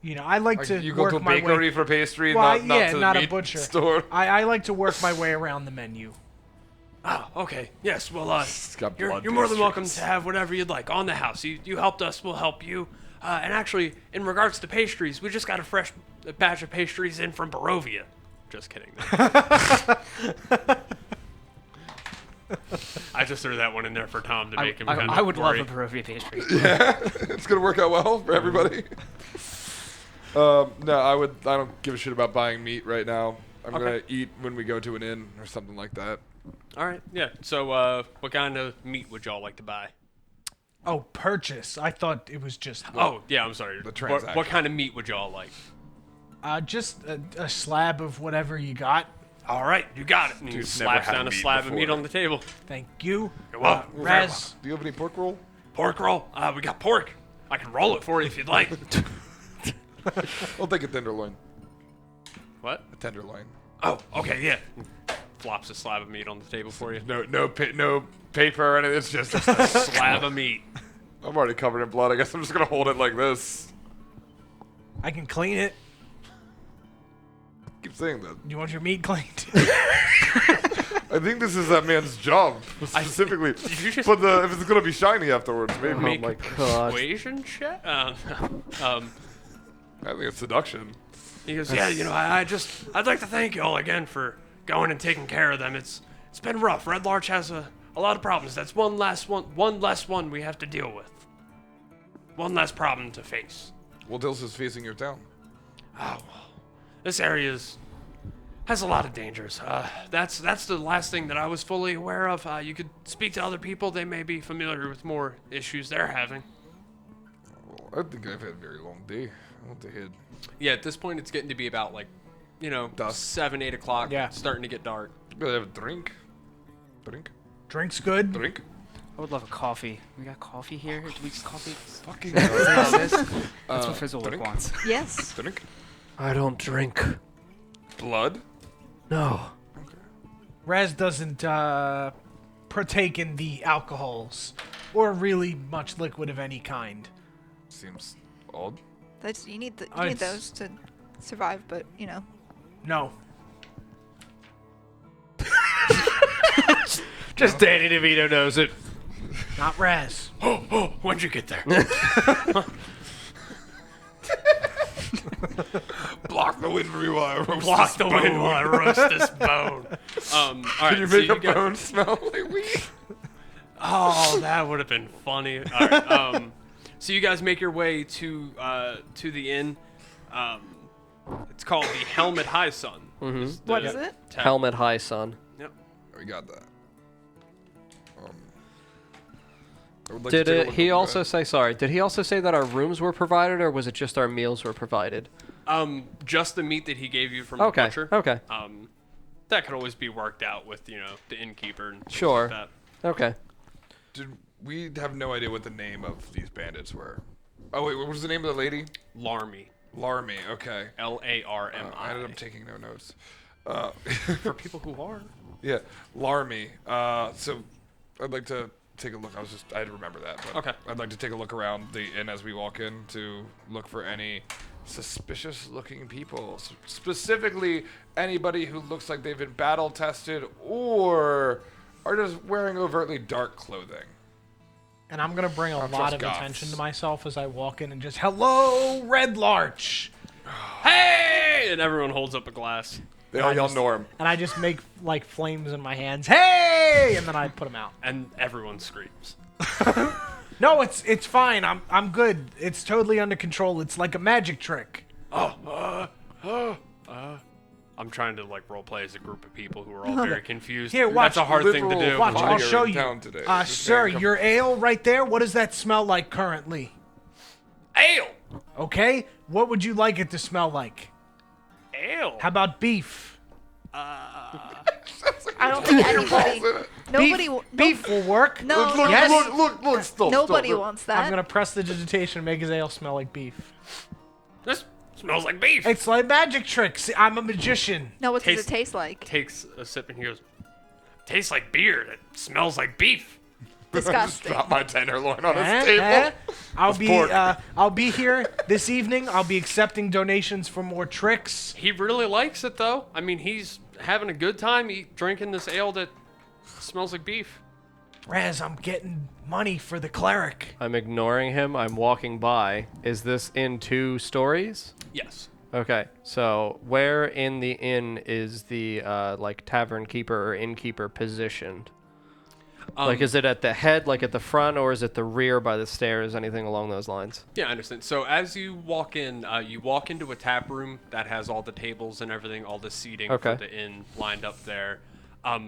I like to You go work to a my bakery way. for pastry, Well, not yeah, to the not a meat butcher. store. I like to work my way around the menu. Oh, okay. Yes, well, It's got you're blood more than welcome pastries. to have whatever you'd like on the house. You helped us, we'll help you. And actually, in regards to pastries, we just got a fresh batch of pastries in from Barovia. Just kidding. I just threw that one in there for Tom to make him kind of I would love worry. a Barovia pastry. Yeah, it's gonna work out well for everybody. No, I don't give a shit about buying meat right now. I'm gonna eat when we go to an inn or something like that. All right, yeah. So, what kind of meat would y'all like to buy? Oh, purchase. I thought it was just Oh, yeah, I'm sorry. What transaction. kind of meat would y'all like? just a slab of whatever you got. All right, you got it. And he Dude, slaps never had down a meat slab of meat before. on the table. Thank you. You're welcome. You're very Raz, Do you have any pork roll? Pork roll. We got pork. I can roll it for you if you'd like. I'll take a tenderloin. What? A tenderloin. Oh, okay, yeah. Flops a slab of meat on the table for you. No paper or anything. It's just. A slab of meat. I'm already covered in blood. I guess I'm just gonna hold it like this. I can clean it. Keep saying that. You want your meat cleaned? I think this is that man's job specifically. you just- But if it's gonna be shiny afterwards, maybe. Make my a God. persuasion check? I think it's seduction. He goes, yeah, I'd like to thank you all again for going and taking care of them. It's been rough. Red Larch has a lot of problems. That's one less one we have to deal with. One less problem to face. What else is facing your town? This area has a lot of dangers. That's the last thing that I was fully aware of. You could speak to other people. They may be familiar with more issues they're having. Well, I think I've had a very long day. I want to head. Yeah, at this point, it's getting to be about, Dusk. 7, 8 o'clock. Yeah. It's starting to get dark. Gotta have a drink. Drink's good. Drink. I would love a coffee. We got coffee here. Do we get coffee? Fucking. That's what Fizzlewick drink? wants. Yes. Drink. I don't drink. Blood. No. Raz doesn't partake in the alcohols or really much liquid of any kind. Seems odd. You need It's- those to survive, but No. Just Danny DeVito knows it. Not Raz. Oh, when'd you get there? Block the wind for me while I roast Block this the bone. wind while I roast this bone. All right, Can you so make a guys- bone smell like weed? Oh, that would have been funny. All right, so you guys make your way to the inn. It's called the Helmet High Sun. Mm-hmm. what is it? Helmet High Sun. Yep. We got that. I would like Did to take a look he at also that. say, sorry, did he also say that our rooms were provided, or was it just our meals were provided? Just the meat that he gave you from Okay, the butcher. okay. That could always be worked out with the innkeeper and things Sure. like that. Okay. Did we have no idea what the name of these bandits were? Oh wait, what was the name of the lady? Larmy. Larmy. Okay. Larmi. I ended up taking no notes. For people who are. Yeah, Larmy. So I'd like to take a look. I had to remember that. But Okay. I'd like to take a look around the inn as we walk in to look for any suspicious-looking people. Specifically, anybody who looks like they've been battle-tested or are just wearing overtly dark clothing. And I'm going to bring a Don't lot trust of goths. attention to myself as I walk in and just, hello, Red Larch. Hey! And everyone holds up a glass. They all yell Norm. And I just make, like, flames in my hands. Hey! And then I put them out. And everyone screams. No, it's fine. I'm good. It's totally under control. It's like a magic trick. I'm trying to like role play as a group of people who are all very confused. Here, watch. That's a hard thing to Literal do. Watch, I'll fire show in you. town today. This Sir, man come- your ale right there, what does that smell like currently? Ale! Okay? What would you like it to smell like? Ale! How about beef? I don't think anybody. Nobody. Beef will work. No, Look, Yes. look, stop. nobody stop. wants I'm that. going to press the digitation and make his ale smell like beef. This smells like beef. It's like magic tricks. I'm a magician. No, what does Taste- it taste like? Takes a sip and he goes, tastes like beer. That smells like beef. Disgusting. Drop my tenderloin on his Eh? table. Eh? pork. I'll be here this evening. I'll be accepting donations for more tricks. He really likes it though. I mean, he's having a good time drinking this ale that smells like beef. Raz, I'm getting money for the cleric. I'm ignoring him. I'm walking by. Is this in 2 stories? Yes. Okay, so where in the inn is the like tavern keeper or innkeeper positioned? Like, is it at the head, like at the front, or is it the rear by the stairs? Anything along those lines? Yeah, I understand. So as you walk into a tap room that has all the tables and everything, all the seating Okay. for the inn lined up there.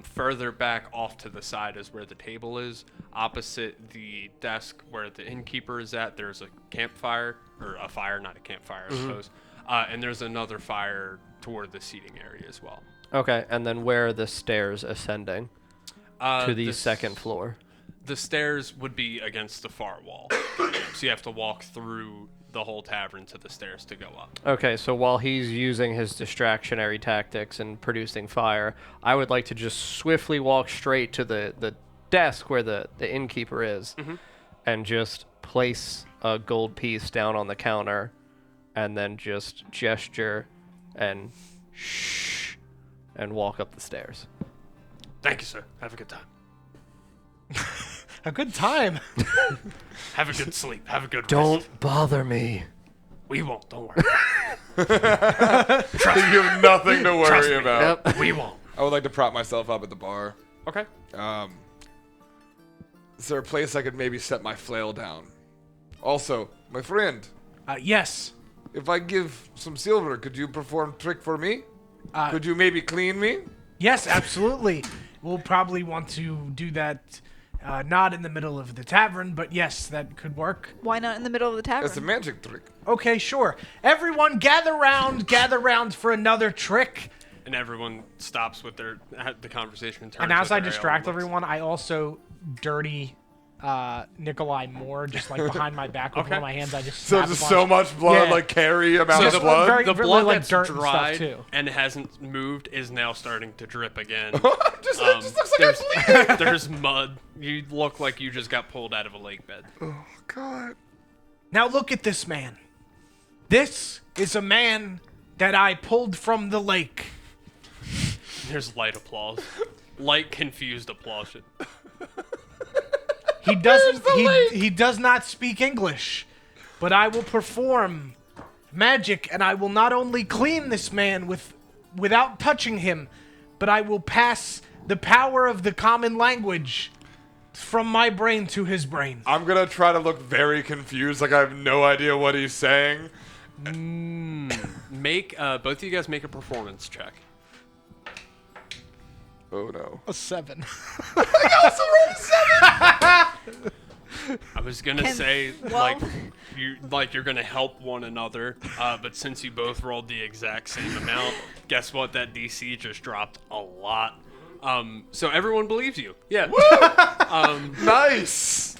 Further back off to the side is where the table is. Opposite the desk where the innkeeper is at, there's a campfire, or a fire, not a campfire, I suppose. And there's another fire toward the seating area as well. Okay, and then where are the stairs ascending to the s- second floor? The stairs would be against the far wall. So you have to walk through the whole tavern to the stairs to go up. Okay, so while he's using his distractionary tactics and producing fire, I would like to just swiftly walk straight to the desk where the innkeeper is and just place a gold piece down on the counter and then just gesture and shh and walk up the stairs. Thank you, sir. Have a good time. A good time. Have a good sleep. Have a good rest. Don't bother me. We won't. Don't worry. You have nothing to Trust worry me. about. Yep. We won't. I would like to prop myself up at the bar. Okay. Is there a place I could maybe set my flail down? Also, my friend, Yes. if I give some silver, could you perform trick for me? Uh, Could you maybe clean me? Yes, absolutely. We'll probably want to do that not in the middle of the tavern, but yes, that could work. Why not in the middle of the tavern? That's a magic trick. Okay, sure. Everyone gather round for another trick. And everyone stops with the conversation. And, turns And as with I their ale distract and looks. everyone, I also dirty Nikolai Moore, just like behind my back with Okay. one of my hands. I just So snap a just bunch. so much blood, Yeah. like carry amount Just of blood. very- The really blood like that's dirt and stuff, dried too. and hasn't moved is now starting to drip again. It just looks like I'm bleeding. There's mud. You look like you just got pulled out of a lake bed. Oh, God. Now look at this man. This is a man that I pulled from the lake. There's light applause. Light confused applause. He doesn't. He does not speak English, but I will perform magic, and I will not only clean this man without touching him, but I will pass the power of the common language from my brain to his brain. I'm gonna try to look very confused, like I have no idea what he's saying. Make both of you guys make a performance check. Oh no. A 7. I was gonna Can- say well- you're gonna help one another, but since you both rolled the exact same amount, guess what? That DC just dropped a lot. So everyone believes you. Yeah. Nice.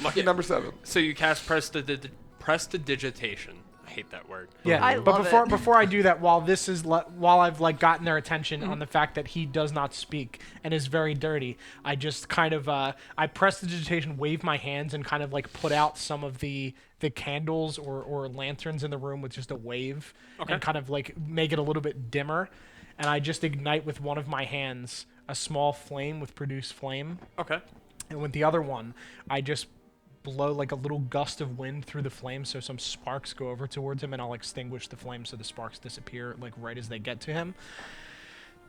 Lucky Number 7. So you cast prestidigitation. I hate that word. Yeah, I but love it. before I do that, while I've like gotten their attention on the fact that he does not speak and is very dirty, I just kind of I prestidigitation, wave my hands, and kind of like put out some of the candles or lanterns in the room with just a wave, Okay. and kind of like make it a little bit dimmer, and I just ignite with one of my hands a small flame with produce flame, Okay. and with the other one, I just blow like a little gust of wind through the flame so some sparks go over towards him, and I'll extinguish the flame so the sparks disappear like right as they get to him.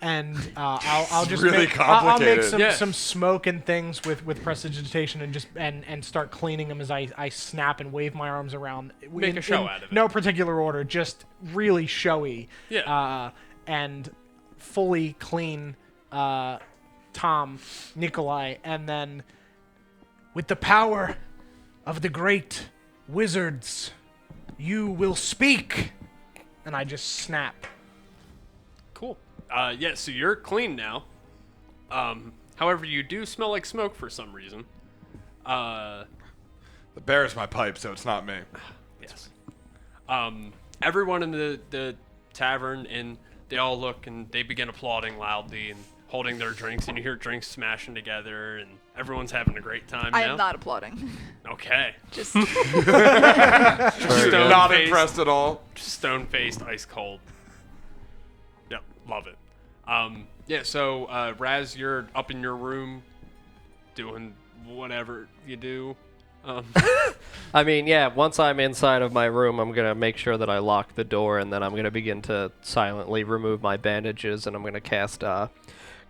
And I'll just really I'll make complicated. some smoke and things with prestidigitation and just and start cleaning them as I snap and wave my arms around. Make a show out of it. No particular order, just really showy. Yeah. And fully clean Tom, Nikolai, and then with the power of the great wizards, you will speak. And I just snap. Cool. Yeah, so you're clean now. However, you do smell like smoke for some reason. The bear is my pipe, so it's not me. Yes. Everyone in the tavern, and they all look and they begin applauding loudly and holding their drinks, and you hear drinks smashing together, and everyone's having a great time I now. am not applauding. Okay. Just Not Stone-faced- impressed at all. Stone-faced, ice cold. Yep, love it. Yeah, so Raz, you're up in your room doing whatever you do. I mean, yeah, once I'm inside of my room, I'm going to make sure that I lock the door, and then I'm going to begin to silently remove my bandages, and I'm going to cast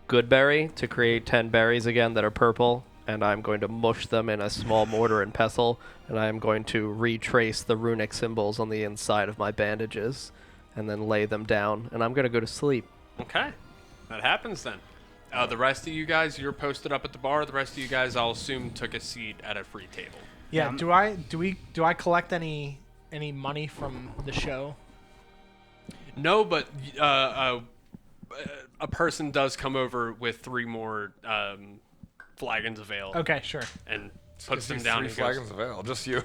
Goodberry to create 10 berries again that are purple, and I'm going to mush them in a small mortar and pestle, and I'm going to retrace the runic symbols on the inside of my bandages, and then lay them down, and I'm going to go to sleep. Okay, that happens then. The rest of you guys, you're posted up at the bar. The rest of you guys, I'll assume, took a seat at a free table. Yeah. Do I collect any money from the show? No, but a person does come over with 3 more flagons of ale. Okay, sure. And puts them These down 3 and flagons of ale, just you.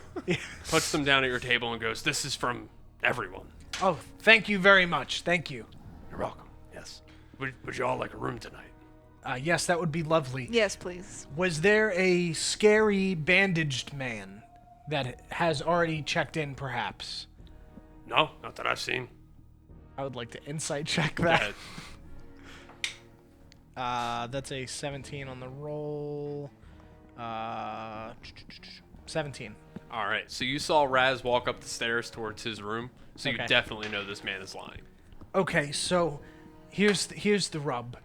puts them down at your table and goes, "This is from everyone." Oh, thank you very much. Thank you. You're welcome. Yes. Would you all like a room tonight? Yes, that would be lovely. yes, please. Was there a scary bandaged man that has already checked in, perhaps? No, not that I've seen. I would like to insight check Go that. ahead. That's a 17 on the roll. 17. All right. So you saw Raz walk up the stairs towards his room, so Okay. you definitely know this man is lying. Okay, so here's the rub.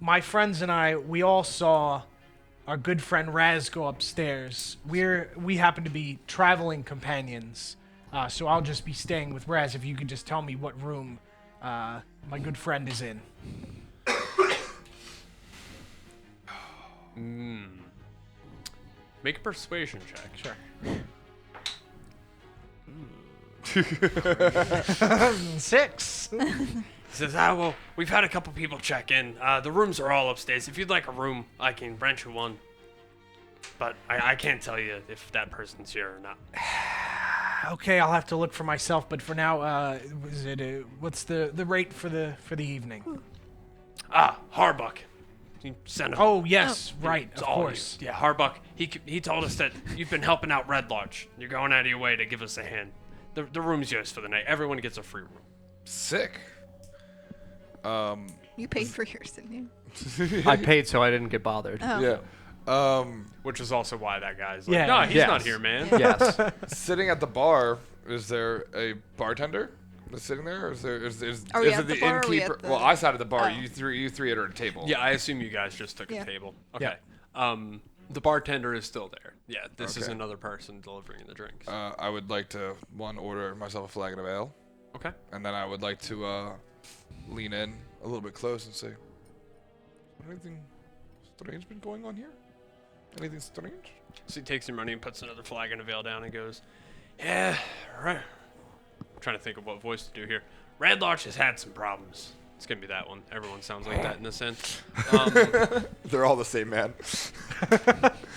My friends and I, we all saw our good friend Raz go upstairs. We happen to be traveling companions, so I'll just be staying with Raz. If you could just tell me what room my good friend is in. Make a persuasion check. Sure. 6. He says, well, we've had a couple people check in. The rooms are all upstairs. If you'd like a room, I can rent you one. But I can't tell you if that person's here or not. Okay, I'll have to look for myself. But for now, what's the rate for the evening? Harbuck. You sent him. Oh yes, right, It's of all course. you. Yeah, Harbuck. He told us that you've been helping out Red Larch. You're going out of your way to give us a hand. The room's yours for the night. Everyone gets a free room. Sick. You paid for yours, didn't you? I paid so I didn't get bothered. Oh. Yeah. Which is also why that guy's like, Yeah. no, he's Yes. not here, man. Yes. Sitting at the bar, is there a bartender that's sitting there? Or is Are we it at the the bar or are we innkeeper? at the- Well, I sat at the bar. Oh. You three are at a table. Yeah, I assume you guys just took Yeah. a table. Okay. The bartender is still there. Yeah, this is Okay. another person delivering the drinks. I would like to order myself a flagon of ale, Okay. and then I would like to lean in a little bit close and say, "Anything strange been going on here? Anything strange?" So he takes your money and puts another flagon of ale down and goes, yeah, right. I'm trying to think of what voice to do here. Red Larch has had some problems. It's going to be that one. Everyone sounds like that in a sense. They're all the same man.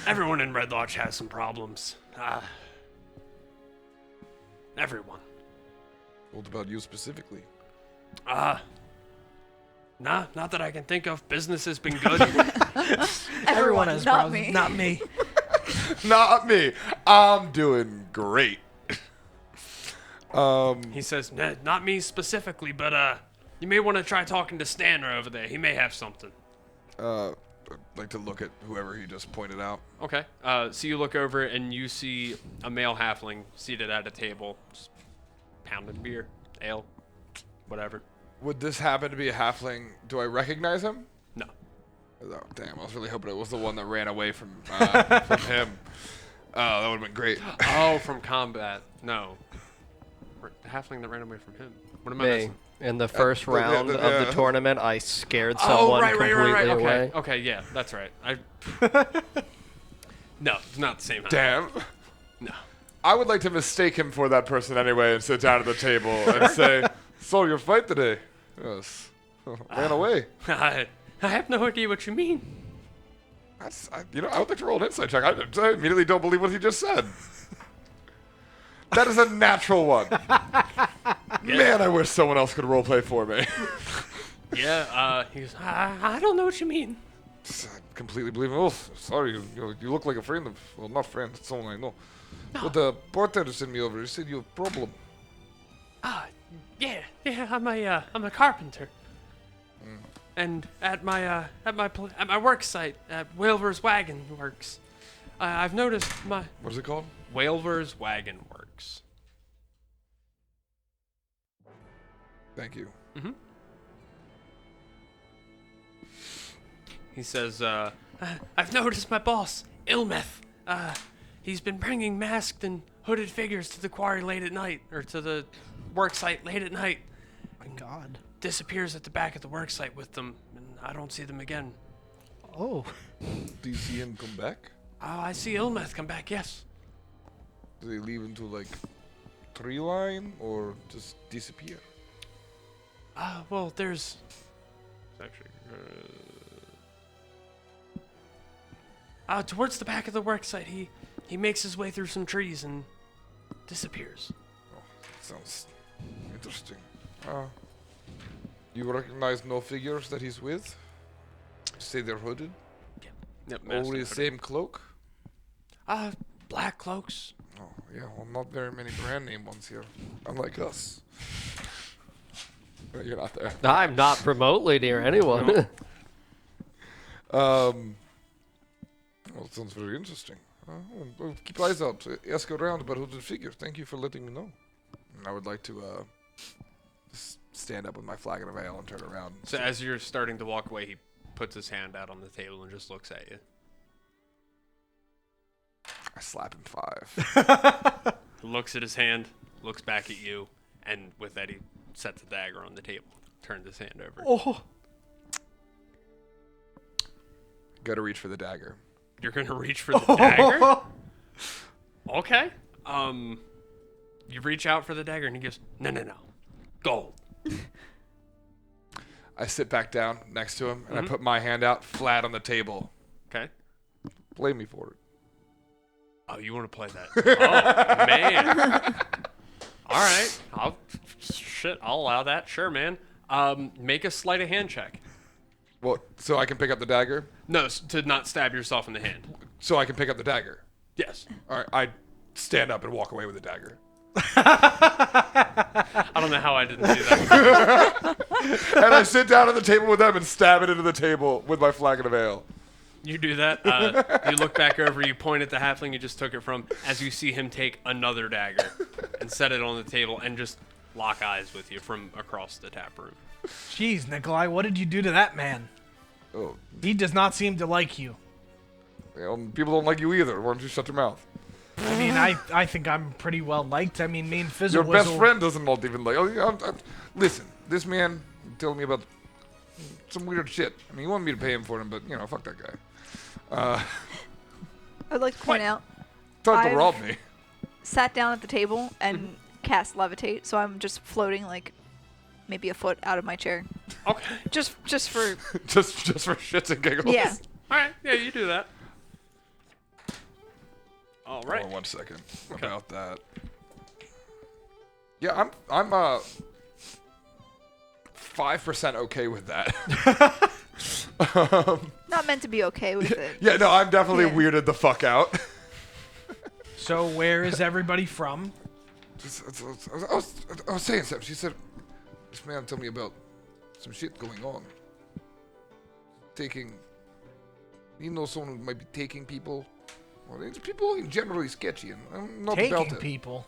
Everyone in Red Larch has some problems. Everyone. What about you specifically? Nah, not that I can think of. Business has been good. Everyone has not problems. me. Not me. Not me. I'm doing great. He says, nah, not me specifically, but you may want to try talking to Stanner over there. He may have something. I'd like to look at whoever he just pointed out. Okay. So you look over and you see a male halfling seated at a table, just pounding beer, ale, whatever. Would this happen to be a halfling? Do I recognize him? No. Oh, damn, I was really hoping it was the one that ran away from him. Oh, that would have been great. Oh, from combat. No. The halfling that ran away from him. What am I Me. missing? In the first round of yeah. the tournament, I scared Oh, someone right. completely away. Okay, okay, yeah, that's right. No, it's not the same halfling. Damn. No. I would like to mistake him for that person anyway and sit down at the table and say, "So your fight today?" Yes. Ran away. I have no idea what you mean. I would like to roll an insight check. I immediately don't believe what he just said. That is a natural one. Man, I wish someone else could roleplay for me. Yeah, he goes, I don't know what you mean. I completely believe him. Oh, sorry, you look like a friend of, well, not friend, it's someone I know. But the bartender sent me over. He said you have a problem. Yeah, I'm a carpenter. And at my work site, at Whalver's Wagon Works, I've noticed my What is it called? Whalver's Wagon Works. Thank you. He says, I've noticed my boss, Ilmeth. He's been bringing masked and hooded figures to the quarry late at night, or to the work site late at night. My God. Disappears at the back of the work site with them, and I don't see them again. Oh. Do you see him come back? Oh, I see Ilmeth come back, yes. Do they leave into like tree line or just disappear? Well, there's actually towards the back of the work site, he makes his way through some trees and disappears. Oh, sounds interesting. You recognize no figures that he's with? Say they're hooded? Yep. Always same cloak? Black cloaks. Oh, yeah, well, not very many brand name ones here. Unlike us. You're not there. I'm not remotely near anyone. Well, it sounds very interesting. Well, keep eyes out. Ask around about hooded figures. Thank you for letting me know. And I would like to stand up with my flagon of ale and turn around. So as you're starting to walk away, he puts his hand out on the table and just looks at you. I slap him 5. Looks at his hand, looks back at you, and with that he sets a dagger on the table, turns his hand over. Oh. Gotta reach for the dagger. You're gonna reach for the dagger? Okay. You reach out for the dagger and he goes, no. Gold. I sit back down next to him and I put my hand out flat on the table. Okay. Blame me for it. Oh, you want to play that? Oh, man. All right. I'll allow that. Sure, man. Make a sleight of hand check. Well, so I can pick up the dagger? No, to not stab yourself in the hand. So I can pick up the dagger? Yes. All right, I stand up and walk away with the dagger. I don't know how I didn't see that. And I sit down at the table with them and stab it into the table with my flagon of ale. You do that. You look back over. You point at the halfling you just took it from as you see him take another dagger and set it on the table and just lock eyes with you from across the tap room. Jeez, Nikolai, what did you do to that man? Oh, He does not seem to like you. well, people don't like you either. Why don't you shut your mouth? I mean, I think I'm pretty well liked. I mean, me and Fizzle Your best Wizzle- friend doesn't not even like. Oh, yeah, listen, this man told me about some weird shit. I mean, he wanted me to pay him for him, but fuck that guy. I'd like to point out, Tried to I've- rob me. sat down at the table and cast levitate, so I'm just floating like maybe a foot out of my chair. Okay. Just for just for shits and giggles. yeah. All right. Yeah, you do that. All right. Hold on 1 second about that. Yeah, I'm 5% okay with that. Not meant to be okay with it. Yeah, no, I'm definitely Yeah. weirded the fuck out. So where is everybody from? I was saying something. She said, this man told me about some shit going on. You know someone who might be taking people. Well, people are generally sketchy, and I'm not about Taking it. people.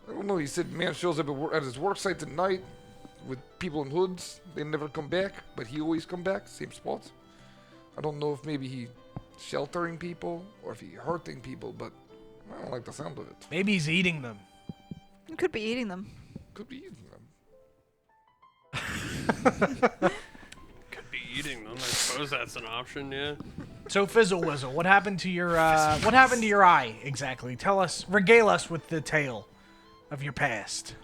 I don't know. He said man shows up at his work site at night with people in hoods. They never come back, but he always come back, same spot. I don't know if maybe he sheltering people or if he hurting people, but I don't like the sound of it. Maybe he's eating them. You could be eating them. Could be eating them. Could be eating them. I suppose that's an option. Yeah. So Fizzle Wizzle, what happened to your eye exactly? Tell us, regale us with the tale of your past.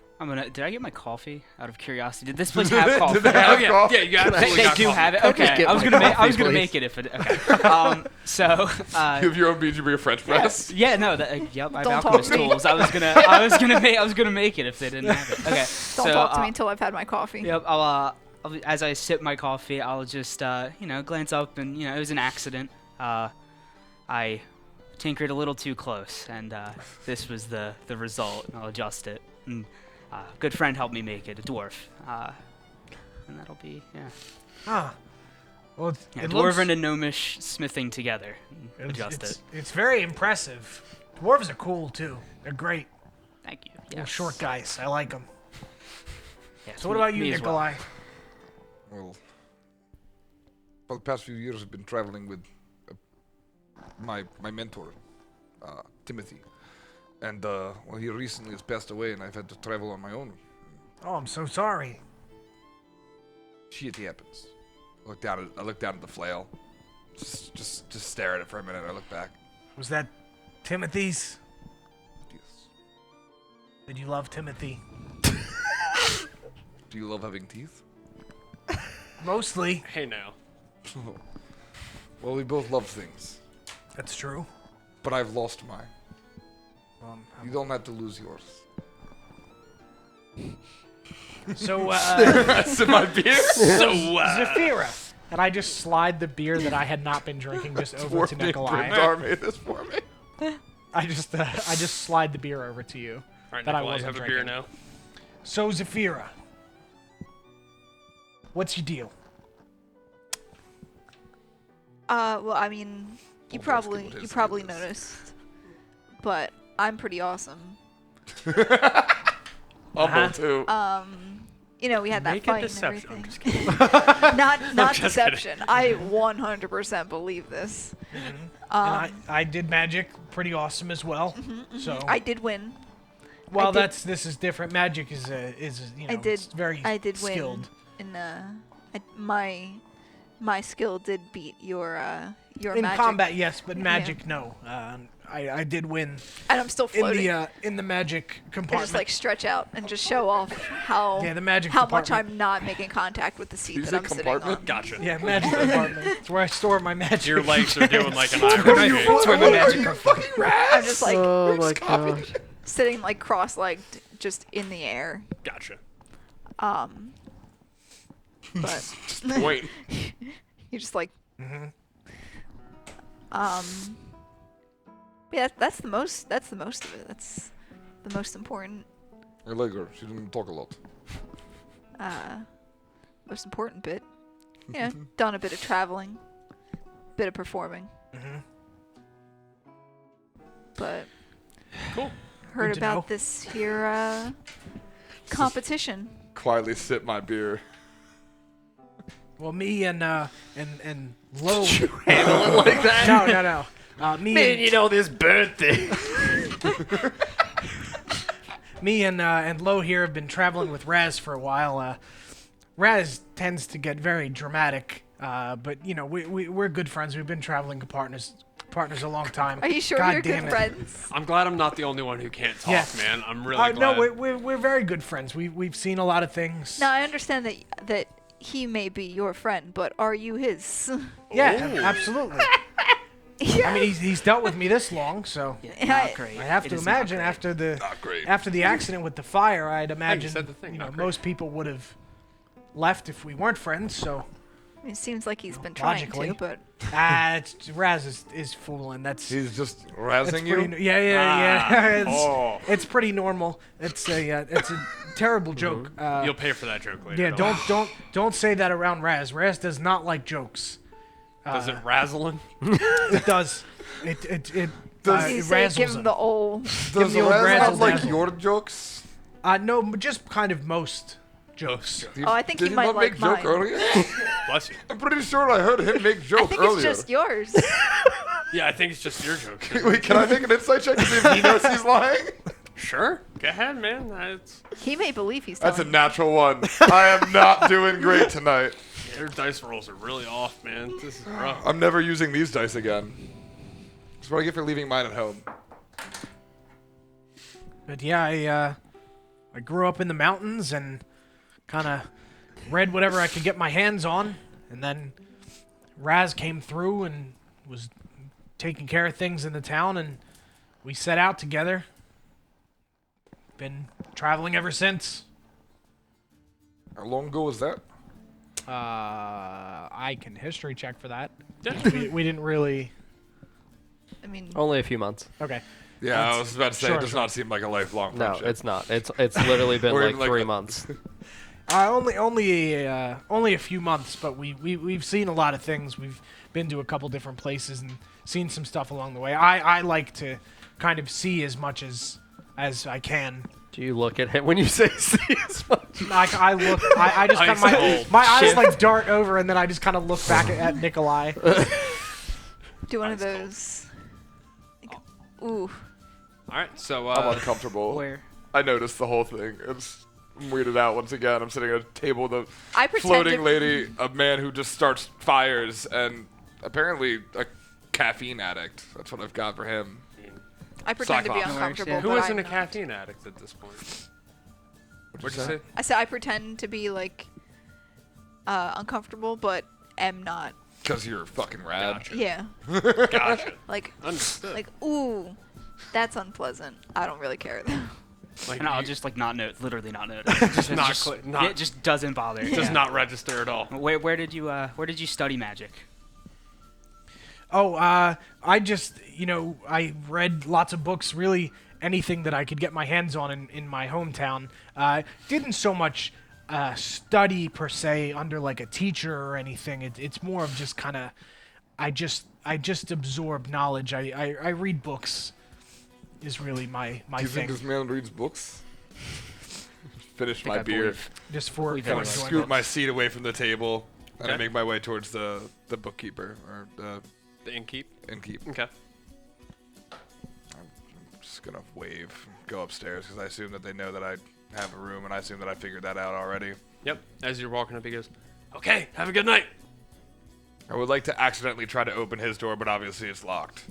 Did I get my coffee out of curiosity? Did this place have coffee? Did they have Oh yeah, coffee? yeah. You absolutely They got do coffee. have it. Can I just Okay, get I was my gonna coffee, make please? it if it. Okay. So. You have your own beans, you bring a French press. Yeah, no, yep, I have Don't talk alchemist to me. tools. I was gonna make it if they didn't have it. Okay. Don't so, talk to me until I've had my coffee. Yep, as I sip my coffee, I'll just glance up and it was an accident. I tinkered a little too close, and this was the result. I'll adjust it. And, good friend helped me make it, a dwarf. And that'll be Ah. Well, yeah, it dwarven looks, and gnomish smithing together. Adjust it. It's very impressive. Dwarves are cool too. They're great. Thank you. Little Yes. short guys. I like them. Yes, So what about you, me as well. Nikolai? Well, for the past few years, I've been traveling with my mentor, Timothy, and he recently has passed away, and I've had to travel on my own. Oh, I'm so sorry. Shit happens. I looked down at the flail, just stare at it for a minute. I look back. Was that Timothy's? Yes. Did you love Timothy? Do you love having teeth? Mostly. Hey now. Well, we both love things, That's true. but I've lost mine. You Um, don't have to lose yours. so, That's in my beer. So Zafira. And I just slide the beer that I had not been drinking just over to Nikolai. Brimdar made this for me. I just slide the beer over to you. all right, that I Nikolai, wasn't have a beer drinking. now. So, Zafira. What's your deal? Well, I mean, you Don't ask him what probably his deal is. noticed, but I'm pretty awesome. Humble too. We had that Make a fight and deception. I'm everything. just kidding. Not just deception. I 100% believe this. And I did magic pretty awesome as well. So I did win. well, did- this is different. Magic is it's very I did skilled. win. My skill did beat your In magic. combat, yes, but magic, no. I did win And I'm still floating. in the magic I compartment. just like stretch out and just show off how Yeah, the magic how much department. I'm not making contact with the seat You that say I'm sitting compartment? on. Gotcha. Yeah, magic department. It's where I store my magic. Your legs are doing like an That's where my- Irish that's where my magic comes from. I'm just like Oh my gosh. sitting like cross-legged, just in the air. Gotcha. But Wait. you're just like. Yeah, that's the most of it. That's the most important. I like her. She didn't talk a lot. Most important bit. Yeah, done a bit of traveling, bit of performing. But Cool. heard Good to about know. this here competition. Quietly sip my beer. Well, me and Lo. Handle it like that. No. Me Man, and you know this bird thing. Me and Lo here have been traveling with Raz for a while. Raz tends to get very dramatic, but we're good friends. We've been traveling partners a long time. Are you sure God you're damn good it. friends? I'm glad I'm not the only one who can't talk, Yes. man. I'm really No, glad. we're very good friends. We've seen a lot of things. Now I understand that he may be your friend, but are you his? Yeah, absolutely. I mean, he's dealt with me this long, so Yeah, not great. I have It to is not imagine great. Not great. after the accident with the fire, I'd imagine said the thing, you know, not great. most people would have left if we weren't friends. So It seems like he's been trying logically. to, but Raz is fooling. That's He's just that's razzing you. pretty, yeah. Oh. It's pretty normal. It's a terrible joke. You'll pay for that joke later. Yeah, though. don't say that around Raz. Raz does not like jokes. Does it razzling? It does. It Does- you it say razzles give him him. the old. Does the the old razzle razzle have like dazzle. your jokes? No, but just kind of most jokes. Oh, I think Did he might not like make joke mine. earlier? Bless you. I'm pretty sure I heard him make joke I think earlier. it's just yours. Yeah, I think it's just your joke. Wait, can I make an insight check to see if he knows he's lying? Sure. Go ahead, man. It's, He may believe he's That's a telling natural one. I am not doing great tonight. your dice rolls are really off, man. This is rough. I'm never using these dice again. That's what I get for leaving mine at home. But yeah, I grew up in the mountains and kind of read whatever I could get my hands on, and then Raz came through and was taking care of things in the town, and we set out together. Been traveling ever since. How long ago was that? I can history check for that. Yeah. We didn't really. I mean, Only a few months. Okay. Yeah, I was about to say, sure, it does sure. not seem like a lifelong No, friendship. it's not. It's literally been Or like even like 3 a- months. Only a few months, but we've seen a lot of things. We've been to a couple different places and seen some stuff along the way. I like to kind of see as much as I can. Do you look at him when you say see as much? I look. I just kind of Ice my eyes Shift. like dart over, and then I just kind of look back at Nikolai. do one of those. Like, ooh. All right, so I'm uncomfortable. Where? I noticed the whole thing. I'm weirded out once again. I'm sitting at a table with I a pretend floating to- lady, a man who just starts fires, and apparently a caffeine addict. That's what I've got for him. I pretend to be Cyclops. uncomfortable. Yeah. who but isn't I'm a not. caffeine addict at this point? What'd you say? say? I said I pretend to be like uncomfortable, but am not. Because you're fucking rad. Gotcha. Yeah. Gotcha. Like, Understood. like, ooh, that's unpleasant. I don't really care though. Like And I'll you- just like not note, literally not note. Just not just, cli- not- it just doesn't bother. does Yeah. not register at all. Where did you study magic? Oh, I just I read lots of books. Really, anything that I could get my hands on in my hometown. Didn't so much study per se under like a teacher or anything. It's more of just kind of I just absorb knowledge. I read books. Is really my Do you thing. think this man reads books? Finish my I beer. believe. Just for Believe Kind for of everyone. enjoyment. scoot my seat away from the table, and I Okay. make my way towards the bookkeeper or the The innkeep. innkeep. Okay. I'm just gonna wave, go upstairs because I assume that they know that I have a room, and I assume that I figured that out already. Yep. As you're walking up, he goes, "Okay, have a good night." I would like to accidentally try to open his door, but obviously it's locked.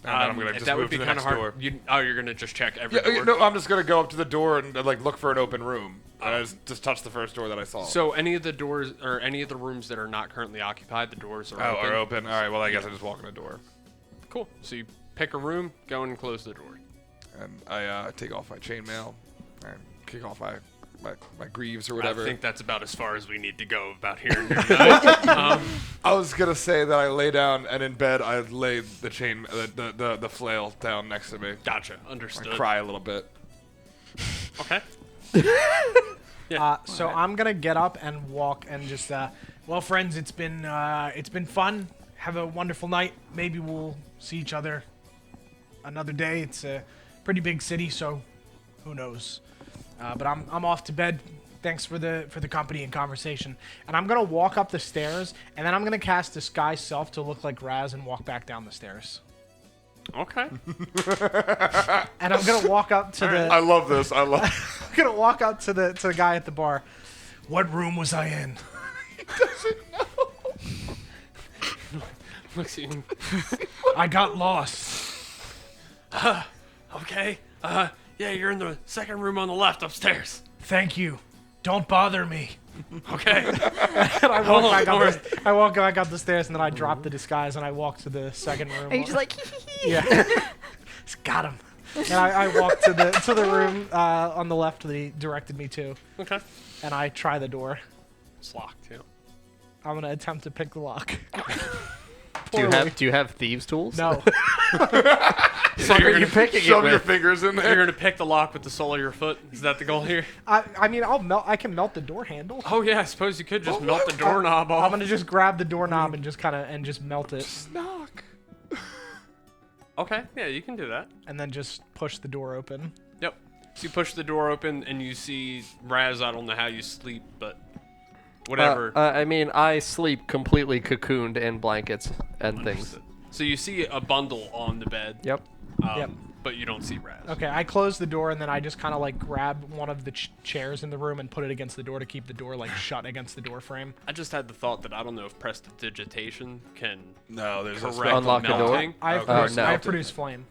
And then I'm gonna just that move would be to the kind of next hard. door. You're gonna just check every Yeah, door. no, I'm just gonna go up to the door and like look for an open room. And I just touch the first door that I saw. So any of the doors or any of the rooms that are not currently occupied, the doors are open. are open. All right. Well, I guess I just walk in the door, Cool. So you pick a room, go in and close the door. and I take off my chainmail and kick off my greaves or whatever. I think that's about as far as we need to go about here. In your night. I was gonna say that I lay down and in bed I lay the chain, the flail down next to me. Gotcha. I Understood. cry a little bit. Okay. So I'm gonna get up and walk and just well, friends, it's been fun. Have a wonderful night. Maybe we'll see each other another day. It's a pretty big city, so who knows? But I'm off to bed. Thanks for the company and conversation. And I'm gonna walk up the stairs, and then I'm gonna cast Disguise Self to look like Raz and walk back down the stairs. Okay. And I'm gonna walk up to the I love this. I love. I'm gonna walk up to the guy at the bar. What room was I in? Looks at you. I got lost. Okay. Yeah, you're in the second room on the left upstairs. Thank you. Don't bother me. Okay. And I walk back up the stairs, and then I drop the disguise, and I walk to the second room. Are you just like, Yeah. Just got him. And I walk to the room on the left that he directed me to, Okay. and I try the door. It's locked. Yeah. I'm gonna attempt to pick the lock. Do you have thieves tools? No. So What are you picking it Shove your with? fingers in You're there. gonna pick the lock with the sole of your foot. Is that the goal here? I mean, I can melt the door handle. Oh yeah, I suppose you could just melt the doorknob off. I'm gonna just grab the doorknob and just melt it, Knock. Okay, yeah, you can do that. and then just push the door open. Yep. So you push the door open and you see Raz. I don't know how you sleep, but whatever. I mean, I sleep completely cocooned in blankets and things. Understood. So you see a bundle on the bed. Yep. Yep. But you don't see Raz. Okay, I close the door, and then I just kind of like grab one of the chairs in the room and put it against the door to keep the door like shut against the door frame. I just had the thought that I don't know if prestidigitation can No, there's a correct Unlock the door? melting. I've Oh, produced, no. I've produced flame.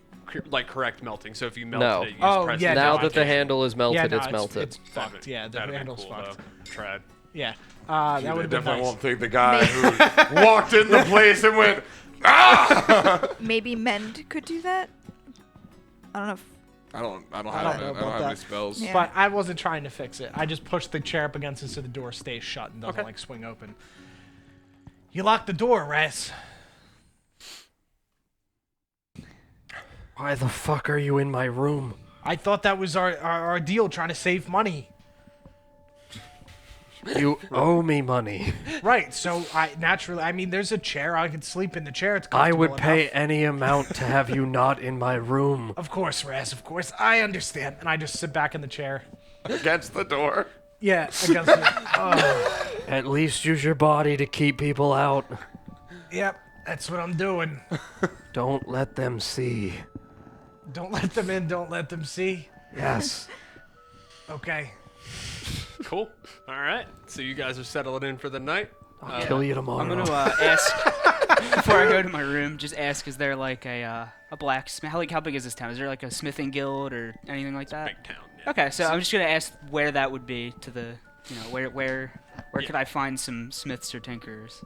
Like correct melting. So if you No. melted it, use Oh, prestidigitation. yeah, Now no, that the handle is melted, Yeah, no, it's melted. It's fucked. Yeah, the That'd have been handle's cool, fucked. though. Tried. Yeah, They that would have been definitely nice. won't think the guy who walked in the place and went, maybe mend could do that? I don't know if I don't I have don't it. know I don't about have any that. spells. Yeah. But I wasn't trying to fix it. I just pushed the chair up against it so the door stays shut and doesn't Okay. like swing open. You locked the door, Raz. Why the fuck are you in my room? I thought that was our deal, trying to save money. You owe me money. Right, so I mean, there's a chair. I could sleep in the chair. It's I comfortable would pay enough. any amount to have you not in my room. Of course, Raz, of course. I understand. And I just sit back in the chair. Against the door. Yeah, against the... At least use your body to keep people out. Yep, that's what I'm doing. Don't let them see. Don't let them in, don't let them see. Yes. Okay. Cool. All right. So you guys are settling in for the night. I'll kill you tomorrow. I'm gonna ask before I go to my room. Just ask: is there like a blacksmith? How big is this town? Is there like a smithing guild or anything like that? Big town. Yeah. Okay, so I'm just gonna ask where that would be to the, where could I find some smiths or tinkers?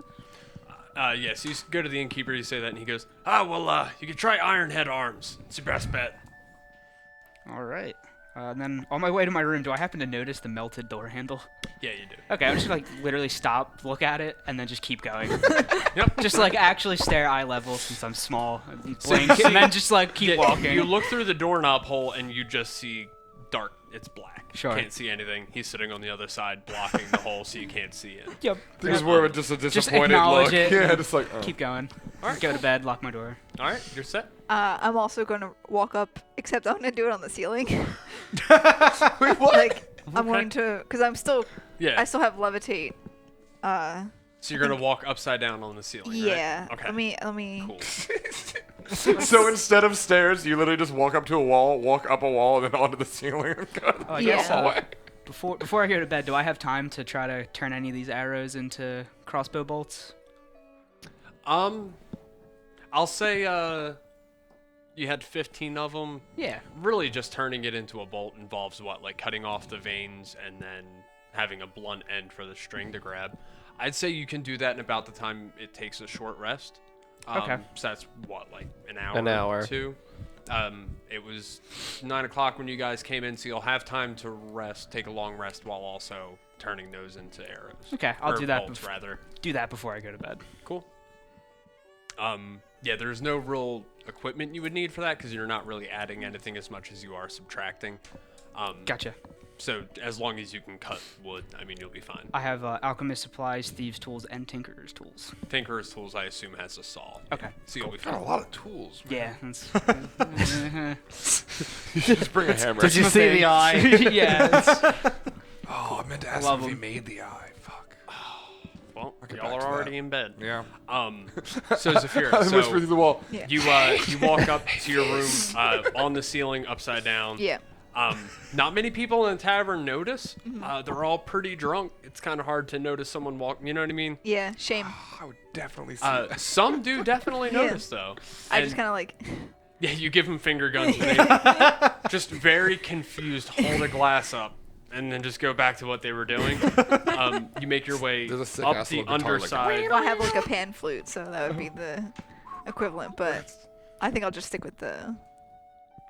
Yes, you go to the innkeeper, you say that, and he goes, well, you could try Ironhead Arms. It's your best bet. All right. And then on my way to my room, do I happen to notice the melted door handle? Yeah, you do. Okay, I'm just gonna literally stop, look at it, and then just keep going. Yep. Just actually stare eye level since I'm small, and So blink, you see- and then just keep walking. You look through the doorknob hole, and you just see dark. It's black. Sure. Can't see anything. He's sitting on the other side, blocking the hole, so you can't see it. Yep. I think it's more of just a disappointed acknowledge look. it Yeah, and just like, oh. Keep going. Alright, Go to bed, lock my door. All right, you're set. I'm also going to walk up, except I'm going to do it on the ceiling. Wait, what? Like, I'm going to, because I still Yeah. have levitate. So you're gonna walk upside down on the ceiling. Yeah. Right? Okay. Let me. Cool. So instead of stairs, you literally just walk up to a wall, walk up a wall, and then onto the ceiling. And go Oh, I Yeah. guess, hallway. before I go to bed, do I have time to try to turn any of these arrows into crossbow bolts? I'll say you had 15 of them. Yeah. Really, just turning it into a bolt involves what, like cutting off the veins and then having a blunt end for the string to grab. I'd say you can do that in about the time it takes a short rest. Okay. So that's what, like an hour? An hour. Or two. It was 9 o'clock when you guys came in, so you'll have time to rest, take a long rest while also turning those into arrows. Okay, I'll Or do that. bolts, rather. Do that before I go to bed. Cool. Yeah, there's no real equipment you would need for that because you're not really adding anything as much as you are subtracting. Gotcha. So as long as you can cut wood, I mean, you'll be fine. I have alchemist supplies, thieves' tools, and tinkerer's tools. Tinkerer's tools, I assume, has a saw. Okay. So you'll be Got a fine. lot of tools. Yeah. That's, You should just bring a hammer. Did you see the eye? yeah. Oh, I meant to ask Love him if he 'em. made the eye. Fuck. Well, get y'all back are to already that. in bed. Yeah. So Zafira, I whisper through so the wall. Yeah. you walk up to your room on the ceiling, upside down. Yeah. Not many people in the tavern notice. They're all pretty drunk. It's kind of hard to notice someone walk. You know what I mean? Yeah. Shame. I would definitely see that. Some do definitely Yeah. notice though. I And- just kind of like. Yeah, you give them finger guns. And they just very confused, hold a glass up. and then just go back to what they were doing. You make your way There's a sick up ass the little guitar, like, underside. Well, I have like a pan flute, so that would be the equivalent. But I think I'll just stick with the.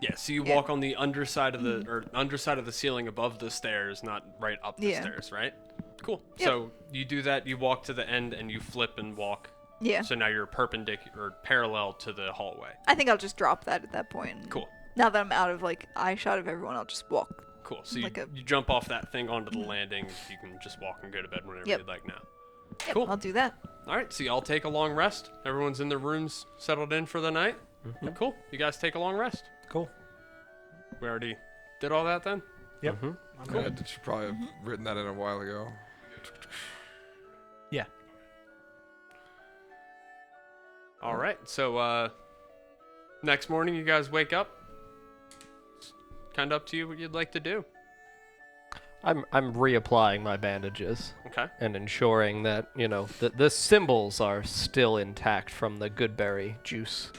Yeah, so you Yeah. walk on the underside of the ceiling above the stairs, not right up the Yeah. stairs, right? Cool. Yep. So you do that. You walk to the end and you flip and walk. Yeah. So now you're perpendicular, or parallel to the hallway. I think I'll just drop that at that point. Cool. Now that I'm out of like eye shot of everyone, I'll just walk. Cool. So you, Like a- you jump off that thing onto the landing. You can just walk and go to bed whenever Yep. you'd like now. Yep, Cool. I'll do that. All right. So y'all take a long rest. Everyone's in their rooms, settled in for the night. Cool. You guys take a long rest. Cool. We already did all that then. Yep. Yeah, you should probably have written that in a while ago. Yeah. All right. So next morning, you guys wake up. It's kind of up to you what you'd like to do. I'm reapplying my bandages Okay. and ensuring that, you know, the symbols are still intact from the goodberry juice.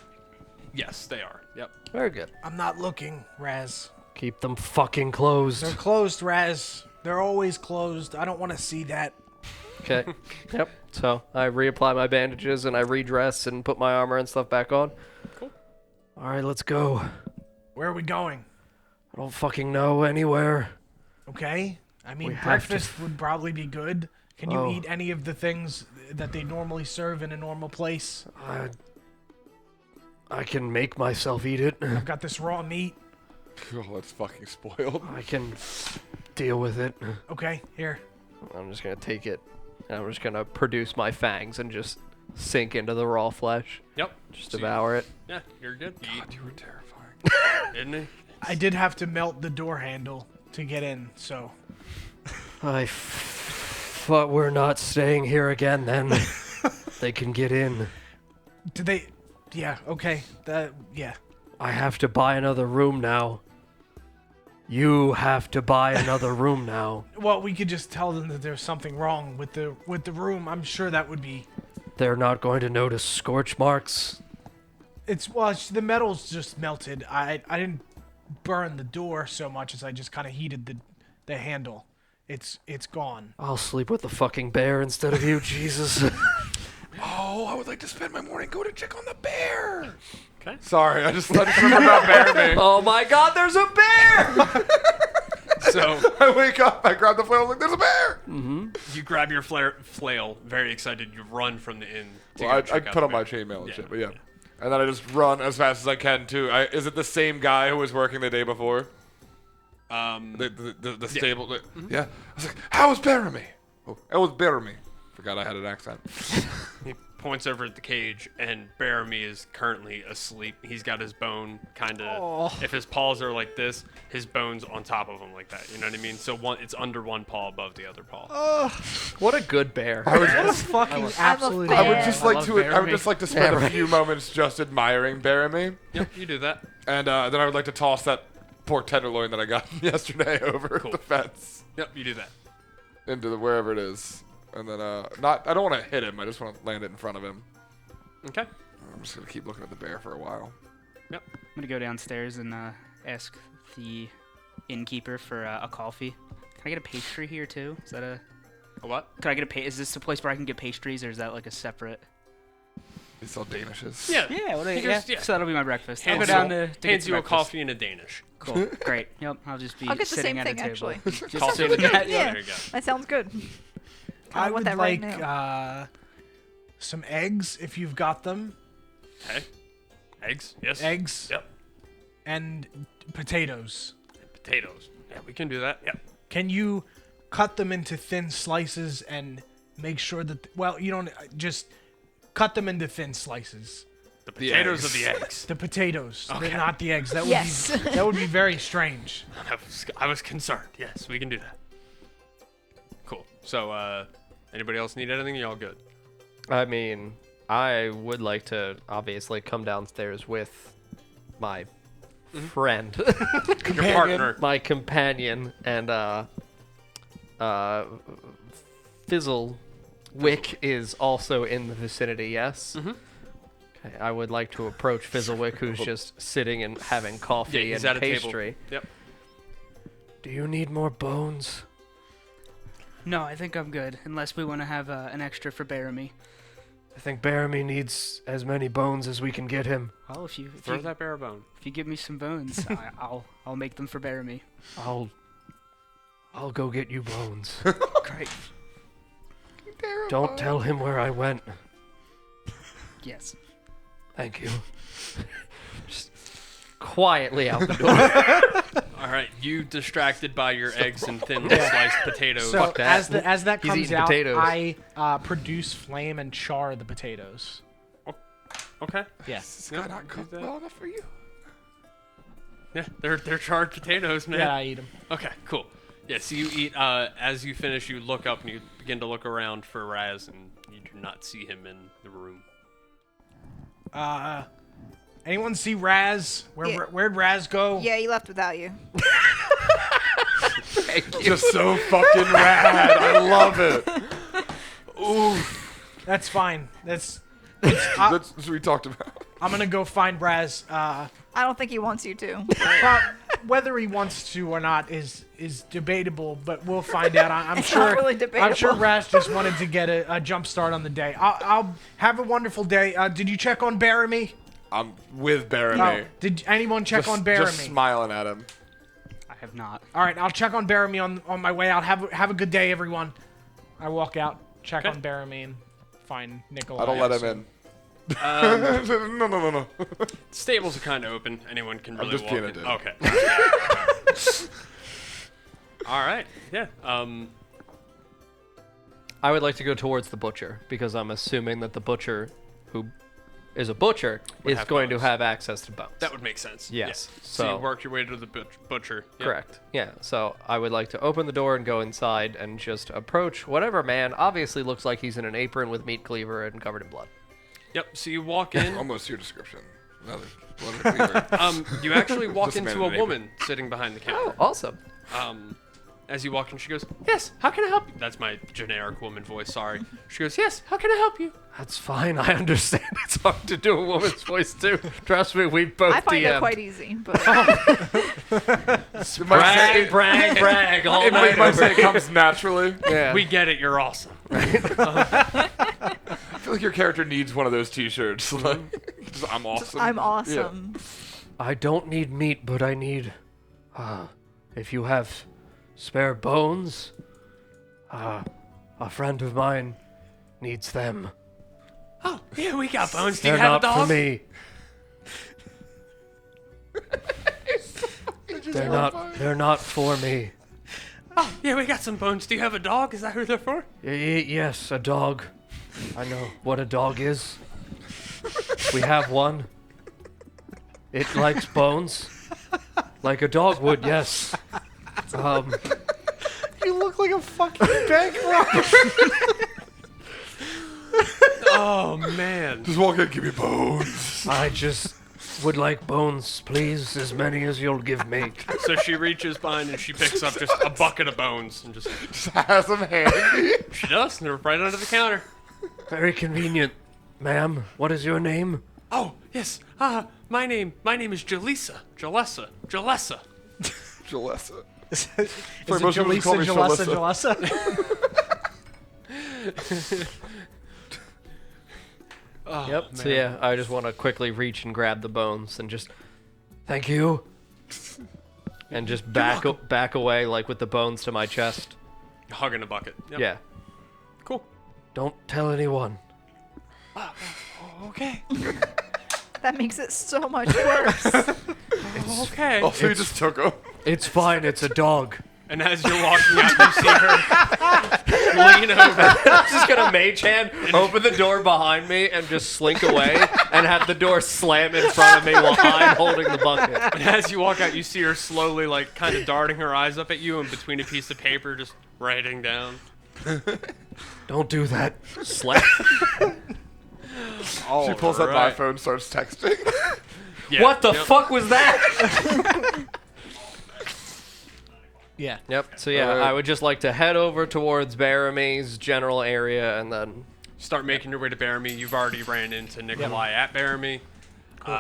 Yes, they are. Yep. Very good. I'm not looking, Raz. Keep them fucking closed. They're closed, Raz. They're always closed. I don't want to see that. Okay. Yep. So I reapply my bandages and I redress and put my armor and stuff back on. All right, let's go. Where are we going? I don't fucking know anywhere. Okay. I mean, We have to- breakfast would probably be good. Can you Oh. eat any of the things that they normally serve in a normal place? I can make myself eat it. I've got this raw meat. Oh, that's fucking spoiled. I can deal with it. Okay, here. I'm just gonna take it and I'm just gonna produce my fangs and just sink into the raw flesh. Yep. Just So you- devour it. Yeah, you're good. You God, you were terrifying. Didn't he? I did have to melt the door handle to get in, so. But we're not staying here again then. They can get in. Did they. Yeah, okay. Yeah. I have to buy another room now. You have to buy another room now. Well, we could just tell them that there's something wrong with the room. I'm sure that would be. They're not going to notice scorch marks. The metal's just melted. I didn't burn the door so much as I just kind of heated the handle. It's gone. I'll sleep with the fucking bear instead of you, Jesus. Oh, I would like to spend my morning go to check on the bear. Okay. Sorry, I just remembered about bear me. Oh my god, there's a bear! So I wake up, I grab the flail, I was like, there's a bear. you grab your flail, very excited. You run from the inn. To Well, go I check out put the on my bear. chainmail and Yeah. shit, but yeah. And then I just run as fast as I can too. Is it the same guy who was working the day before? The stable. Yeah. I was like, how was Baramy? Oh, it was Baramy. Forgot I had an accent. He points over at the cage, and Baramy is currently asleep. He's got his bone kind of. If his paws are like this, his bone's on top of him like that. You know what I mean? So it's under one paw above the other paw. What a good bear. That's fucking absolute. fan. I would Yeah. just I like love to. I would Baramy. just like to spend a few moments just admiring Baramy, Yep, you do that. and then I would like to toss that pork tenderloin that I got yesterday over the fence Yep, you do that. into the wherever it is, and then not. I don't want to hit him. I just want to land it in front of him. Okay. I'm just gonna keep looking at the bear for a while. Yep. I'm gonna go downstairs and ask the innkeeper for a coffee. Can I get a pastry here too? Is that a? A what? Can I get a Is this a place where I can get pastries, or is that like a separate? They sell Danishes. Yeah. Yeah. What? He Yeah. just- yeah. So that'll be my breakfast. I'll Hands go down you- to hands get you a breakfast. coffee and a Danish. Cool. Great. Yep. I'll just be I'll get the sitting same at thing a table. actually. Coffee and a that, Danish. yeah. There you go. That sounds good. I want would that right like now. some eggs if you've got them. Okay. Eggs? Yes. Eggs. Yep. And potatoes. Potatoes. Yeah, we can do that. Yep. Can you cut them into thin slices and make sure that you don't just cut them into thin slices. The potatoes eggs. are the eggs. The potatoes, Okay. they're not the eggs. That would Yes. be that would be very strange. I was concerned. Yes, we can do that. Cool. So, anybody else need anything? Y'all good? I mean, I would like to obviously come downstairs with my friend, Your partner. my companion, and Fizzlewick is also in the vicinity. Yes. Mhm. Okay, I would like to approach Fizzlewick, who's just sitting and having coffee Yeah, he's and at a table. pastry. Yep. Do you need more bones? No, I think I'm good. Unless we want to have an extra for Baramy. I think Baramy needs as many bones as we can get him. Well, if you Throw that bear a bone. if you give me some bones, I'll make them for Baramy. I'll go get you bones. Great. Don't tell him where I went. Yes. Thank you. Quietly out the door. All right, you distracted by your eggs and thinly sliced potatoes. So Fuck that. as that He's comes eating out, potatoes. I produce flame and char the potatoes. Okay. Yeah. This guy not cooked well enough for you? Yeah, they're charred potatoes, man. Yeah, I eat them. Okay, cool. Yeah, so you eat. As you finish, you look up and you begin to look around for Raz, and you do not see him in the room. Anyone see Raz? Yeah. Where'd Raz go? Yeah, he left without you. Just so fucking rad. I love it. Ooh, that's fine. That's That's what we talked about. I'm gonna go find Raz. I don't think he wants you to. Well, whether he wants to or not is debatable, but we'll find out. I'm It's sure. not really debatable. I'm sure Raz just wanted to get a jump start on the day. I'll have a wonderful day. Did you check on Baramy? I'm with Baramy. No. Did anyone check on Baramy? Just smiling at him. I have not. All right, I'll check on Baramy on my way out. Have a good day, everyone. I walk out, check on Baramy, and find Nikolai. I don't let him in. No. Stables are kind of open. Anyone can really just walk being a in. dick. Okay. All right. Yeah. I would like to go towards the butcher because I'm assuming that the butcher, who is a butcher, is have going bones. to have access to bones. That would make sense. Yes. Yeah. So you So- work your way to the butcher. Yep. Correct. Yeah. So I would like to open the door and go inside and just approach whatever man obviously looks like he's in an apron with meat cleaver and covered in blood. Yep. So you walk in. Almost your description. Another You actually walk Just a man into in a an woman sitting behind the counter. Oh, awesome. As you walk in, she goes, "Yes, how can I help you?" That's my generic woman voice. Sorry. She goes, "Yes, how can I help you?" That's fine. I understand. It's hard to do a woman's voice too. Trust me, we both I find it DM. quite easy, but Brag, brag, brag. All It night might say over. it comes naturally. Yeah. We get it. You're awesome. I feel like your character needs one of those T-shirts. Like, just, I'm awesome. I'm awesome. I don't need meat, but I need. If you have spare bones, a friend of mine needs them. Oh, yeah, we got bones. Do you They're have not a dog? for me. They're not for me. Oh, yeah, we got some bones. Do you have a dog? Is that who they're for? Yes, a dog. I know what a dog is. We have one. It likes bones. Like a dog would, yes. You look like a fucking bank robber. Oh, man. Just walk in, give me bones. I just would like bones, please, as many as you'll give me. So she reaches behind and she picks up just a bucket of bones and just Has them handy. she does, and they're right under the counter. Very convenient, ma'am. What is your name? Oh, yes. My name is Jalessa. Jalessa. Jalessa. Is Sorry, it most people just call me Jalessa? Oh, Yep. So man. yeah, I just want to quickly reach and grab the bones and just Thank you. and just back away like with the bones to my chest. Hugging a bucket. Yep. Yeah. Cool. Don't tell anyone. Okay. That makes it so much worse. Okay. Also, he just took them. It's fine. It's a dog. And as you're walking out, you see her lean over. Just gonna mage hand, open the door behind me, and just slink away, and have the door slam in front of me while I'm holding the bucket. And as you walk out, you see her slowly, like, kind of darting her eyes up at you, and between a piece of paper, just writing down. Don't do that. Slap. She pulls out my phone, starts texting. Yeah, What the yep. fuck was that? Yeah. Yep. So yeah, I would just like to head over towards Baramy's general area, and then Start making your way to Baramy. You've already ran into Nikolai at Baramy. Cool.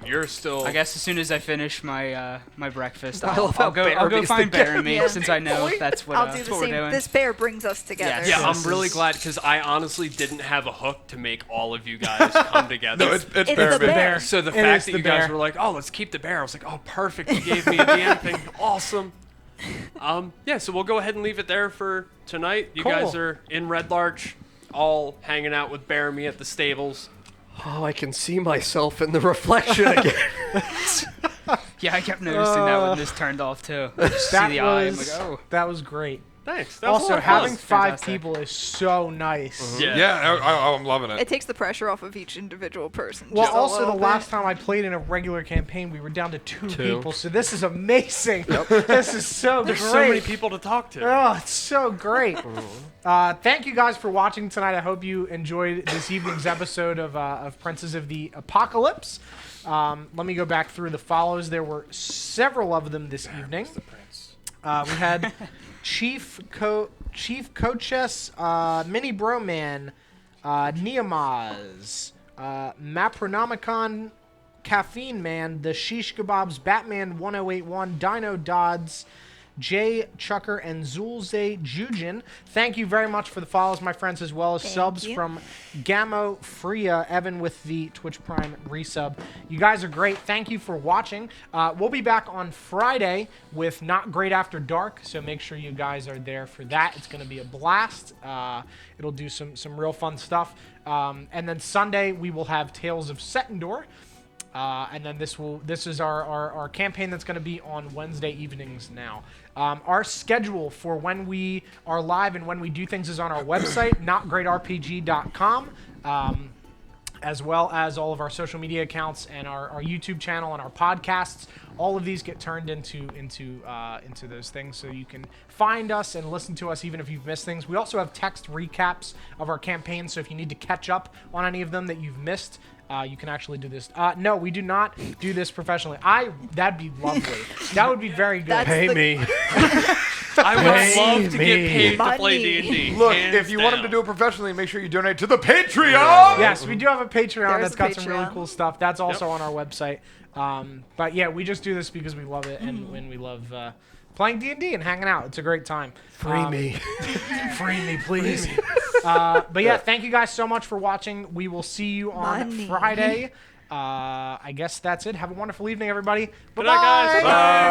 You're still. I guess as soon as I finish my my breakfast, I love how I'll go Bear find the Bear and me Yeah. since I know that's what, I'll do that's the what we're same. doing. This bear brings us together. Yeah, This I'm really is- glad because I honestly didn't have a hook to make all of you guys come together. No, it's It's bear, the man. bear. So the It fact is that the you guys bear. were like, "Oh, let's keep the bear," I was like, "Oh, perfect! You gave me a DM thing. Awesome." Yeah. So we'll go ahead and leave it there for tonight. You guys Cool. are in Red Larch, all hanging out with Bear and me at the stables. Oh, I can see myself in the reflection again. Yeah, I kept noticing that when this turned off too. Just see That the eye. I'm was like, oh. that was great. Thanks. That was a Also, lot of fun. having 5 Fantastic. people is so nice. Yeah. Yeah, I'm loving it. It takes the pressure off of each individual person. Well, just a also the little last bit. time I played in a regular campaign, we were down to 2 Two. people. So this is amazing. This is so There's great. so many people to talk to. Oh, it's so great. Thank you guys for watching tonight. I hope you enjoyed this evening's episode of Princes of the Apocalypse. Let me go back through the follows. There were several of them this evening. We had Chief Coaches, Mini Broman, Niamaz, Mapronomicon, Caffeine Man, The Shish Kebabs, Batman 1081, Dino Dodds, Jay Chucker, and Zulze Jujin. Thank you very much for the follows, my friends, as well as Thank subs you. from Gamo Freya, Evan with the Twitch Prime resub. You guys are great. Thank you for watching. We'll be back on Friday with Not Great After Dark, so make sure you guys are there for that. It's going to be a blast. It'll do some real fun stuff. And then Sunday, we will have Tales of Setendor. And then this is our campaign that's going to be on Wednesday evenings now. Our schedule for when we are live and when we do things is on our website, notgreatrpg.com, as well as all of our social media accounts and our YouTube channel and our podcasts. All of these get turned into those things, so you can find us and listen to us even if you've missed things. We also have text recaps of our campaign, so if you need to catch up on any of them that you've missed, you can actually do this. No, we do not do this professionally. That'd be lovely. That would be very good. That's Pay the- me. I would love to me. get paid to play Money. D&D. Look, hands if you want him to down. do it professionally, make sure you donate to the Patreon. Yes, we do have a Patreon There's that's a got some really Patreon. cool stuff. That's also on our website. But yeah, we just do this because we love it and when we love playing D&D and hanging out. It's a great time. Free me. Free me, please. But yeah, thank you guys so much for watching. We will see you on Money. Friday. I guess that's it. Have a wonderful evening, everybody. Good night, guys. Bye-bye. Bye.